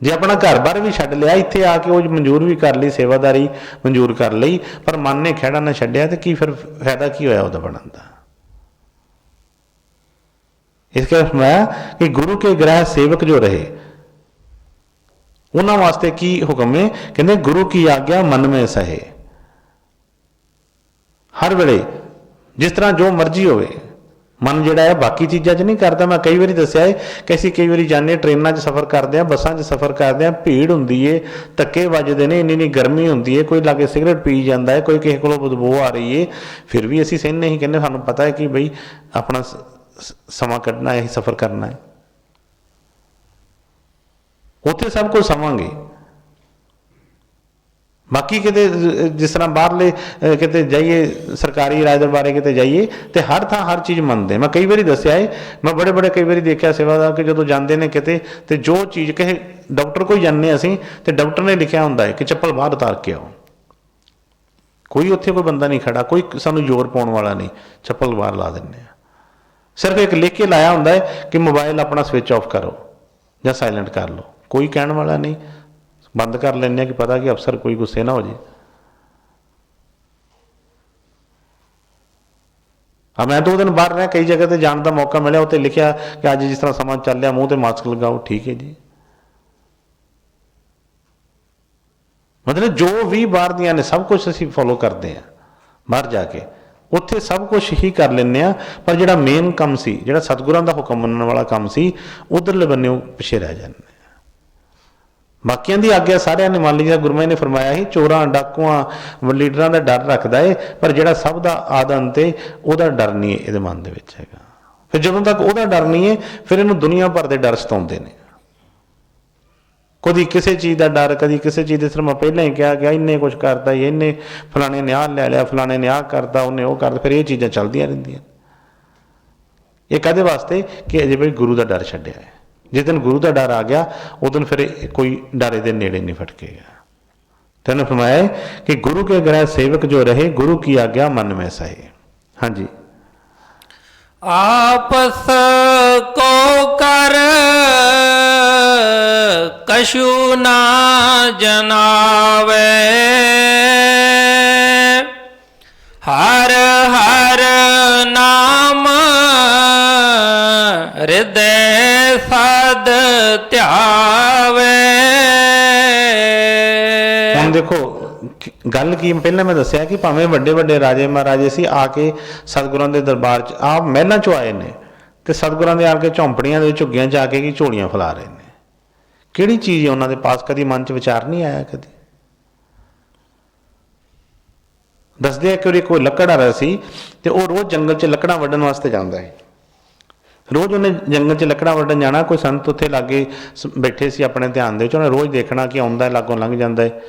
ਜੇ ਆਪਣਾ ਘਰ-ਬਾਰ ਵੀ ਛੱਡ ਲਿਆ, ਇੱਥੇ ਆ ਕੇ ਉਹ ਮਨਜ਼ੂਰ ਵੀ ਕਰ ਲਈ, ਸੇਵਾਦਾਰੀ ਮਨਜ਼ੂਰ ਕਰ ਲਈ, ਪਰ ਮਨ ਨੇ ਖਹਿੜਾ ਨਾ ਛੱਡਿਆ, ਤੇ ਕੀ ਫਿਰ ਫਾਇਦਾ ਕੀ ਹੋਇਆ ਉਹਦਾ ਬਣਨ ਦਾ? ਇਸ ਕਰਕੇ ਮੈਂ ਕਿ ਗੁਰੂ ਕੇ ਗ੍ਰਹਿ ਸੇਵਕ ਜੋ ਰਹੇ, ਉਹਨਾਂ ਵਾਸਤੇ ਕੀ ਹੁਕਮ ਹੈ? ਕਹਿੰਦੇ ਗੁਰੂ ਕੀ ਆਗਿਆ ਮਨ ਮੇਂ ਸਹੇ। ਹਰ ਵੇਲੇ ਜਿਸ ਤਰ੍ਹਾਂ ਜੋ ਮਰਜ਼ੀ ਹੋਵੇ, ਮਨ ਜਿਹੜਾ ਹੈ ਬਾਕੀ ਚੀਜ਼ਾਂ 'ਚ ਨਹੀਂ ਕਰਦਾ। ਮੈਂ ਕਈ ਵਾਰੀ ਦੱਸਿਆ ਹੈ ਕਿ ਅਸੀਂ ਕਈ ਵਾਰੀ ਜਾਂਦੇ, ਟ੍ਰੇਨਾਂ 'ਚ ਸਫ਼ਰ ਕਰਦੇ ਹਾਂ, ਬੱਸਾਂ 'ਚ ਸਫ਼ਰ ਕਰਦੇ ਹਾਂ, ਭੀੜ ਹੁੰਦੀ ਹੈ, ਧੱਕੇ ਵੱਜਦੇ ਨੇ, ਇੰਨੀ ਗਰਮੀ ਹੁੰਦੀ ਹੈ, ਕੋਈ ਲਾਗੇ ਸਿਗਰਟ ਪੀ ਜਾਂਦਾ ਹੈ, ਕੋਈ ਕਿਸੇ ਕੋਲੋਂ ਬਦਬੂ ਆ ਰਹੀ ਹੈ, ਫਿਰ ਵੀ ਅਸੀਂ ਸਹਿੰਦੇ ਨਹੀਂ, ਕਹਿੰਦੇ ਸਾਨੂੰ ਪਤਾ ਹੈ ਕਿ ਬਈ ਆਪਣਾ ਸਮਾਂ ਕੱਢਣਾ ਹੈ, ਸਫ਼ਰ ਕਰਨਾ ਹੈ। ਉੱਥੇ ਸਭ ਕੁਝ ਸਮਾਂਗੇ, ਬਾਕੀ ਕਿਤੇ ਜਿਸ ਤਰ੍ਹਾਂ ਬਾਹਰਲੇ ਕਿਤੇ ਜਾਈਏ ਸਰਕਾਰੀ ਇਲਾਜ ਦਰਬਾਰੇ ਕਿਤੇ ਜਾਈਏ ਤੇ ਹਰ ਥਾਂ ਹਰ ਚੀਜ਼ ਮੰਨਦੇ। ਮੈਂ ਕਈ ਵਾਰੀ ਦੱਸਿਆ ਹੈ, ਮੈਂ ਬੜੇ ਕਈ ਵਾਰੀ ਦੇਖਿਆ ਸੇਵਾਦਾਰ ਕਿ ਜਦੋਂ ਜਾਂਦੇ ਨੇ ਕਿਤੇ ਤੇ ਜੋ ਚੀਜ਼ ਕਿਸੇ ਡਾਕਟਰ ਕੋਲ ਜਾਂਦੇ ਅਸੀਂ ਤੇ ਡਾਕਟਰ ਨੇ ਲਿਖਿਆ ਹੁੰਦਾ ਹੈ ਕਿ ਚੱਪਲ ਬਾਹਰ ਉਤਾਰ ਕੇ ਆਓ। ਕੋਈ ਉੱਥੇ ਕੋਈ ਬੰਦਾ ਨਹੀਂ ਖੜਾ, ਕੋਈ ਸਾਨੂੰ ਜ਼ੋਰ ਪਾਉਣ ਵਾਲਾ ਨਹੀਂ, ਚੱਪਲ ਬਾਹਰ ਲਾ ਦਿੰਦੇ ਆ। ਸਿਰਫ ਇੱਕ ਲਿਖ ਕੇ ਲਾਇਆ ਹੁੰਦਾ ਹੈ ਕਿ ਮੋਬਾਈਲ ਆਪਣਾ ਸਵਿਚ ਆਫ ਕਰੋ ਜਾਂ ਸਾਇਲੈਂਟ ਕਰ ਲਓ, ਕੋਈ ਕਹਿਣ ਵਾਲਾ ਨਹੀਂ। ਬੰਦ ਕਰ ਲੈਂਦੇ ਹਾਂ ਕਿ ਪਤਾ ਕਿ ਅਫਸਰ ਕੋਈ ਗੁੱਸੇ ਨਾ ਹੋ ਜੇ। ਮੈਂ 2 ਦਿਨ ਬਾਹਰ ਰਿਹਾ, ਕਈ ਜਗ੍ਹਾ ਤੇ ਜਾਣ ਦਾ ਮੌਕਾ ਮਿਲਿਆ, ਉੱਥੇ ਲਿਖਿਆ ਕਿ ਅੱਜ ਜਿਸ ਤਰ੍ਹਾਂ ਸਮਾਂ ਚੱਲ ਰਿਹਾ ਮੂੰਹ ਤੇ ਮਾਸਕ ਲਗਾਓ। ਠੀਕ ਹੈ ਜੀ। ਮਤਲਬ ਜੋ ਵੀ ਬਾਹਰ ਦੀਆਂ ਨੇ ਸਭ ਕੁਛ ਅਸੀਂ ਫੋਲੋ ਕਰਦੇ ਹਾਂ। ਬਾਹਰ ਜਾ ਕੇ ਉੱਥੇ ਸਭ ਕੁਛ ਹੀ ਕਰ ਲੈਂਦੇ ਹਾਂ, ਪਰ ਜਿਹੜਾ ਮੇਨ ਕੰਮ ਸੀ, ਜਿਹੜਾ ਸਤਿਗੁਰਾਂ ਦਾ ਹੁਕਮ ਮੰਨਣ ਵਾਲਾ ਕੰਮ ਸੀ, ਉੱਧਰਲੇ ਬੰਨਿਓ ਪਿੱਛੇ ਰਹਿ ਜਾਂਦੇ। ਬਾਕੀਆਂ ਦੀ ਆਗਿਆ ਸਾਰਿਆਂ ਨੇ ਮੰਨ ਲਈ। ਜਿਵੇਂ ਗੁਰੂ ਮਹਾਰਾਜ ਨੇ ਫਰਮਾਇਆ ਸੀ, ਚੋਰਾਂ ਡਾਕੂਆਂ ਲੀਡਰਾਂ ਦਾ ਡਰ ਰੱਖਦਾ ਏ, ਪਰ ਜਿਹੜਾ ਸਭ ਦਾ ਆਦੰਤ ਏ ਉਹਦਾ ਡਰ ਨਹੀਂ ਇਹਦੇ ਮਨ ਦੇ ਵਿੱਚ ਹੈਗਾ। ਫਿਰ ਜਦੋਂ ਤੱਕ ਉਹਦਾ ਡਰ ਨਹੀਂ ਹੈ, ਫਿਰ ਇਹਨੂੰ ਦੁਨੀਆ ਭਰ ਦੇ ਡਰ ਸਤਾਉਂਦੇ ਨੇ। ਕਦੀ ਕਿਸੇ ਚੀਜ਼ ਦਾ ਡਰ, ਕਦੀ ਕਿਸੇ ਚੀਜ਼ ਦੇ। ਸਿਰ ਮੈਂ ਪਹਿਲਾਂ ਹੀ ਕਿਹਾ ਕਿ ਇੰਨੇ ਕੁਛ ਕਰਦਾ, ਇਹਨੇ ਫਲਾਣੇ ਨੇ ਆਹ ਲੈ ਲਿਆ, ਫਲਾਣੇ ਨੇ ਆਹ ਕਰਦਾ, ਉਹਨੇ ਉਹ ਕਰਦਾ। ਫਿਰ ਇਹ ਚੀਜ਼ਾਂ ਚੱਲਦੀਆਂ ਰਹਿੰਦੀਆਂ। ਇਹ ਕਾਹਦੇ ਵਾਸਤੇ? ਕਿ ਅਜੇ ਵੀ ਗੁਰੂ ਦਾ ਡਰ ਛੱਡਿਆ ਹੈ। ਜਿਸ ਦਿਨ ਗੁਰੂ ਦਾ ਡਰ ਆ ਗਿਆ, ਉਸ ਦਿਨ ਫਿਰ ਕੋਈ ਡਰ ਇਹਦੇ ਨੇੜੇ ਨਹੀਂ ਫਟਕੇਗਾ। ਤੈਨੂੰ ਫਰਮਾਇਆ ਕਿ ਗੁਰੂ ਕੇ ਗ੍ਰਹਿ ਸੇਵਕ ਜੋ ਰਹੇ, ਗੁਰੂ ਕੀ ਆਗਿਆ ਮਨ में सहे। ਹਾਂਜੀ। आपस को कर कछु ना जनावे, हर हर नाम हृदय सद ध्यावे। ਹੁਣ ਦੇਖੋ ਗੱਲ ਕੀ, ਪਹਿਲਾਂ ਮੈਂ ਦੱਸਿਆ ਕਿ ਭਾਵੇਂ ਵੱਡੇ ਰਾਜੇ ਮਹਾਰਾਜੇ ਸੀ, ਆ ਕੇ ਸਤਿਗੁਰਾਂ ਦੇ ਦਰਬਾਰ 'ਚ ਆ ਮਹਿਲਾਂ 'ਚੋਂ ਆਏ ਨੇ ਤੇ ਸਤਿਗੁਰਾਂ ਦੇ ਆ ਕੇ ਝੌਂਪੜੀਆਂ ਦੇ ਝੁੱਗੀਆਂ 'ਚ ਆ ਕੇ ਕੀ ਝੋਲੀਆਂ ਫੈਲਾ ਰਹੇ ਨੇ। ਕਿਹੜੀ ਚੀਜ਼ ਹੈ ਉਹਨਾਂ ਦੇ ਪਾਸ? ਕਦੀ ਮਨ 'ਚ ਵਿਚਾਰ ਨਹੀਂ ਆਇਆ? ਕਦੀ ਦੱਸਦੇ ਆ ਕਿ ਉਹਦੇ ਕੋਈ ਲੱਕੜ ਆ ਰਿਹਾ ਸੀ ਤੇ ਉਹ ਰੋਜ਼ ਜੰਗਲ 'ਚ ਲੱਕੜਾਂ ਵੱਢਣ ਵਾਸਤੇ ਜਾਂਦਾ ਹੈ। ਰੋਜ਼ ਉਹਨੇ ਜੰਗਲ 'ਚ ਲੱਕੜਾਂ ਵੱਢਣ ਜਾਣਾ। ਕੋਈ ਸੰਤ ਉੱਥੇ ਲਾਗੇ ਬੈਠੇ ਸੀ ਆਪਣੇ ਧਿਆਨ ਦੇ ਵਿੱਚ, ਉਹਨੇ ਰੋਜ਼ ਦੇਖਣਾ ਕਿ ਆਉਂਦਾ ਲਾਗੋਂ ਲੰਘ ਜਾਂਦਾ ਹੈ।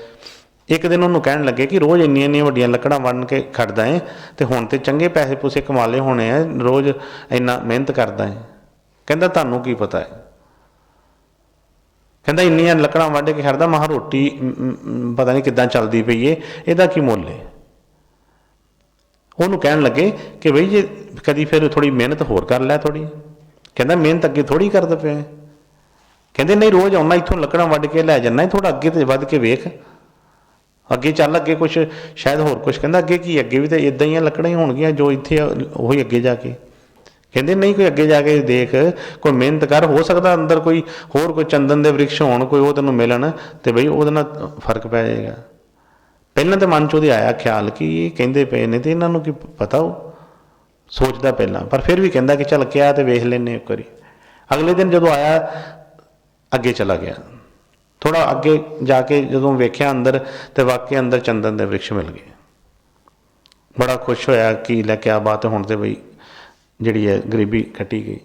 ਇੱਕ ਦਿਨ ਉਹਨੂੰ ਕਹਿਣ ਲੱਗੇ ਕਿ ਰੋਜ਼ ਇੰਨੀਆਂ ਵੱਡੀਆਂ ਲੱਕੜਾਂ ਵੱਢ ਕੇ ਖੜਦਾ ਹੈ ਤੇ ਹੁਣ ਤੇ ਚੰਗੇ ਪੈਸੇ ਪੂਸੇ ਕਮਾ ਲਏ ਹੋਣੇ ਆ, ਰੋਜ਼ ਇੰਨਾ ਮਿਹਨਤ ਕਰਦਾ ਹੈ। ਕਹਿੰਦਾ ਤੁਹਾਨੂੰ ਕੀ ਪਤਾ ਹੈ? ਕਹਿੰਦਾ ਇੰਨੀਆਂ ਲੱਕੜਾਂ ਵੱਢ ਕੇ ਖੜਦਾ, ਮਹਾਂ ਰੋਟੀ ਪਤਾ ਨਹੀਂ ਕਿੱਦਾਂ ਚੱਲਦੀ ਪਈ ਏ, ਇਹਦਾ ਕੀ ਮੁੱਲ ਹੈ? ਉਹਨੂੰ ਕਹਿਣ ਲੱਗੇ ਕਿ ਬਈ ਜੇ ਕਦੀ ਫਿਰ ਥੋੜ੍ਹੀ ਮਿਹਨਤ ਹੋਰ ਕਰ ਲੈ ਥੋੜ੍ਹੀ। ਕਹਿੰਦਾ ਮਿਹਨਤ ਅੱਗੇ ਥੋੜ੍ਹੀ ਕਰਦਾ ਪਿਆ। ਕਹਿੰਦੇ ਨਹੀਂ, ਰੋਜ਼ ਆਉਣਾ ਇੱਥੋਂ ਲੱਕੜਾਂ ਵੱਢ ਕੇ ਲੈ ਜਾਂਦਾ, ਥੋੜ੍ਹਾ ਅੱਗੇ ਤੇ ਵੱਧ ਕੇ ਵੇਖ, ਅੱਗੇ ਚੱਲ, ਅੱਗੇ ਕੁਛ ਸ਼ਾਇਦ ਹੋਰ ਕੁਛ। ਕਹਿੰਦਾ ਅੱਗੇ ਕੀ? ਅੱਗੇ ਵੀ ਤਾਂ ਇੱਦਾਂ ਹੀ ਲੱਕੜਾਂ ਹੀ ਹੋਣਗੀਆਂ ਜੋ ਇੱਥੇ, ਉਹੀ ਅੱਗੇ ਜਾ ਕੇ। ਕਹਿੰਦੇ ਨਹੀਂ, ਕੋਈ ਅੱਗੇ ਜਾ ਕੇ ਦੇਖ, ਕੋਈ ਮਿਹਨਤ ਕਰ, ਹੋ ਸਕਦਾ ਅੰਦਰ ਕੋਈ ਹੋਰ ਕੋਈ ਚੰਦਨ ਦੇ ਵ੍ਰਿਕਸ਼ ਹੋਣ, ਕੋਈ ਉਹ ਤੈਨੂੰ ਮਿਲਣ ਤੇ ਬਈ ਉਹਦੇ ਨਾਲ ਫਰਕ ਪੈ ਜਾਏਗਾ। ਪਹਿਲਾਂ ਤਾਂ ਮਨ 'ਚ ਉਹਦੇ ਆਇਆ ਖਿਆਲ ਕਿ ਇਹ ਕਹਿੰਦੇ ਪਏ ਨੇ ਤੇ ਇਹਨਾਂ ਨੂੰ ਕੀ ਪਤਾ, ਉਹ ਸੋਚਦਾ ਪਹਿਲਾਂ, ਪਰ ਫਿਰ ਵੀ ਕਹਿੰਦਾ ਕਿ ਚੱਲ ਕਿਹਾ ਤੇ ਵੇਖ ਲੈਂਦੇ ਇੱਕ ਵਾਰੀ। ਅਗਲੇ ਦਿਨ ਜਦੋਂ ਆਇਆ, ਅੱਗੇ ਚਲਾ ਗਿਆ। ਥੋੜ੍ਹਾ ਅੱਗੇ ਜਾ ਕੇ ਜਦੋਂ ਵੇਖਿਆ ਅੰਦਰ, ਤੇ ਵਾਕਈ ਅੰਦਰ ਚੰਦਨ ਦੇ ਵ੍ਰਿਕਸ਼ ਮਿਲ ਗਏ। ਬੜਾ ਖੁਸ਼ ਹੋਇਆ ਕਿ ਲੈ ਕੇ ਆ ਬਾਤ, ਹੁਣ ਤੇ ਬਈ ਜਿਹੜੀ ਹੈ ਗਰੀਬੀ ਕੱਟੀ ਗਈ।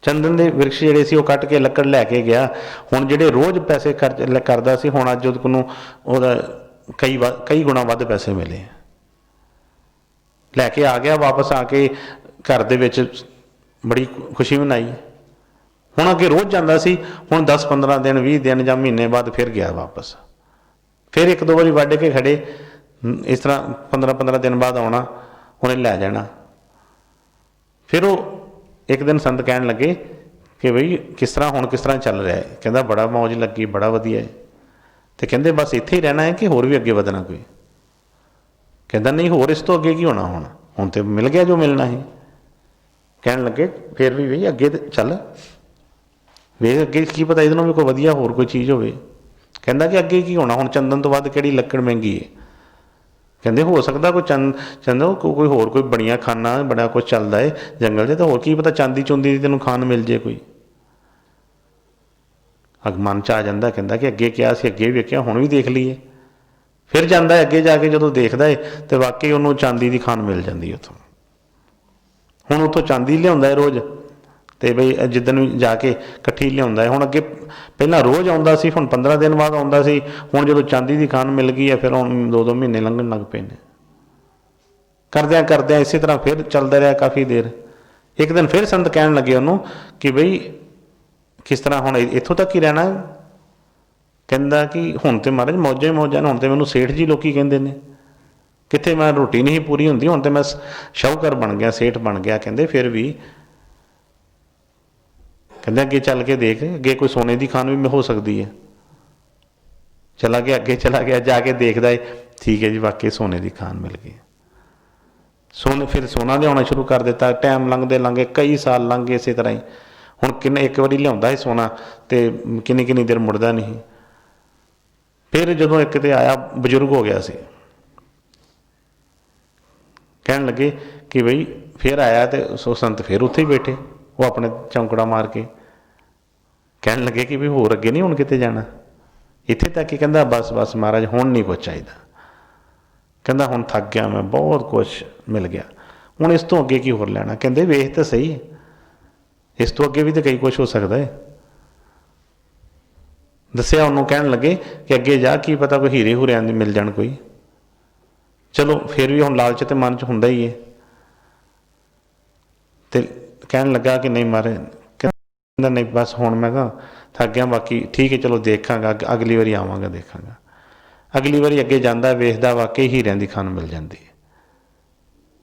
ਚੰਦਨ ਦੇ ਵ੍ਰਿਕਸ਼ ਜਿਹੜੇ ਸੀ ਉਹ ਕੱਟ ਕੇ ਲੱਕੜ ਲੈ ਕੇ ਗਿਆ। ਹੁਣ ਜਿਹੜੇ ਰੋਜ਼ ਪੈਸੇ ਖਰਚ ਕਰਦਾ ਸੀ, ਹੁਣ ਅੱਜ ਉਹਨੂੰ ਉਹਦਾ ਕਈ ਗੁਣਾ ਵੱਧ ਪੈਸੇ ਮਿਲੇ। ਲੈ ਕੇ ਆ ਗਿਆ, ਵਾਪਸ ਆ ਕੇ ਘਰ ਦੇ ਵਿੱਚ ਬੜੀ ਖੁਸ਼ੀ ਮਨਾਈ। ਹੁਣ ਅੱਗੇ ਰੋਜ਼ ਜਾਂਦਾ ਸੀ, ਹੁਣ 10-15 ਦਿਨ 20 ਦਿਨ ਜਾਂ ਮਹੀਨੇ ਬਾਅਦ ਫਿਰ ਗਿਆ ਵਾਪਸ। ਫਿਰ 1-2 ਵਾਰੀ ਵੱਢ ਕੇ ਖੜੇ, ਇਸ ਤਰ੍ਹਾਂ 15-15 ਦਿਨ ਬਾਅਦ ਆਉਣਾ, ਉਹਨੇ ਲੈ ਜਾਣਾ। ਫਿਰ ਉਹ ਇੱਕ ਦਿਨ ਸੰਤ ਕਹਿਣ ਲੱਗੇ ਕਿ ਬਈ ਕਿਸ ਤਰ੍ਹਾਂ ਚੱਲ ਰਿਹਾ ਹੈ? ਕਹਿੰਦਾ ਬੜਾ ਮੌਜ ਲੱਗੀ, ਬੜਾ ਵਧੀਆ ਹੈ। ਤੇ ਕਹਿੰਦੇ ਬਸ ਇੱਥੇ ਹੀ ਰਹਿਣਾ ਹੈ ਕਿ ਹੋਰ ਵੀ ਅੱਗੇ ਵਧਣਾ ਕੋਈ? ਕਹਿੰਦਾ ਨਹੀਂ, ਹੋਰ ਇਸ ਤੋਂ ਅੱਗੇ ਕੀ ਹੋਣਾ? ਹੁਣ ਤੇ ਮਿਲ ਗਿਆ ਜੋ ਮਿਲਣਾ ਸੀ। ਕਹਿਣ ਲੱਗੇ ਫਿਰ ਵੀ ਬਈ ਅੱਗੇ ਚੱਲ, ਵੇਖ ਅੱਗੇ ਕੀ ਪਤਾ ਇਹਦੇ ਨਾਲ ਵੀ ਕੋਈ ਵਧੀਆ ਹੋਰ ਕੋਈ ਚੀਜ਼ ਹੋਵੇ। ਕਹਿੰਦਾ ਕਿ ਅੱਗੇ ਕੀ ਹੋਣਾ? ਹੁਣ ਚੰਦਨ ਤੋਂ ਵੱਧ ਕਿਹੜੀ ਲੱਕੜ ਮਹਿੰਗੀ ਹੈ? ਕਹਿੰਦੇ ਹੋ ਸਕਦਾ ਕੋਈ ਚੰਦਨ ਕੋਈ ਹੋਰ ਕੋਈ ਬਣੀਆਂ ਖਾਨਾ, ਬੜਾ ਕੁਛ ਚੱਲਦਾ ਹੈ ਜੰਗਲ 'ਚ, ਤਾਂ ਹੋਰ ਕੀ ਪਤਾ ਚਾਂਦੀ ਚੁੰਦੀ ਦੀ ਤੈਨੂੰ ਖਾਣ ਮਿਲ ਜੇ ਕੋਈ। ਮਨ 'ਚ ਆ ਜਾਂਦਾ, ਕਹਿੰਦਾ ਕਿ ਅੱਗੇ ਕਿਹਾ ਸੀ, ਅੱਗੇ ਵੀ ਵੇਖਿਆ, ਹੁਣ ਵੀ ਦੇਖ ਲਈਏ। ਫਿਰ ਜਾਂਦਾ ਅੱਗੇ ਜਾ ਕੇ, ਜਦੋਂ ਦੇਖਦਾ ਹੈ ਤੇ ਵਾਕਈ ਉਹਨੂੰ ਚਾਂਦੀ ਦੀ ਖਾਨ ਮਿਲ ਜਾਂਦੀ ਉੱਥੋਂ। ਹੁਣ ਉੱਥੋਂ ਚਾਂਦੀ ਲਿਆਉਂਦਾ ਹੈ ਰੋਜ਼, ਤੇ ਬਈ ਜਿੱਦਣ ਵੀ ਜਾ ਕੇ ਇਕੱਠੀ ਲਿਆਉਂਦਾ ਹੈ। ਹੁਣ ਅੱਗੇ ਪਹਿਲਾਂ ਰੋਜ਼ ਆਉਂਦਾ ਸੀ, ਹੁਣ 15 ਦਿਨ ਬਾਅਦ ਆਉਂਦਾ ਸੀ। ਹੁਣ ਜਦੋਂ ਚਾਂਦੀ ਦੀ ਖਾਨ ਮਿਲ ਗਈ ਹੈ ਫਿਰ ਹੁਣ 2-2 ਮਹੀਨੇ ਲੰਘਣ ਲੱਗ ਪਏ ਨੇ। ਕਰਦਿਆਂ ਕਰਦਿਆਂ ਇਸੇ ਤਰ੍ਹਾਂ ਫਿਰ ਚੱਲਦਾ ਰਿਹਾ ਕਾਫੀ ਦੇਰ। ਇੱਕ ਦਿਨ ਫਿਰ ਸੰਤ ਕਹਿਣ ਲੱਗੇ ਉਹਨੂੰ ਕਿ ਬਈ ਕਿਸ ਤਰ੍ਹਾਂ ਹੁਣ ਇੱਥੋਂ ਤੱਕ ਹੀ ਰਹਿਣਾ। ਕਹਿੰਦਾ ਕਿ ਹੁਣ ਤਾਂ ਮਹਾਰਾਜ ਮੌਜਾਂ ਹੀ ਮੌਜਾਂ ਨੇ, ਹੁਣ ਤਾਂ ਮੈਨੂੰ ਸੇਠ ਜੀ ਲੋਕੀ ਕਹਿੰਦੇ ਨੇ, ਕਿੱਥੇ ਮੈਂ ਰੋਟੀ ਨਹੀਂ ਪੂਰੀ ਹੁੰਦੀ, ਹੁਣ ਤਾਂ ਮੈਂ ਸ਼ਾਹੂਕਾਰ ਬਣ ਗਿਆ, ਸੇਠ ਬਣ ਗਿਆ। ਕਹਿੰਦੇ ਫਿਰ ਵੀ ਕਹਿੰਦੇ ਅੱਗੇ ਚੱਲ ਕੇ ਦੇਖ, ਅੱਗੇ ਕੋਈ ਸੋਨੇ ਦੀ ਖਾਨ ਵੀ ਹੋ ਸਕਦੀ ਹੈ। ਚਲਾ ਗਿਆ, ਅੱਗੇ ਚਲਾ ਗਿਆ, ਜਾ ਕੇ ਦੇਖਦਾ ਹੈ ਠੀਕ ਹੈ ਜੀ ਵਾਕਈ ਸੋਨੇ ਦੀ ਖਾਨ ਮਿਲ ਗਈ। ਸੋਨੇ ਫਿਰ ਸੋਨਾ ਲਿਆਉਣਾ ਸ਼ੁਰੂ ਕਰ ਦਿੱਤਾ। ਟਾਈਮ ਲੰਘਦੇ ਲੰਘੇ, ਕਈ ਸਾਲ ਲੰਘ ਗਏ ਇਸੇ ਤਰ੍ਹਾਂ ਹੀ। ਹੁਣ ਕਿੰਨੇ ਇੱਕ ਵਾਰੀ ਲਿਆਉਂਦਾ ਸੀ ਸੋਨਾ ਅਤੇ ਕਿੰਨੀ ਕਿੰਨੀ ਦੇਰ ਮੁੜਦਾ ਨਹੀਂ। ਫਿਰ ਜਦੋਂ ਇੱਕ ਤੇ ਆਇਆ ਬਜ਼ੁਰਗ ਹੋ ਗਿਆ ਸੀ, ਕਹਿਣ ਲੱਗੇ ਕਿ ਬਈ ਫਿਰ ਆਇਆ ਅਤੇ ਸੋ ਸੰਤ ਫਿਰ ਉੱਥੇ ਹੀ ਬੈਠੇ, ਉਹ ਆਪਣੇ ਚੌਂਕੜਾ ਮਾਰ ਕੇ ਕਹਿਣ ਲੱਗੇ ਕਿ ਵੀ ਹੋਰ ਅੱਗੇ ਨਹੀਂ ਹੁਣ ਕਿਤੇ ਜਾਣਾ, ਇੱਥੇ ਤੱਕ ਹੀ। ਕਹਿੰਦਾ ਬਸ ਬਸ ਮਹਾਰਾਜ ਹੁਣ ਨਹੀਂ ਕੁਛ ਚਾਹੀਦਾ। ਕਹਿੰਦਾ ਹੁਣ ਥੱਕ ਗਿਆ ਮੈਂ, ਬਹੁਤ ਕੁਛ ਮਿਲ ਗਿਆ, ਹੁਣ ਇਸ ਤੋਂ ਅੱਗੇ ਕੀ ਹੋਰ ਲੈਣਾ। ਕਹਿੰਦੇ ਵੇਖ ਤਾਂ ਸਹੀ, ਇਸ ਤੋਂ ਅੱਗੇ ਵੀ ਤਾਂ ਕਈ ਕੁਛ ਹੋ ਸਕਦਾ ਹੈ। ਦੱਸਿਆ ਉਹਨੂੰ, ਕਹਿਣ ਲੱਗੇ ਕਿ ਅੱਗੇ ਜਾ ਕੀ ਪਤਾ ਕੋਈ ਹੀਰੇ ਹੂਰਿਆਂ ਦੀ ਮਿਲ ਜਾਣ ਕੋਈ। ਚਲੋ ਫਿਰ ਵੀ ਹੁਣ ਲਾਲਚ ਤੇ ਮਨ 'ਚ ਹੁੰਦਾ ਹੀ ਹੈ। ਅਤੇ ਕਹਿਣ ਲੱਗਾ ਕਿ ਨਹੀਂ ਮਹਾਰਾਜ, ਕਹਿੰਦਾ ਨਹੀਂ ਬਸ ਹੁਣ ਮੈਂ ਤਾਂ ਥੱਕ ਗਿਆ, ਬਾਕੀ ਠੀਕ ਹੈ ਚਲੋ ਦੇਖਾਂਗਾ, ਅਗਲੀ ਵਾਰੀ ਆਵਾਂਗਾ ਦੇਖਾਂਗਾ। ਅਗਲੀ ਵਾਰੀ ਅੱਗੇ ਜਾਂਦਾ, ਵੇਖਦਾ ਵਾਕਈ ਹੀਰਿਆਂ ਦੀ ਖਾਨ ਮਿਲ ਜਾਂਦੀ ਹੈ।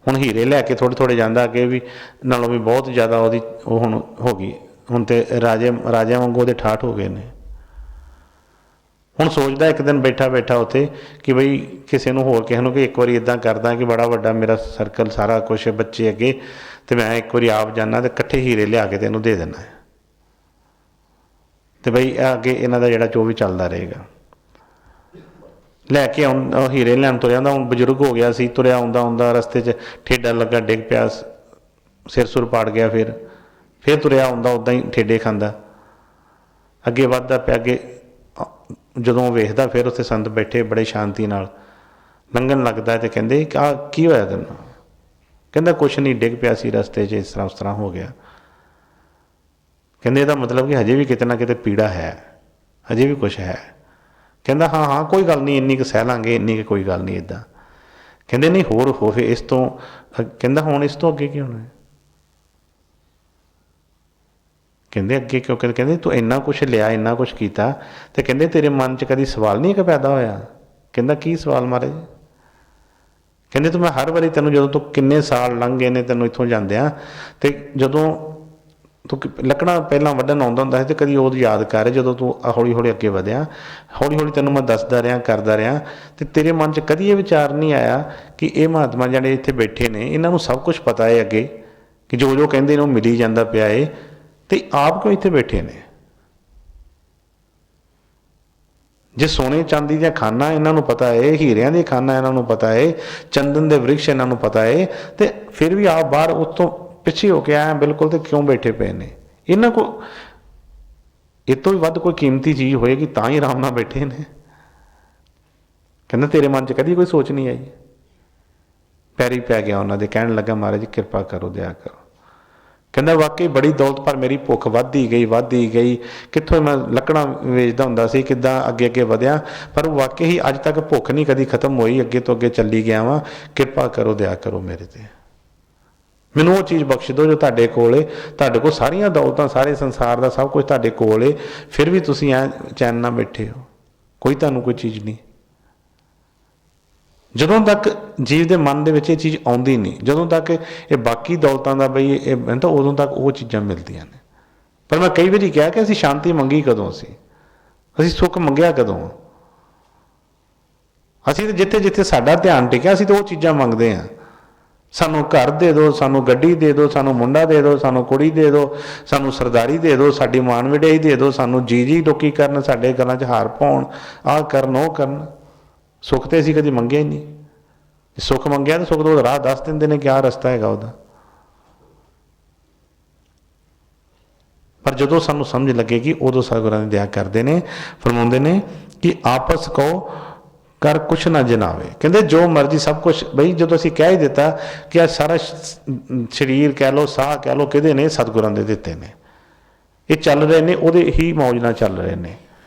ਹੁਣ ਹੀਰੇ ਲੈ ਕੇ ਥੋੜ੍ਹੇ ਥੋੜ੍ਹੇ ਜਾਂਦਾ, ਅੱਗੇ ਵੀ ਨਾਲੋਂ ਵੀ ਬਹੁਤ ਜ਼ਿਆਦਾ ਉਹਦੀ ਉਹ ਹੁਣ ਹੋ ਗਈ। ਹੁਣ ਤਾਂ ਰਾਜਿਆਂ ਵਾਂਗੂ ਉਹਦੇ ਠਾਠ ਹੋ ਗਏ ਨੇ। ਹੁਣ ਸੋਚਦਾ ਇੱਕ ਦਿਨ ਬੈਠਾ ਬੈਠਾ ਉੱਥੇ ਕਿ ਬਈ ਕਿਸੇ ਨੂੰ ਹੋਰ ਕਿਸੇ ਨੂੰ ਕਿ ਇੱਕ ਵਾਰੀ ਇੱਦਾਂ ਕਰਦਾ ਕਿ ਬੜਾ ਵੱਡਾ ਮੇਰਾ ਸਰਕਲ ਸਾਰਾ ਕੁਛ ਬੱਚੇ ਅੱਗੇ, ਅਤੇ ਮੈਂ ਇੱਕ ਵਾਰੀ ਆਪ ਜਾਂਦਾ ਅਤੇ ਇਕੱਠੇ ਹੀਰੇ ਲਿਆ ਕੇ ਤੈਨੂੰ ਦੇ ਦੇਣਾ ਹੈ, ਅਤੇ ਬਈ ਅੱਗੇ ਇਹਨਾਂ ਦਾ ਜਿਹੜਾ ਜੋ ਵੀ ਚੱਲਦਾ ਰਹੇਗਾ। ਲੈ ਕੇ ਹੀਰੇ ਲੈਣ ਤੁਰਿਆ ਆਉਂਦਾ। ਹੁਣ ਬਜ਼ੁਰਗ ਹੋ ਗਿਆ ਸੀ, ਤੁਰਿਆ ਆਉਂਦਾ ਆਉਂਦਾ ਰਸਤੇ 'ਚ ਠੇਡਾ ਲੱਗਾ, ਡਿੱਗ ਪਿਆ, ਸਿਰ ਸੁਰ ਪਾੜ ਗਿਆ। ਫਿਰ ਤੁਰਿਆ ਆਉਂਦਾ ਉੱਦਾਂ ਹੀ ਠੇਡੇ ਖਾਂਦਾ, ਅੱਗੇ ਵੱਧਦਾ ਪਿਆ। ਅੱਗੇ ਜਦੋਂ ਵੇਖਦਾ ਫਿਰ ਉੱਥੇ ਸੰਤ ਬੈਠੇ ਬੜੇ ਸ਼ਾਂਤੀ ਨਾਲ, ਲੰਘਣ ਲੱਗਦਾ ਅਤੇ ਕਹਿੰਦੇ ਆਹ ਕੀ ਹੋਇਆ ਤੈਨੂੰ। ਕਹਿੰਦਾ ਕੁਛ ਨਹੀਂ, ਡਿੱਗ ਪਿਆ ਸੀ ਰਸਤੇ 'ਚ, ਇਸ ਤਰ੍ਹਾਂ ਉਸ ਤਰ੍ਹਾਂ ਹੋ ਗਿਆ। ਕਹਿੰਦੇ ਇਹਦਾ ਮਤਲਬ ਕਿ ਹਜੇ ਵੀ ਕਿਤੇ ਨਾ ਕਿਤੇ ਪੀੜਾ ਹੈ, ਹਜੇ ਵੀ ਕੁਛ ਹੈ। ਕਹਿੰਦਾ ਹਾਂ ਹਾਂ ਕੋਈ ਗੱਲ ਨਹੀਂ, ਇੰਨੀ ਕੁ ਸਹਿ ਲਾਂਗੇ, ਇੰਨੀ ਕੁ ਕੋਈ ਗੱਲ ਨਹੀਂ ਇੱਦਾਂ। ਕਹਿੰਦੇ ਨਹੀਂ ਹੋਰ ਹੋਵੇ ਇਸ ਤੋਂ। ਕਹਿੰਦਾ ਹੁਣ ਇਸ ਤੋਂ ਅੱਗੇ ਕੀ ਹੋਣਾ ਹੈ। ਕਹਿੰਦੇ ਅੱਗੇ ਕਿਉਂ, ਕਹਿੰਦੇ ਤੂੰ ਇੰਨਾ ਕੁਛ ਲਿਆ, ਇੰਨਾ ਕੁਛ ਕੀਤਾ, ਅਤੇ ਕਹਿੰਦੇ ਤੇਰੇ ਮਨ 'ਚ ਕਦੀ ਸਵਾਲ ਨਹੀਂ ਇੱਕ ਪੈਦਾ ਹੋਇਆ। ਕਹਿੰਦਾ ਕੀ ਸਵਾਲ ਮਹਾਰਾਜ। ਕਹਿੰਦੇ ਤੂੰ ਮੈਂ ਹਰ ਵਾਰੀ ਤੈਨੂੰ ਜਦੋਂ ਤੂੰ ਕਿੰਨੇ ਸਾਲ ਲੰਘ ਗਏ ਨੇ ਤੈਨੂੰ ਇੱਥੋਂ ਜਾਂਦਿਆਂ, ਅਤੇ ਜਦੋਂ ਤੂੰ ਲੱਕੜਾਂ ਪਹਿਲਾਂ ਵੱਢਣ ਆਉਂਦਾ ਹੁੰਦਾ ਸੀ ਅਤੇ ਕਦੀ ਉਹ ਯਾਦ ਕਰ, ਜਦੋਂ ਤੂੰ ਹੌਲੀ ਹੌਲੀ ਅੱਗੇ ਵਧਿਆ, ਹੌਲੀ ਹੌਲੀ ਤੈਨੂੰ ਮੈਂ ਦੱਸਦਾ ਰਿਹਾ, ਕਰਦਾ ਰਿਹਾ, ਅਤੇ ਤੇਰੇ ਮਨ 'ਚ ਕਦੀ ਇਹ ਵਿਚਾਰ ਨਹੀਂ ਆਇਆ ਕਿ ਇਹ ਮਹਾਤਮਾ ਜਿਹੜੇ ਇੱਥੇ ਬੈਠੇ ਨੇ ਇਹਨਾਂ ਨੂੰ ਸਭ ਕੁਛ ਪਤਾ ਹੈ ਅੱਗੇ, ਕਿ ਜੋ ਜੋ ਕਹਿੰਦੇ ਨੇ ਉਹ ਮਿਲੀ ਜਾਂਦਾ ਪਿਆ ਏ, ਅਤੇ ਆਪ ਕਿਉਂ ਇੱਥੇ ਬੈਠੇ ਨੇ। ਜੇ ਸੋਨੇ ਚਾਂਦੀ ਦੀਆਂ ਖਾਨਾਂ ਇਹਨਾਂ ਨੂੰ ਪਤਾ ਹੈ, ਹੀਰਿਆਂ ਦੀਆਂ ਖਾਨਾਂ ਇਹਨਾਂ ਨੂੰ ਪਤਾ ਹੈ, ਚੰਦਨ ਦੇ ਵ੍ਰਿਕਸ਼ ਇਹਨਾਂ ਨੂੰ ਪਤਾ ਹੈ, ਅਤੇ ਫਿਰ ਵੀ ਆਪ ਬਾਹਰ ਉੱਥੋਂ ਪਿੱਛੇ ਹੋ ਕੇ ਆਇਆ ਬਿਲਕੁਲ, ਅਤੇ ਕਿਉਂ ਬੈਠੇ ਪਏ ਨੇ। ਇਹਨਾਂ ਕੋਲ ਇਹ ਤੋਂ ਵੀ ਵੱਧ ਕੋਈ ਕੀਮਤੀ ਚੀਜ਼ ਹੋਏਗੀ ਤਾਂ ਹੀ ਆਰਾਮ ਨਾਲ ਬੈਠੇ ਨੇ। ਕਹਿੰਦਾ ਤੇਰੇ ਮਨ 'ਚ ਕਦੀ ਕੋਈ ਸੋਚ ਨਹੀਂ ਆਈ। ਪੈਰੀ ਪੈ ਗਿਆ ਉਹਨਾਂ ਦੇ, ਕਹਿਣ ਲੱਗਾ ਮਹਾਰਾਜ ਕਿਰਪਾ ਕਰੋ, ਦਇਆ ਕਰੋ। ਕਹਿੰਦਾ ਵਾਕਈ ਬੜੀ ਦੌਲਤ, ਪਰ ਮੇਰੀ ਭੁੱਖ ਵੱਧਦੀ ਗਈ ਵੱਧਦੀ ਗਈ। ਕਿੱਥੋਂ ਮੈਂ ਲੱਕੜਾਂ ਵੇਚਦਾ ਹੁੰਦਾ ਸੀ, ਕਿੱਦਾਂ ਅੱਗੇ ਅੱਗੇ ਵਧਿਆ, ਪਰ ਵਾਕਈ ਹੀ ਅੱਜ ਤੱਕ ਭੁੱਖ ਨਹੀਂ ਕਦੀ ਖਤਮ ਹੋਈ, ਅੱਗੇ ਤੋਂ ਅੱਗੇ ਚੱਲੀ ਗਿਆ ਵਾਂ। ਕਿਰਪਾ ਕਰੋ, ਦਇਆ ਕਰੋ ਮੇਰੇ 'ਤੇ, ਮੈਨੂੰ ਉਹ ਚੀਜ਼ ਬਖਸ਼ ਦਿਓ ਜੋ ਤੁਹਾਡੇ ਕੋਲ ਹੈ। ਤੁਹਾਡੇ ਕੋਲ ਸਾਰੀਆਂ ਦੌਲਤਾਂ, ਸਾਰੇ ਸੰਸਾਰ ਦਾ ਸਭ ਕੁਝ ਤੁਹਾਡੇ ਕੋਲ ਹੈ, ਫਿਰ ਵੀ ਤੁਸੀਂ ਐਂ ਚੈਨ ਨਾਲ ਬੈਠੇ ਹੋ, ਕੋਈ ਤੁਹਾਨੂੰ ਕੋਈ ਚੀਜ਼ ਨਹੀਂ। ਜਦੋਂ ਤੱਕ ਜੀਵ ਦੇ ਮਨ ਦੇ ਵਿੱਚ ਇਹ ਚੀਜ਼ ਆਉਂਦੀ ਨਹੀਂ, ਜਦੋਂ ਤੱਕ ਇਹ ਬਾਕੀ ਦੌਲਤਾਂ ਦਾ ਬਈ ਇਹ ਤਾਂ ਉਦੋਂ ਤੱਕ ਉਹ ਚੀਜ਼ਾਂ ਮਿਲਦੀਆਂ ਨੇ। ਪਰ ਮੈਂ ਕਈ ਵਾਰੀ ਕਿਹਾ ਕਿ ਅਸੀਂ ਸ਼ਾਂਤੀ ਮੰਗੀ ਕਦੋਂ, ਅਸੀਂ ਸੁੱਖ ਮੰਗਿਆ ਕਦੋਂ। ਅਸੀਂ ਤਾਂ ਜਿੱਥੇ ਜਿੱਥੇ ਸਾਡਾ ਧਿਆਨ ਟਿਕਿਆ ਅਸੀਂ ਤਾਂ ਉਹ ਚੀਜ਼ਾਂ ਮੰਗਦੇ ਹਾਂ। ਸਾਨੂੰ ਘਰ ਦੇ ਦਿਓ, ਸਾਨੂੰ ਗੱਡੀ ਦੇ ਦਿਓ, ਸਾਨੂੰ ਮੁੰਡਾ ਦੇ ਦਿਓ, ਸਾਨੂੰ ਕੁੜੀ ਦੇ ਦਿਓ, ਸਾਨੂੰ ਸਰਦਾਰੀ ਦੇ ਦਿਓ, ਸਾਡੀ ਮਾਣ ਵਡਿਆਈ ਦੇ ਦਿਓ, ਸਾਨੂੰ ਜੀ ਲੋਕੀ ਕਰਨ, ਸਾਡੇ ਗਲਾਂ 'ਚ ਹਾਰ ਪਾਉਣ, ਆਹ ਕਰਨ ਉਹ ਕਰਨ। ਸੁੱਖ ਤਾਂ ਅਸੀਂ ਕਦੀ ਮੰਗਿਆ ਹੀ ਨਹੀਂ। ਜੇ ਸੁੱਖ ਮੰਗਿਆ ਤਾਂ ਸੁੱਖ ਦਾ ਰਾਹ ਦੱਸ ਦਿੰਦੇ ਨੇ ਕਿ ਆਹ ਰਸਤਾ ਹੈਗਾ ਉਹਦਾ। ਪਰ ਜਦੋਂ ਸਾਨੂੰ ਸਮਝ ਲੱਗੇਗੀ ਉਦੋਂ ਸਤਿਗੁਰਾਂ ਦੀ ਦਇਆ ਕਰਦੇ ਨੇ, ਫਰਮਾਉਂਦੇ ਨੇ ਕਿ ਆਪਸ ਕੋ ਕਰ ਕੁਛ ਨਾ ਜਨਾਵੇ। ਕਹਿੰਦੇ ਜੋ ਮਰਜ਼ੀ ਸਭ ਕੁਛ, ਬਈ ਜਦੋਂ ਅਸੀਂ ਕਹਿ ਹੀ ਦਿੱਤਾ ਕਿ ਆ ਸਾਰਾ ਸਰੀਰ ਕਹਿ ਲਓ, ਸਾਹ ਕਹਿ ਲਓ, ਕਿਹਦੇ ਨੇ? ਸਤਿਗੁਰਾਂ ਦੇ ਦਿੱਤੇ ਨੇ। ਇਹ ਚੱਲ ਰਹੇ ਨੇ, ਉਹਦੇ ਹੀ ਮੌਜ ਨਾਲ ਚੱਲ ਰਹੇ ਨੇ।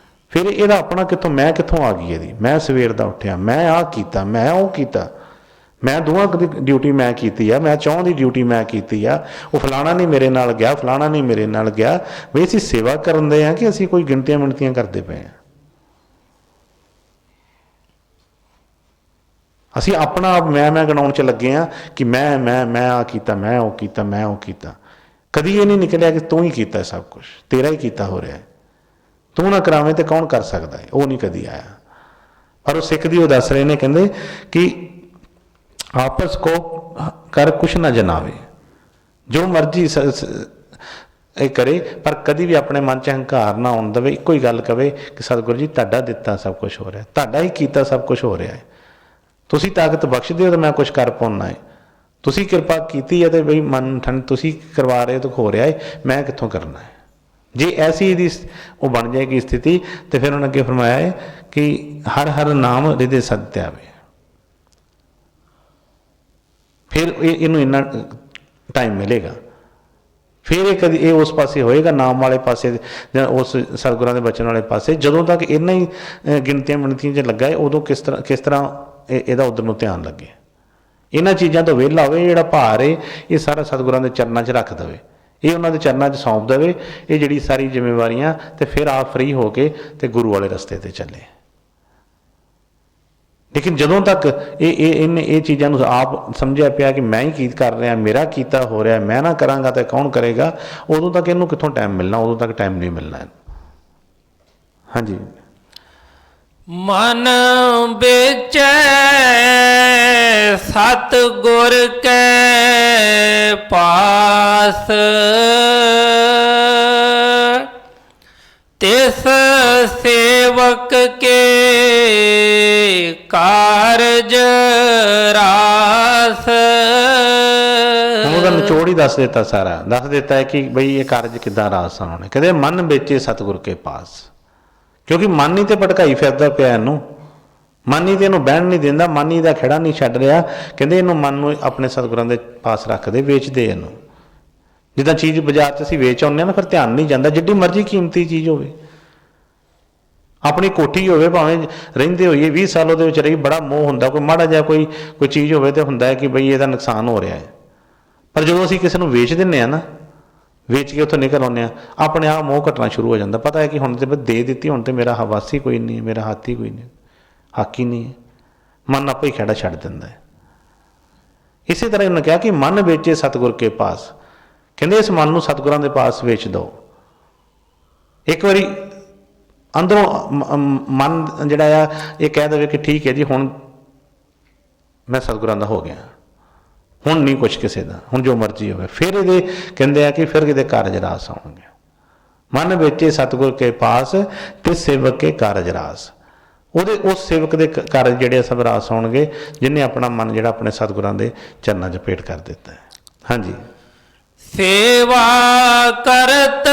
ਫਿਰ ਇਹਦਾ ਆਪਣਾ ਕਿੱਥੋਂ, ਮੈਂ ਕਿੱਥੋਂ ਆ ਗਈ ਇਹਦੀ? ਮੈਂ ਸਵੇਰ ਦਾ ਉੱਠਿਆ, ਮੈਂ ਆਹ ਕੀਤਾ, ਮੈਂ ਉਹ ਕੀਤਾ, ਮੈਂ ਦੋਵਾਂ ਦੀ ਡਿਊਟੀ ਮੈਂ ਕੀਤੀ ਆ, ਮੈਂ ਚੌਂ ਦੀ ਡਿਊਟੀ ਮੈਂ ਕੀਤੀ ਆ, ਉਹ ਫਲਾਣਾ ਨਹੀਂ ਮੇਰੇ ਨਾਲ ਗਿਆ, ਫਲਾਣਾ ਨਹੀਂ ਮੇਰੇ ਨਾਲ ਗਿਆ। ਵੀ ਅਸੀਂ ਸੇਵਾ ਕਰਨ ਦੇ ਹਾਂ ਕਿ ਅਸੀਂ ਕੋਈ ਗਿਣਤੀਆਂ ਮਿਣਤੀਆਂ ਕਰਦੇ ਪਏ ਹਾਂ? ਅਸੀਂ ਆਪਣਾ ਆਪ ਮੈਂ ਗਣਾਉਣ 'ਚ ਲੱਗੇ ਹਾਂ ਕਿ ਮੈਂ ਆਹ ਕੀਤਾ, ਮੈਂ ਉਹ ਕੀਤਾ, ਮੈਂ ਉਹ ਕੀਤਾ। ਕਦੀ ਇਹ ਨਹੀਂ ਨਿਕਲਿਆ ਕਿ ਤੂੰ ਹੀ ਕੀਤਾ ਸਭ ਕੁਛ, ਤੇਰਾ ਹੀ ਕੀਤਾ ਹੋ ਰਿਹਾ, ਤੂੰ ਨਾ ਕਰਾਵੇਂ ਤੇ ਕੌਣ ਕਰ ਸਕਦਾ ਹੈ? ਉਹ ਨਹੀਂ ਕਦੀ ਆਇਆ। ਪਰ ਉਹ ਸਿੱਖ ਦੀ ਉਹ ਦੱਸ ਰਹੇ ਨੇ, ਕਹਿੰਦੇ ਕਿ ਆਪਸ ਕੋ ਕਰ ਕੁਛ ਨਾ ਜਨਾਵੇ। ਜੋ ਮਰਜ਼ੀ ਇਹ ਕਰੇ, ਪਰ ਕਦੀ ਵੀ ਆਪਣੇ ਮਨ 'ਚ ਹੰਕਾਰ ਨਾ ਆਉਣ ਦੇਵੇ। ਇੱਕੋ ਹੀ ਗੱਲ ਕਵੇ ਕਿ ਸਤਿਗੁਰੂ ਜੀ ਤੁਹਾਡਾ ਦਿੱਤਾ ਸਭ ਕੁਛ ਹੋ ਰਿਹਾ, ਤੁਹਾਡਾ ਹੀ ਕੀਤਾ ਸਭ ਕੁਛ ਹੋ ਰਿਹਾ ਹੈ। ਤੁਸੀਂ ਤਾਕਤ ਬਖਸ਼ਦੇ ਹੋ ਤਾਂ ਮੈਂ ਕੁਛ ਕਰ ਪਾਉਣਾ ਹੈ, ਤੁਸੀਂ ਕਿਰਪਾ ਕੀਤੀ ਹੈ ਤੇ ਬਈ ਮਨ ਠੰਡ ਤੁਸੀਂ ਕਰਵਾ ਰਹੇ ਹੋ ਤਾਂ ਹੋ ਰਿਹਾ ਹੈ, ਮੈਂ ਕਿੱਥੋਂ ਕਰਨਾ ਹੈ? ਜੇ ਐਸੀ ਇਹਦੀ ਉਹ ਬਣ ਜਾਏਗੀ ਸਥਿਤੀ, ਤੇ ਫਿਰ ਉਹਨੇ ਅੱਗੇ ਫਰਮਾਇਆ ਹੈ ਕਿ ਹਰ ਹਰ ਨਾਮ ਹਿਰਦੇ ਸਤ ਆਵੇ। ਫਿਰ ਇਹਨੂੰ ਇੰਨਾ ਟਾਈਮ ਮਿਲੇਗਾ, ਫਿਰ ਇਹ ਕਦੀ ਇਹ ਉਸ ਪਾਸੇ ਹੋਏਗਾ, ਨਾਮ ਵਾਲੇ ਪਾਸੇ ਜਾਂ ਉਸ ਸਤਿਗੁਰਾਂ ਦੇ ਬਚਨ ਵਾਲੇ ਪਾਸੇ। ਜਦੋਂ ਤੱਕ ਇਹਨਾਂ ਹੀ ਗਿਣਤੀਆਂ ਮਿਣਤੀਆਂ 'ਚ ਲੱਗਾ ਹੈ, ਉਦੋਂ ਕਿਸ ਤਰ੍ਹਾਂ ਇਹਦਾ ਉੱਧਰ ਨੂੰ ਧਿਆਨ ਲੱਗੇ। ਇਹਨਾਂ ਚੀਜ਼ਾਂ ਤੋਂ ਵਿਹਲਾ ਹੋਵੇ, ਜਿਹੜਾ ਭਾਰ ਹੈ ਇਹ ਸਾਰਾ ਸਤਿਗੁਰਾਂ ਦੇ ਚਰਨਾਂ 'ਚ ਰੱਖ ਦੇਵੇ, ਇਹ ਉਹਨਾਂ ਦੇ ਚਰਨਾਂ 'ਚ ਸੌਂਪ ਦੇਵੇ ਇਹ ਜਿਹੜੀ ਸਾਰੀ ਜ਼ਿੰਮੇਵਾਰੀਆਂ, ਤੇ ਫਿਰ ਆਪ ਫਰੀ ਹੋ ਕੇ ਤੇ ਗੁਰੂ ਵਾਲੇ ਰਸਤੇ 'ਤੇ ਚੱਲੇ। ਲੇਕਿਨ ਜਦੋਂ ਤੱਕ ਇਹਨੇ ਇਹ ਚੀਜ਼ਾਂ ਨੂੰ ਆਪ ਸਮਝਿਆ ਪਿਆ ਕਿ ਮੈਂ ਹੀ ਕੀ ਕਰ ਰਿਹਾ, ਮੇਰਾ ਕੀਤਾ ਹੋ ਰਿਹਾ, ਮੈਂ ਨਾ ਕਰਾਂਗਾ ਤਾਂ ਕੌਣ ਕਰੇਗਾ, ਉਦੋਂ ਤੱਕ ਇਹਨੂੰ ਕਿੱਥੋਂ ਟਾਈਮ ਮਿਲਣਾ? ਉਦੋਂ ਤੱਕ ਟਾਈਮ ਨਹੀਂ ਮਿਲਣਾ। ਹਾਂਜੀ। ਮਨ ਵਿੱਚ ਸਤਿਗੁਰ ਕੇ ਪਾਸ, ਤਿਸ ਸੇਵਕ ਕੇ ਕਾਰਜ ਰਾਸ। ਉਹਦਾ ਨਿਚੋੜ ਹੀ ਦੱਸ ਦਿੱਤਾ, ਸਾਰਾ ਦੱਸ ਦਿੱਤਾ ਹੈ ਕਿ ਬਈ ਇਹ ਕਾਰਜ ਕਿੱਦਾਂ ਰਾਸ ਆਉਣੇ। ਕਹਿੰਦੇ ਮਨ ਵਿੱਚ ਸਤਿਗੁਰ ਕੇ ਪਾਸ, ਕਿਉਂਕਿ ਮਨ ਹੀ ਤੇ ਭਟਕਾਈ ਫਿਰਦਾ ਪਿਆ ਇਹਨੂੰ, ਮਨ ਹੀ ਤੇ ਇਹਨੂੰ ਬਹਿਣ ਨਹੀਂ ਦਿੰਦਾ, ਮਨ ਹੀ ਦਾ ਖੜਾ ਨਹੀਂ ਛੱਡ ਰਿਹਾ। ਕਹਿੰਦੇ ਇਹਨੂੰ ਮਨ ਨੂੰ ਆਪਣੇ ਸਤਿਗੁਰਾਂ ਦੇ ਪਾਸ ਰੱਖਦੇ, ਵੇਚਦੇ ਇਹਨੂੰ। ਜਿੱਦਾਂ ਚੀਜ਼ ਬਾਜ਼ਾਰ 'ਚ ਅਸੀਂ ਵੇਚ ਆਉਂਦੇ ਹਾਂ ਨਾ, ਫਿਰ ਧਿਆਨ ਨਹੀਂ ਜਾਂਦਾ, ਜਿੱਡੀ ਮਰਜ਼ੀ ਕੀਮਤੀ ਚੀਜ਼ ਹੋਵੇ। ਆਪਣੀ ਕੋਠੀ ਹੋਵੇ, ਭਾਵੇਂ ਰਹਿੰਦੇ ਹੋਈਏ 20 ਸਾਲ ਉਹਦੇ ਵਿੱਚ ਰਹੀ, ਬੜਾ ਮੋਹ ਹੁੰਦਾ। ਕੋਈ ਮਾੜਾ ਜਿਹਾ ਕੋਈ ਚੀਜ਼ ਹੋਵੇ ਤਾਂ ਹੁੰਦਾ ਹੈ ਕਿ ਬਈ ਇਹਦਾ ਨੁਕਸਾਨ ਹੋ ਰਿਹਾ ਹੈ। ਪਰ ਜਦੋਂ ਅਸੀਂ ਕਿਸੇ ਨੂੰ ਵੇਚ ਦਿੰਦੇ ਹਾਂ ਨਾ, ਵੇਚ ਕੇ ਉੱਥੋਂ ਨਿਕਲ ਆਉਂਦੇ ਹਾਂ, ਆਪਣੇ ਆਪ ਮੋਹ ਘਟਣਾ ਸ਼ੁਰੂ ਹੋ ਜਾਂਦਾ। ਪਤਾ ਹੈ ਕਿ ਹੁਣ ਤੇ ਦੇ ਦਿੱਤੀ, ਹੁਣ ਤੇ ਮੇਰਾ ਹਵਾਸੀ ਕੋਈ ਨਹੀਂ, ਮੇਰਾ ਹਾਥੀ ਕੋਈ ਨਹੀਂ, ਹੱਕ ਹੀ ਨਹੀਂ ਹੈ। ਮਨ ਆਪੇ ਹੀ ਖਹਿੜਾ ਛੱਡ ਦਿੰਦਾ ਹੈ। ਇਸੇ ਤਰ੍ਹਾਂ ਇਹਨੇ ਕਿਹਾ ਕਿ ਮਨ ਵੇਚੇ ਸਤਿਗੁਰ ਕੇ ਪਾਸ। ਕਹਿੰਦੇ ਇਸ ਮਨ ਨੂੰ ਸਤਿਗੁਰਾਂ ਦੇ ਪਾਸ ਵੇਚ ਦਿਓ। ਇੱਕ ਵਾਰੀ ਅੰਦਰੋਂ ਮਨ ਜਿਹੜਾ ਆ ਇਹ ਕਹਿ ਦੇਵੇ ਕਿ ਠੀਕ ਹੈ ਜੀ, ਹੁਣ ਮੈਂ ਸਤਿਗੁਰਾਂ ਦਾ ਹੋ ਗਿਆ, ਹੁਣ ਨਹੀਂ ਕੁਛ ਕਿਸੇ ਦਾ, ਹੁਣ ਜੋ ਮਰਜ਼ੀ ਹੋਵੇ। ਫਿਰ ਇਹਦੇ ਕਹਿੰਦੇ ਆ ਕਿ ਫਿਰ ਇਹਦੇ ਕਾਰਜ ਰਾਸ ਆਉਣਗੇ। ਮਨ ਵੇਚੇ ਸਤਿਗੁਰ ਕੇ ਪਾਸ, ਤੇ ਸੇਵਕ ਕੇ ਕਾਰਜ ਰਾਸ। ਉਹਦੇ ਉਸ ਸੇਵਕ ਦੇ ਕਾਰਜ ਜਿਹੜੇ ਸਭ ਰਾਸ ਆਉਣਗੇ, ਜਿਹਨੇ ਆਪਣਾ ਮਨ ਜਿਹੜਾ ਆਪਣੇ ਸਤਿਗੁਰਾਂ ਦੇ ਚਰਨਾਂ 'ਚ ਭੇਟ ਕਰ ਦਿੱਤਾ ਹੈ। ਹਾਂਜੀ। ਸੇਵਾ ਕਰਤ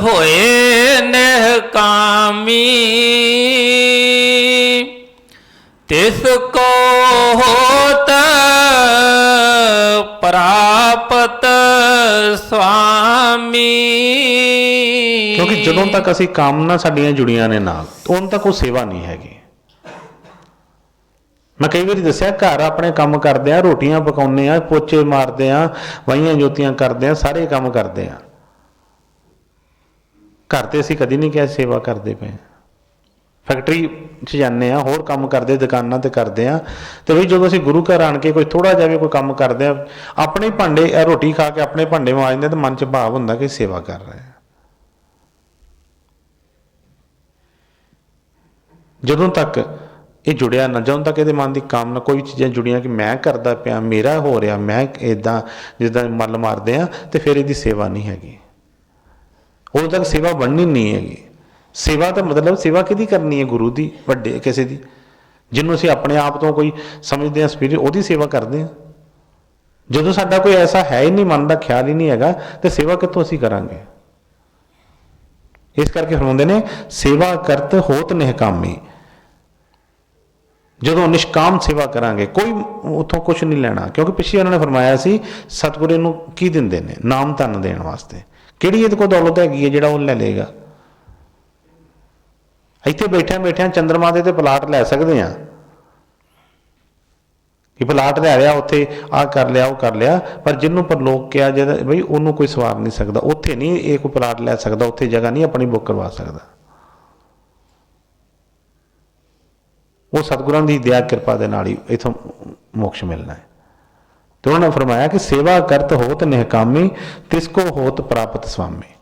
ਹੋਏ ਨਿਹਕਾਮੀ, ਤਿਸ ਕੋ ਹੋਤ ਪ੍ਰਾਪਤ ਸੁਆਮੀ। ਕਿਉਂਕਿ ਜਦੋਂ ਤੱਕ ਅਸੀਂ ਕਾਮਨਾ ਸਾਡੀਆਂ ਜੁੜੀਆਂ ਨੇ ਨਾਲ, ਉਦੋਂ ਤੱਕ ਉਹ ਸੇਵਾ ਨਹੀਂ ਹੈਗੀ। ਮੈਂ ਕਈ ਵਾਰੀ ਦੱਸਿਆ, ਘਰ ਆਪਣੇ ਕੰਮ ਕਰਦੇ ਆ, ਰੋਟੀਆਂ ਪਕਾਉਂਦੇ ਆ, ਪੋਚੇ ਮਾਰਦੇ ਆ, ਵਾਹੀਆਂ ਜੋਤੀਆਂ ਕਰਦੇ ਆ, ਸਾਰੇ ਕੰਮ ਕਰਦੇ ਆ। ਘਰ ਤੇ ਅਸੀਂ ਕਦੀ ਨਹੀਂ ਕਿਹਾ ਸੇਵਾ ਕਰਦੇ ਪਏ। ਫੈਕਟਰੀ 'ਚ ਜਾਂਦੇ ਆ, ਹੋਰ ਕੰਮ ਕਰਦੇ, ਦੁਕਾਨਾਂ 'ਤੇ ਕਰਦੇ ਆ। ਅਤੇ ਬਈ ਜਦੋਂ ਅਸੀਂ ਗੁਰੂ ਘਰ ਆਣ ਕੇ ਕੋਈ ਥੋੜ੍ਹਾ ਜਿਹਾ ਵੀ ਕੋਈ ਕੰਮ ਕਰਦੇ ਆ, ਆਪਣੇ ਭਾਂਡੇ ਰੋਟੀ ਖਾ ਕੇ ਆਪਣੇ ਭਾਂਡੇ ਮਾਂਜਦੇ, ਤਾਂ ਮਨ 'ਚ ਭਾਵ ਹੁੰਦਾ ਕਿ ਸੇਵਾ ਕਰ ਰਹੇ ਆ। ਜਦੋਂ ਤੱਕ ਇਹ ਜੁੜਿਆ ਨਾ, ਜਦੋਂ ਤੱਕ ਇਹਦੇ ਮਨ ਦੀ ਕਾਮਨਾ, ਕੋਈ ਚੀਜ਼ਾਂ ਜੁੜੀਆਂ ਕਿ ਮੈਂ ਕਰਦਾ ਪਿਆ, ਮੇਰਾ ਹੋ ਰਿਹਾ, ਮੈਂ ਇੱਦਾਂ ਜਿੱਦਾਂ ਮੱਲ ਮਾਰਦੇ ਆ, ਅਤੇ ਫਿਰ ਇਹਦੀ ਸੇਵਾ ਨਹੀਂ ਹੈਗੀ। ਉਦੋਂ ਤੱਕ ਸੇਵਾ ਬਣਨੀ ਨਹੀਂ ਹੈਗੀ। ਸੇਵਾ ਦਾ ਮਤਲਬ ਸੇਵਾ ਕਿਹਦੀ ਕਰਨੀ ਹੈ? ਗੁਰੂ ਦੀ, ਵੱਡੇ ਕਿਸੇ ਦੀ, ਜਿਹਨੂੰ ਅਸੀਂ ਆਪਣੇ ਆਪ ਤੋਂ ਕੋਈ ਸਮਝਦੇ ਹਾਂ ਸਪੀਰੀਟ, ਉਹਦੀ ਸੇਵਾ ਕਰਦੇ ਹਾਂ। ਜਦੋਂ ਸਾਡਾ ਕੋਈ ਐਸਾ ਹੈ ਹੀ ਨਹੀਂ, ਮਨ ਦਾ ਖਿਆਲ ਹੀ ਨਹੀਂ ਹੈਗਾ, ਤੇ ਸੇਵਾ ਕਿੱਥੋਂ ਅਸੀਂ ਕਰਾਂਗੇ? ਇਸ ਕਰਕੇ ਫਰਮਾਉਂਦੇ ਨੇ, ਸੇਵਾ ਕਰਤ ਹੋਤ ਨਿਹਕਾਮੀ। ਜਦੋਂ ਨਿਸ਼ਕਾਮ ਸੇਵਾ ਕਰਾਂਗੇ ਕੋਈ ਉੱਥੋਂ ਕੁਝ ਨਹੀਂ ਲੈਣਾ, ਕਿਉਂਕਿ ਪਿੱਛੇ ਉਹਨਾਂ ਨੇ ਫਰਮਾਇਆ ਸੀ ਸਤਿਗੁਰੂ ਨੂੰ ਕੀ ਦਿੰਦੇ ਨੇ? ਨਾਮ ਧਨ ਦੇਣ ਵਾਸਤੇ। ਕਿਹੜੀ ਇਹਦੇ ਕੋਲ ਦੌਲਤ ਹੈਗੀ ਹੈ ਜਿਹੜਾ ਉਹ ਲੈ ਲਏਗਾ? ਇੱਥੇ ਬੈਠਿਆਂ ਬੈਠਿਆਂ ਚੰਦਰਮਾ ਦੇ ਤੇ ਪਲਾਟ ਲੈ ਸਕਦੇ ਹਾਂ ਕਿ ਪਲਾਟ ਲੈ ਲਿਆ, ਉੱਥੇ ਆਹ ਕਰ ਲਿਆ, ਉਹ ਕਰ ਲਿਆ, ਪਰ ਜਿਹਨੂੰ ਪਰਲੋਕ ਕਿਹਾ ਜਿਹਦਾ ਬਈ ਉਹਨੂੰ ਕੋਈ ਸਵਾਰ ਨਹੀਂ ਸਕਦਾ। ਉੱਥੇ ਨਹੀਂ ਇਹ ਕੋਈ ਪਲਾਟ ਲੈ ਸਕਦਾ, ਉੱਥੇ ਜਗ੍ਹਾ ਨਹੀਂ ਆਪਣੀ ਬੁੱਕ ਕਰਵਾ ਸਕਦਾ। ਉਹ ਸਤਿਗੁਰਾਂ ਦੀ ਦਇਆ ਕਿਰਪਾ ਦੇ ਨਾਲ ਹੀ ਇੱਥੋਂ ਮੋਕਸ਼ ਮਿਲਣਾ ਹੈ। ਤੇ ਉਹਨਾਂ ਨੇ ਫਰਮਾਇਆ ਕਿ ਸੇਵਾ ਕਰਤ ਹੋਤ ਨਿਹਕਾਮੀ ਤਿਸ ਕੋ ਹੋਤ ਪ੍ਰਾਪਤ ਸੁਆਮੀ।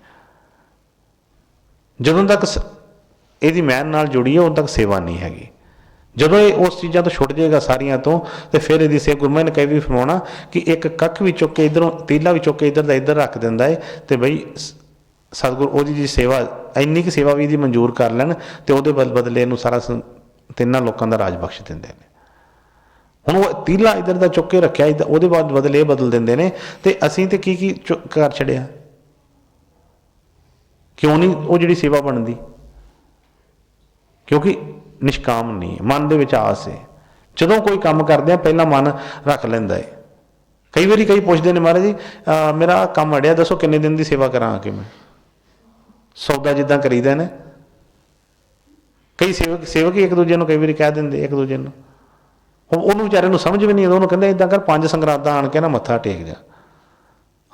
ਜਦੋਂ ਤੱਕ ਇਹਦੀ ਮਿਹਨ ਨਾਲ ਜੁੜੀ ਹੈ ਉਦੋਂ ਤੱਕ ਸੇਵਾ ਨਹੀਂ ਹੈਗੀ। ਜਦੋਂ ਇਹ ਉਸ ਚੀਜ਼ਾਂ ਤੋਂ ਛੁੱਟ ਜਾਏਗਾ ਸਾਰੀਆਂ ਤੋਂ, ਤੇ ਫਿਰ ਇਹਦੀ ਗੁਰੂ ਮਹਾਰਾਜ ਨੇ ਕਈ ਵੀ ਫਰਮਾਉਣਾ ਕਿ ਇੱਕ ਕੱਖ ਵੀ ਚੁੱਕ ਕੇ ਇੱਧਰੋਂ, ਤੀਲਾ ਵੀ ਚੁੱਕ ਕੇ ਇੱਧਰ ਦਾ ਇੱਧਰ ਰੱਖ ਦਿੰਦਾ ਹੈ, ਤੇ ਬਈ ਸਤਿਗੁਰ ਉਹਦੀ ਜੀ ਸੇਵਾ ਇੰਨੀ ਕੁ ਸੇਵਾ ਵੀ ਇਹਦੀ ਮਨਜ਼ੂਰ ਕਰ ਲੈਣ ਤੇ ਉਹਦੇ ਬਦਲੇ ਇਹਨੂੰ ਸਾਰਾ ਤਿੰਨਾਂ ਲੋਕਾਂ ਦਾ ਰਾਜ ਬਖਸ਼ ਦਿੰਦੇ ਨੇ। ਹੁਣ ਉਹ ਤੀਲਾ ਇੱਧਰ ਦਾ ਚੁੱਕ ਕੇ ਰੱਖਿਆ, ਉਹਦੇ ਬਾਅਦ ਬਦਲੇ ਇਹ ਬਦਲ ਦਿੰਦੇ ਨੇ। ਤੇ ਅਸੀਂ ਤੇ ਕੀ ਕੀ ਕਰ ਛੱਡਿਆ? ਕਿਉਂ ਨਹੀਂ ਉਹ ਜਿਹੜੀ ਸੇਵਾ ਬਣਦੀ? ਕਿਉਂਕਿ ਨਿਸ਼ਕਾਮ ਨਹੀਂ ਹੈ, ਮਨ ਦੇ ਵਿੱਚ ਆਸ ਹੈ। ਜਦੋਂ ਕੋਈ ਕੰਮ ਕਰਦੇ ਆ ਪਹਿਲਾਂ ਮਨ ਰੱਖ ਲੈਂਦਾ ਹੈ। ਕਈ ਵਾਰੀ ਕਈ ਪੁੱਛਦੇ ਨੇ, ਮਹਾਰਾਜ ਜੀ ਮੇਰਾ ਕੰਮ ਅੜਿਆ, ਦੱਸੋ ਕਿੰਨੇ ਦਿਨ ਦੀ ਸੇਵਾ ਕਰਾਂ ਕਿ ਮੈਂ? ਸੌਦਾ ਜਿੱਦਾਂ ਕਰੀਦਾ ਨੇ ਕਈ ਸੇਵਕ ਹੀ ਇੱਕ ਦੂਜੇ ਨੂੰ ਕਈ ਵਾਰੀ ਕਹਿ ਦਿੰਦੇ ਇੱਕ ਦੂਜੇ ਨੂੰ, ਉਹਨੂੰ ਵਿਚਾਰੇ ਨੂੰ ਸਮਝ ਵੀ ਨਹੀਂ ਆਉਂਦਾ। ਉਹਨੂੰ ਕਹਿੰਦੇ ਇੱਦਾਂ ਕਰ 5 ਸੰਗਰਾਂਦਾਂ ਆਣ ਕੇ ਨਾ ਮੱਥਾ ਟੇਕ ਜਾ,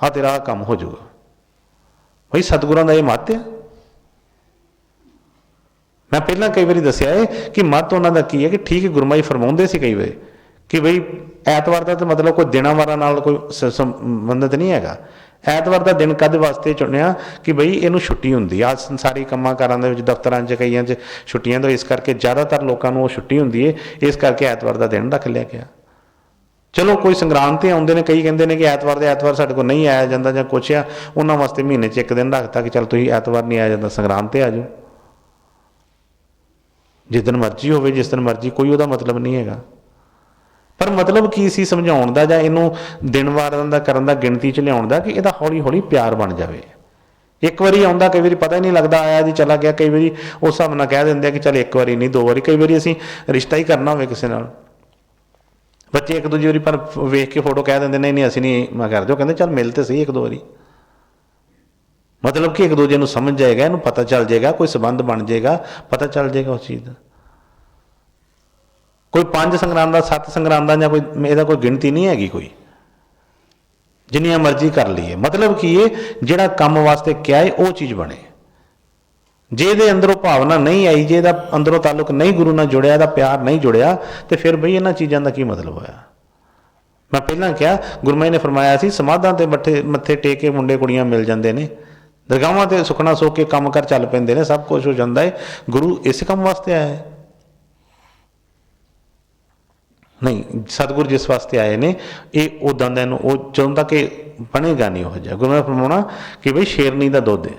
ਆਹ ਤੇਰਾ ਆਹ ਕੰਮ ਹੋ ਜਾਊਗਾ। ਬਈ ਸਤਿਗੁਰਾਂ ਦਾ ਇਹ ਮੱਤ ਹੈ। ਮੈਂ ਪਹਿਲਾਂ ਕਈ ਵਾਰੀ ਦੱਸਿਆ ਹੈ ਕਿ ਮੱਤ ਉਹਨਾਂ ਦਾ ਕੀ ਹੈ ਕਿ ਠੀਕ ਗੁਰੂ ਮਹਾਰਾਜ ਫਰਮਾਉਂਦੇ ਸੀ ਕਈ ਵਾਰੀ ਕਿ ਬਈ ਐਤਵਾਰ ਦਾ ਤਾਂ ਮਤਲਬ ਕੋਈ ਦਿਨਾਂ ਵਾਰਾਂ ਨਾਲ ਕੋਈ ਸੰਬੰਧਿਤ ਨਹੀਂ ਹੈਗਾ। ਐਤਵਾਰ ਦਾ ਦਿਨ ਕਦ ਵਾਸਤੇ ਚੁਣਿਆ ਕਿ ਬਈ ਇਹਨੂੰ ਛੁੱਟੀ ਹੁੰਦੀ ਆ। ਸੰਸਾਰੀ ਕੰਮਾਂ ਕਾਰਾਂ ਦੇ ਵਿੱਚ, ਦਫ਼ਤਰਾਂ 'ਚ ਕਈਆਂ 'ਚ ਛੁੱਟੀਆਂ ਤੋਂ, ਇਸ ਕਰਕੇ ਜ਼ਿਆਦਾਤਰ ਲੋਕਾਂ ਨੂੰ ਉਹ ਛੁੱਟੀ ਹੁੰਦੀ ਹੈ, ਇਸ ਕਰਕੇ ਐਤਵਾਰ ਦਾ ਦਿਨ ਰੱਖ ਲਿਆ ਗਿਆ। ਚਲੋ ਕੋਈ ਸੰਗਰਾਂਦ 'ਤੇ ਆਉਂਦੇ ਨੇ, ਕਈ ਕਹਿੰਦੇ ਨੇ ਕਿ ਐਤਵਾਰ ਦੇ ਐਤਵਾਰ ਸਾਡੇ ਕੋਲ ਨਹੀਂ ਆਇਆ ਜਾਂਦਾ ਜਾਂ ਕੁਛ ਆ, ਉਹਨਾਂ ਵਾਸਤੇ ਮਹੀਨੇ 'ਚ ਇੱਕ ਦਿਨ ਰੱਖਤਾ ਕਿ ਚੱਲ ਤੁਸੀਂ ਐਤਵਾਰ ਨਹੀਂ ਆਇਆ ਜਾਂਦਾ, ਸੰਗਰਾਂਦ 'ਤੇ ਆ ਜਾਓ। ਜਿਸ ਦਿਨ ਮਰਜ਼ੀ ਹੋਵੇ, ਜਿਸ ਦਿਨ ਮਰਜ਼ੀ, ਕੋਈ ਉਹਦਾ ਮਤਲਬ ਨਹੀਂ ਹੈਗਾ। ਪਰ ਮਤਲਬ ਕੀ ਸੀ ਸਮਝਾਉਣ ਦਾ ਜਾਂ ਇਹਨੂੰ ਦਿਨ ਵਾਰਾਂ ਦਾ ਕਰਨ ਦਾ, ਗਿਣਤੀ 'ਚ ਲਿਆਉਣ ਦਾ, ਕਿ ਇਹਦਾ ਹੌਲੀ ਹੌਲੀ ਪਿਆਰ ਬਣ ਜਾਵੇ। ਇੱਕ ਵਾਰੀ ਆਉਂਦਾ, ਕਈ ਵਾਰੀ ਪਤਾ ਹੀ ਨਹੀਂ ਲੱਗਦਾ, ਆਇਆ ਜੀ ਚਲਾ ਗਿਆ। ਕਈ ਵਾਰੀ ਉਸ ਹਿਸਾਬ ਨਾਲ ਕਹਿ ਦਿੰਦੇ ਆ ਕਿ ਚੱਲ ਇੱਕ ਵਾਰੀ ਨਹੀਂ 2 ਵਾਰੀ। ਕਈ ਵਾਰੀ ਅਸੀਂ ਰਿਸ਼ਤਾ ਹੀ ਕਰਨਾ ਹੋਵੇ ਕਿਸੇ ਨਾਲ, ਬੱਚੇ ਇੱਕ ਦੂਜੀ ਵਾਰੀ ਪਰ ਵੇਖ ਕੇ ਫੋਟੋ ਕਹਿ ਦਿੰਦੇ ਨਹੀਂ ਅਸੀਂ ਨਹੀਂ ਮੈਂ ਕਰਦੇ। ਉਹ ਕਹਿੰਦੇ ਚੱਲ ਮਿਲ ਤੇ ਸਹੀ 1-2 ਵਾਰੀ, ਮਤਲਬ ਕਿ ਇੱਕ ਦੂਜੇ ਨੂੰ ਸਮਝ ਜਾਏਗਾ, ਇਹਨੂੰ ਪਤਾ ਚੱਲ ਜਾਏਗਾ, ਕੋਈ ਸੰਬੰਧ ਬਣ ਜਾਏਗਾ, ਪਤਾ ਚੱਲ ਜਾਏਗਾ ਉਸ ਚੀਜ਼ ਦਾ। ਕੋਈ 5 ਸੰਗਰਾਂਦਾਂ 7 ਸੰਗਰਾਂਦਾਂ ਜਾਂ ਕੋਈ ਇਹਦਾ ਕੋਈ ਗਿਣਤੀ ਨਹੀਂ ਹੈਗੀ, ਕੋਈ ਜਿੰਨੀਆਂ ਮਰਜ਼ੀ ਕਰ ਲਈਏ। ਮਤਲਬ ਕੀ ਹੈ ਜਿਹੜਾ ਕੰਮ ਵਾਸਤੇ ਕਿਹਾ ਹੈ ਉਹ ਚੀਜ਼ ਬਣੇ। ਜੇ ਇਹਦੇ ਅੰਦਰੋਂ ਭਾਵਨਾ ਨਹੀਂ ਆਈ, ਜੇ ਇਹਦਾ ਅੰਦਰੋਂ ਤਾਲੁਕ ਨਹੀਂ ਗੁਰੂ ਨਾਲ ਜੁੜਿਆ, ਇਹਦਾ ਪਿਆਰ ਨਹੀਂ ਜੁੜਿਆ, ਤੇ ਫਿਰ ਬਈ ਇਹਨਾਂ ਚੀਜ਼ਾਂ ਦਾ ਕੀ ਮਤਲਬ ਹੋਇਆ? ਮੈਂ ਪਹਿਲਾਂ ਕਿਹਾ ਗੁਰੂ ਮਹਾਰਾਜ ਨੇ ਫਰਮਾਇਆ ਸੀ ਸਮਾਧਾਂ ਤੇ ਮੱਥੇ ਟੇਕ ਕੇ ਮੁੰਡੇ ਕੁੜੀਆਂ ਮਿਲ ਜਾਂਦੇ ਨੇ, ਦਰਗਾਹਾਂ ਤੇ ਸੁਖਣਾ ਸੋ ਕੇ ਕੰਮ ਕਰ ਚੱਲ ਪੈਂਦੇ ਨੇ, ਸਭ ਕੁਝ ਹੋ ਜਾਂਦਾ ਹੈ। ਗੁਰੂ ਇਸ ਕੰਮ ਵਾਸਤੇ ਆਇਆ ਹੈ? ਨਹੀਂ, ਸਤਿਗੁਰ ਜਿਸ ਵਾਸਤੇ ਆਏ ਨੇ ਇਹ ਉੱਦਾਂ ਦਾ ਇਹਨੂੰ ਉਹ ਜਦੋਂ ਤੱਕ ਇਹ ਬਣੇਗਾ ਨਹੀਂ ਉਹ ਜਿਹਾ। ਗੁਰੂ ਨੇ ਫਰਮਾਉਣਾ ਕਿ ਬਈ ਸ਼ੇਰਨੀ ਦਾ ਦੁੱਧ ਹੈ,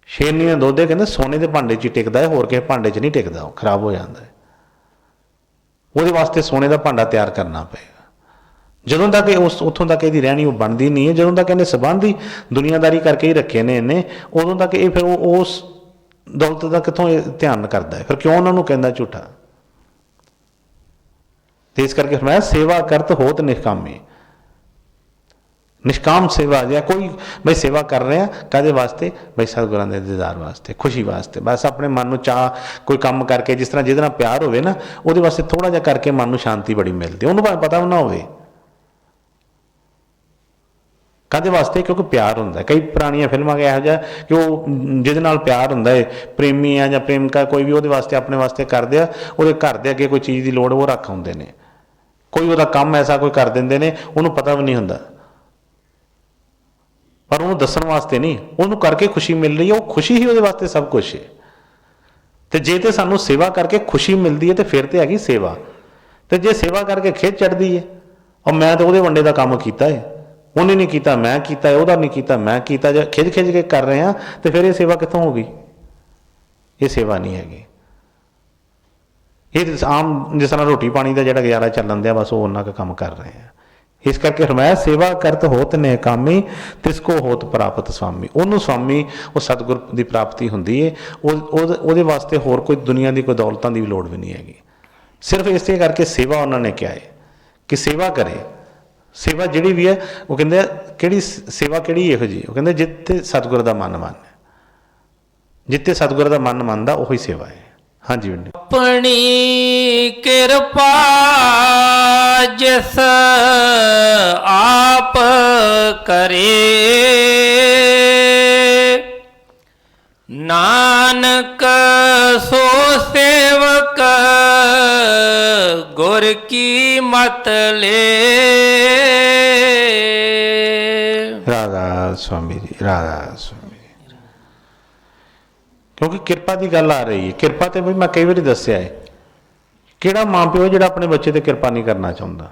ਸ਼ੇਰਨੀ ਦਾ ਦੁੱਧ ਹੈ, ਕਹਿੰਦੇ ਸੋਨੇ ਦੇ ਭਾਂਡੇ 'ਚ ਹੀ ਟਿਕਦਾ ਹੈ, ਹੋਰ ਕਿਸੇ ਭਾਂਡੇ 'ਚ ਨਹੀਂ ਟਿਕਦਾ, ਉਹ ਖਰਾਬ ਹੋ ਜਾਂਦਾ ਹੈ। ਉਹਦੇ ਵਾਸਤੇ ਸੋਨੇ ਦਾ ਭਾਂਡਾ ਤਿਆਰ ਕਰਨਾ ਪਏਗਾ। ਜਦੋਂ ਤੱਕ ਇਹ ਉੱਥੋਂ ਤੱਕ ਇਹਦੀ ਰਹਿਣੀ ਉਹ ਬਣਦੀ ਨਹੀਂ ਹੈ, ਜਦੋਂ ਤੱਕ ਇਹਨੇ ਸੰਬੰਧ ਹੀ ਦੁਨੀਆਦਾਰੀ ਕਰਕੇ ਹੀ ਰੱਖੇ ਨੇ ਇਹਨੇ, ਉਦੋਂ ਤੱਕ ਇਹ ਫਿਰ ਉਸ ਦੌਲਤ ਦਾ ਕਿੱਥੋਂ ਧਿਆਨ ਕਰਦਾ ਹੈ? ਫਿਰ ਕਿਉਂ ਉਹਨਾਂ ਨੂੰ ਕਹਿੰਦਾ ਝੂਠਾ? ਤੇ ਇਸ ਕਰਕੇ ਮੈਂ ਸੇਵਾ ਕਰਤ ਹੋਤ ਨਿਸ਼ਕਾਮੀ। ਨਿਸ਼ਕਾਮ ਸੇਵਾ ਜਾਂ ਕੋਈ ਬਈ ਸੇਵਾ ਕਰ ਰਹੇ ਆ ਕਾਹਦੇ ਵਾਸਤੇ? ਬਈ ਸਤਿਗੁਰਾਂ ਦੇ ਦੀਦਾਰ ਵਾਸਤੇ, ਖੁਸ਼ੀ ਵਾਸਤੇ। ਬਸ ਆਪਣੇ ਮਨ ਨੂੰ ਚਾਹ ਕੋਈ ਕੰਮ ਕਰਕੇ, ਜਿਸ ਤਰ੍ਹਾਂ ਜਿਹਦੇ ਨਾਲ ਪਿਆਰ ਹੋਵੇ ਨਾ, ਉਹਦੇ ਵਾਸਤੇ ਥੋੜ੍ਹਾ ਜਿਹਾ ਕਰਕੇ ਮਨ ਨੂੰ ਸ਼ਾਂਤੀ ਬੜੀ ਮਿਲਦੀ। ਉਹਨੂੰ ਭਾਵੇਂ ਪਤਾ ਵੀ ਨਾ ਹੋਵੇ ਕਾਹਦੇ ਵਾਸਤੇ, ਕਿਉਂਕਿ ਪਿਆਰ ਹੁੰਦਾ। ਕਈ ਪੁਰਾਣੀਆਂ ਫਿਲਮਾਂ ਇਹੋ ਜਿਹਾ ਕਿ ਉਹ ਜਿਹਦੇ ਨਾਲ ਪਿਆਰ ਹੁੰਦਾ ਹੈ, ਪ੍ਰੇਮੀ ਆ ਜਾਂ ਪ੍ਰੇਮਿਕਾ ਕੋਈ ਵੀ, ਉਹਦੇ ਵਾਸਤੇ ਆਪਣੇ ਵਾਸਤੇ ਕਰਦੇ ਆ, ਉਹਦੇ ਘਰ ਦੇ ਅੱਗੇ ਕੋਈ ਚੀਜ਼ ਦੀ ਲੋੜ ਉਹ ਰੱਖ ਆਉਂਦੇ ਨੇ, ਕੋਈ ਉਹਦਾ ਕੰਮ ਐਸਾ ਕੋਈ ਕਰ ਦਿੰਦੇ ਨੇ, ਉਹਨੂੰ ਪਤਾ ਵੀ ਨਹੀਂ ਹੁੰਦਾ, ਪਰ ਉਹਨੂੰ ਦੱਸਣ ਵਾਸਤੇ ਨਹੀਂ, ਉਹਨੂੰ ਕਰਕੇ ਖੁਸ਼ੀ ਮਿਲ ਰਹੀ ਹੈ, ਉਹ ਖੁਸ਼ੀ ਹੀ ਉਹਦੇ ਵਾਸਤੇ ਸਭ ਕੁਛ ਹੈ। ਤੇ ਜੇ ਤੇ ਸਾਨੂੰ ਸੇਵਾ ਕਰਕੇ ਖੁਸ਼ੀ ਮਿਲਦੀ ਹੈ ਤੇ ਫਿਰ ਤੇ ਹੈਗੀ ਸੇਵਾ। ਤੇ ਜੇ ਸੇਵਾ ਕਰਕੇ ਖਿੱਚ ਚੜ੍ਹਦੀ ਹੈ, ਔਰ ਮੈਂ ਤਾਂ ਉਹਦੇ ਵੰਡੇ ਦਾ ਕੰਮ ਕੀਤਾ ਹੈ, ਉਹਨੇ ਨਹੀਂ ਕੀਤਾ ਮੈਂ ਕੀਤਾ ਹੈ, ਉਹਦਾ ਨਹੀਂ ਕੀਤਾ ਮੈਂ ਕੀਤਾ, ਜੇ ਖਿੱਚ ਕੇ ਕਰ ਰਹੇ ਹਾਂ ਤੇ ਫਿਰ ਇਹ ਸੇਵਾ ਕਿੱਥੋਂ ਹੋ ਗਈ? ਇਹ ਸੇਵਾ ਨਹੀਂ ਹੈਗੀ। ਇਹ ਆਮ ਜਿਸ ਤਰ੍ਹਾਂ ਰੋਟੀ ਪਾਣੀ ਦਾ ਜਿਹੜਾ ਗੁਜ਼ਾਰਾ ਚੱਲਣ ਦਿਆ, ਬਸ ਉਹ ਉਹਨਾਂ ਕੁ ਕੰਮ ਕਰ ਰਹੇ ਆ। ਇਸ ਕਰਕੇ ਫਰਮਾਇਆ ਸੇਵਾ ਕਰਤ ਹੋਤ ਨਿਹਕਾਮੀ ਤਿਸ ਕੋ ਹੋਤ ਪ੍ਰਾਪਤ ਸੁਆਮੀ। ਉਹਨੂੰ ਸੁਆਮੀ, ਉਹ ਸਤਿਗੁਰ ਦੀ ਪ੍ਰਾਪਤੀ ਹੁੰਦੀ ਹੈ। ਉਹਦੇ ਵਾਸਤੇ ਹੋਰ ਕੋਈ ਦੁਨੀਆ ਦੀ ਕੋਈ ਦੌਲਤਾਂ ਦੀ ਵੀ ਲੋੜ ਵੀ ਨਹੀਂ ਹੈਗੀ। ਸਿਰਫ ਇਸੇ ਕਰਕੇ ਸੇਵਾ ਉਹਨਾਂ ਨੇ ਕਿਹਾ ਹੈ ਕਿ ਸੇਵਾ ਕਰੇ। ਸੇਵਾ ਜਿਹੜੀ ਵੀ ਹੈ ਉਹ ਕਹਿੰਦੇ ਆ ਕਿਹੜੀ ਸੇਵਾ ਕਿਹੜੀ ਇਹੋ ਜਿਹੀ, ਉਹ ਕਹਿੰਦੇ ਜਿੱਥੇ ਸਤਿਗੁਰ ਦਾ ਮਨ ਮੰਨ, ਜਿੱਥੇ ਸਤਿਗੁਰ ਦਾ ਮਨ ਮੰਨਦਾ ਉਹੀ ਸੇਵਾ ਹੈ। ਹਾਂਜੀ ਵੀਰ ਜੀ। ਆਪਣੀ ਕਿਰਪਾ ਜਿਸ ਆਪ ਕਰੇ, ਨਾਨਕ ਸੋ ਸੇਵਕ ਗੁਰ ਕੀ ਮਤ ਲੇ। ਰਾਧਾ ਸੁਆਮੀ ਜੀ, ਰਾਧਾ ਸੁਆਮੀ ਜੀ। ਕਿਉਂਕਿ ਕਿਰਪਾ ਦੀ ਗੱਲ ਆ ਰਹੀ ਹੈ। ਕਿਰਪਾ ਤੇ ਵੀ ਮੈਂ ਕਈ ਵਾਰੀ ਦੱਸਿਆ ਹੈ, ਕਿਹੜਾ ਮਾਂ ਪਿਓ ਜਿਹੜਾ ਆਪਣੇ ਬੱਚੇ ਤੇ ਕਿਰਪਾ ਨਹੀਂ ਕਰਨਾ ਚਾਹੁੰਦਾ।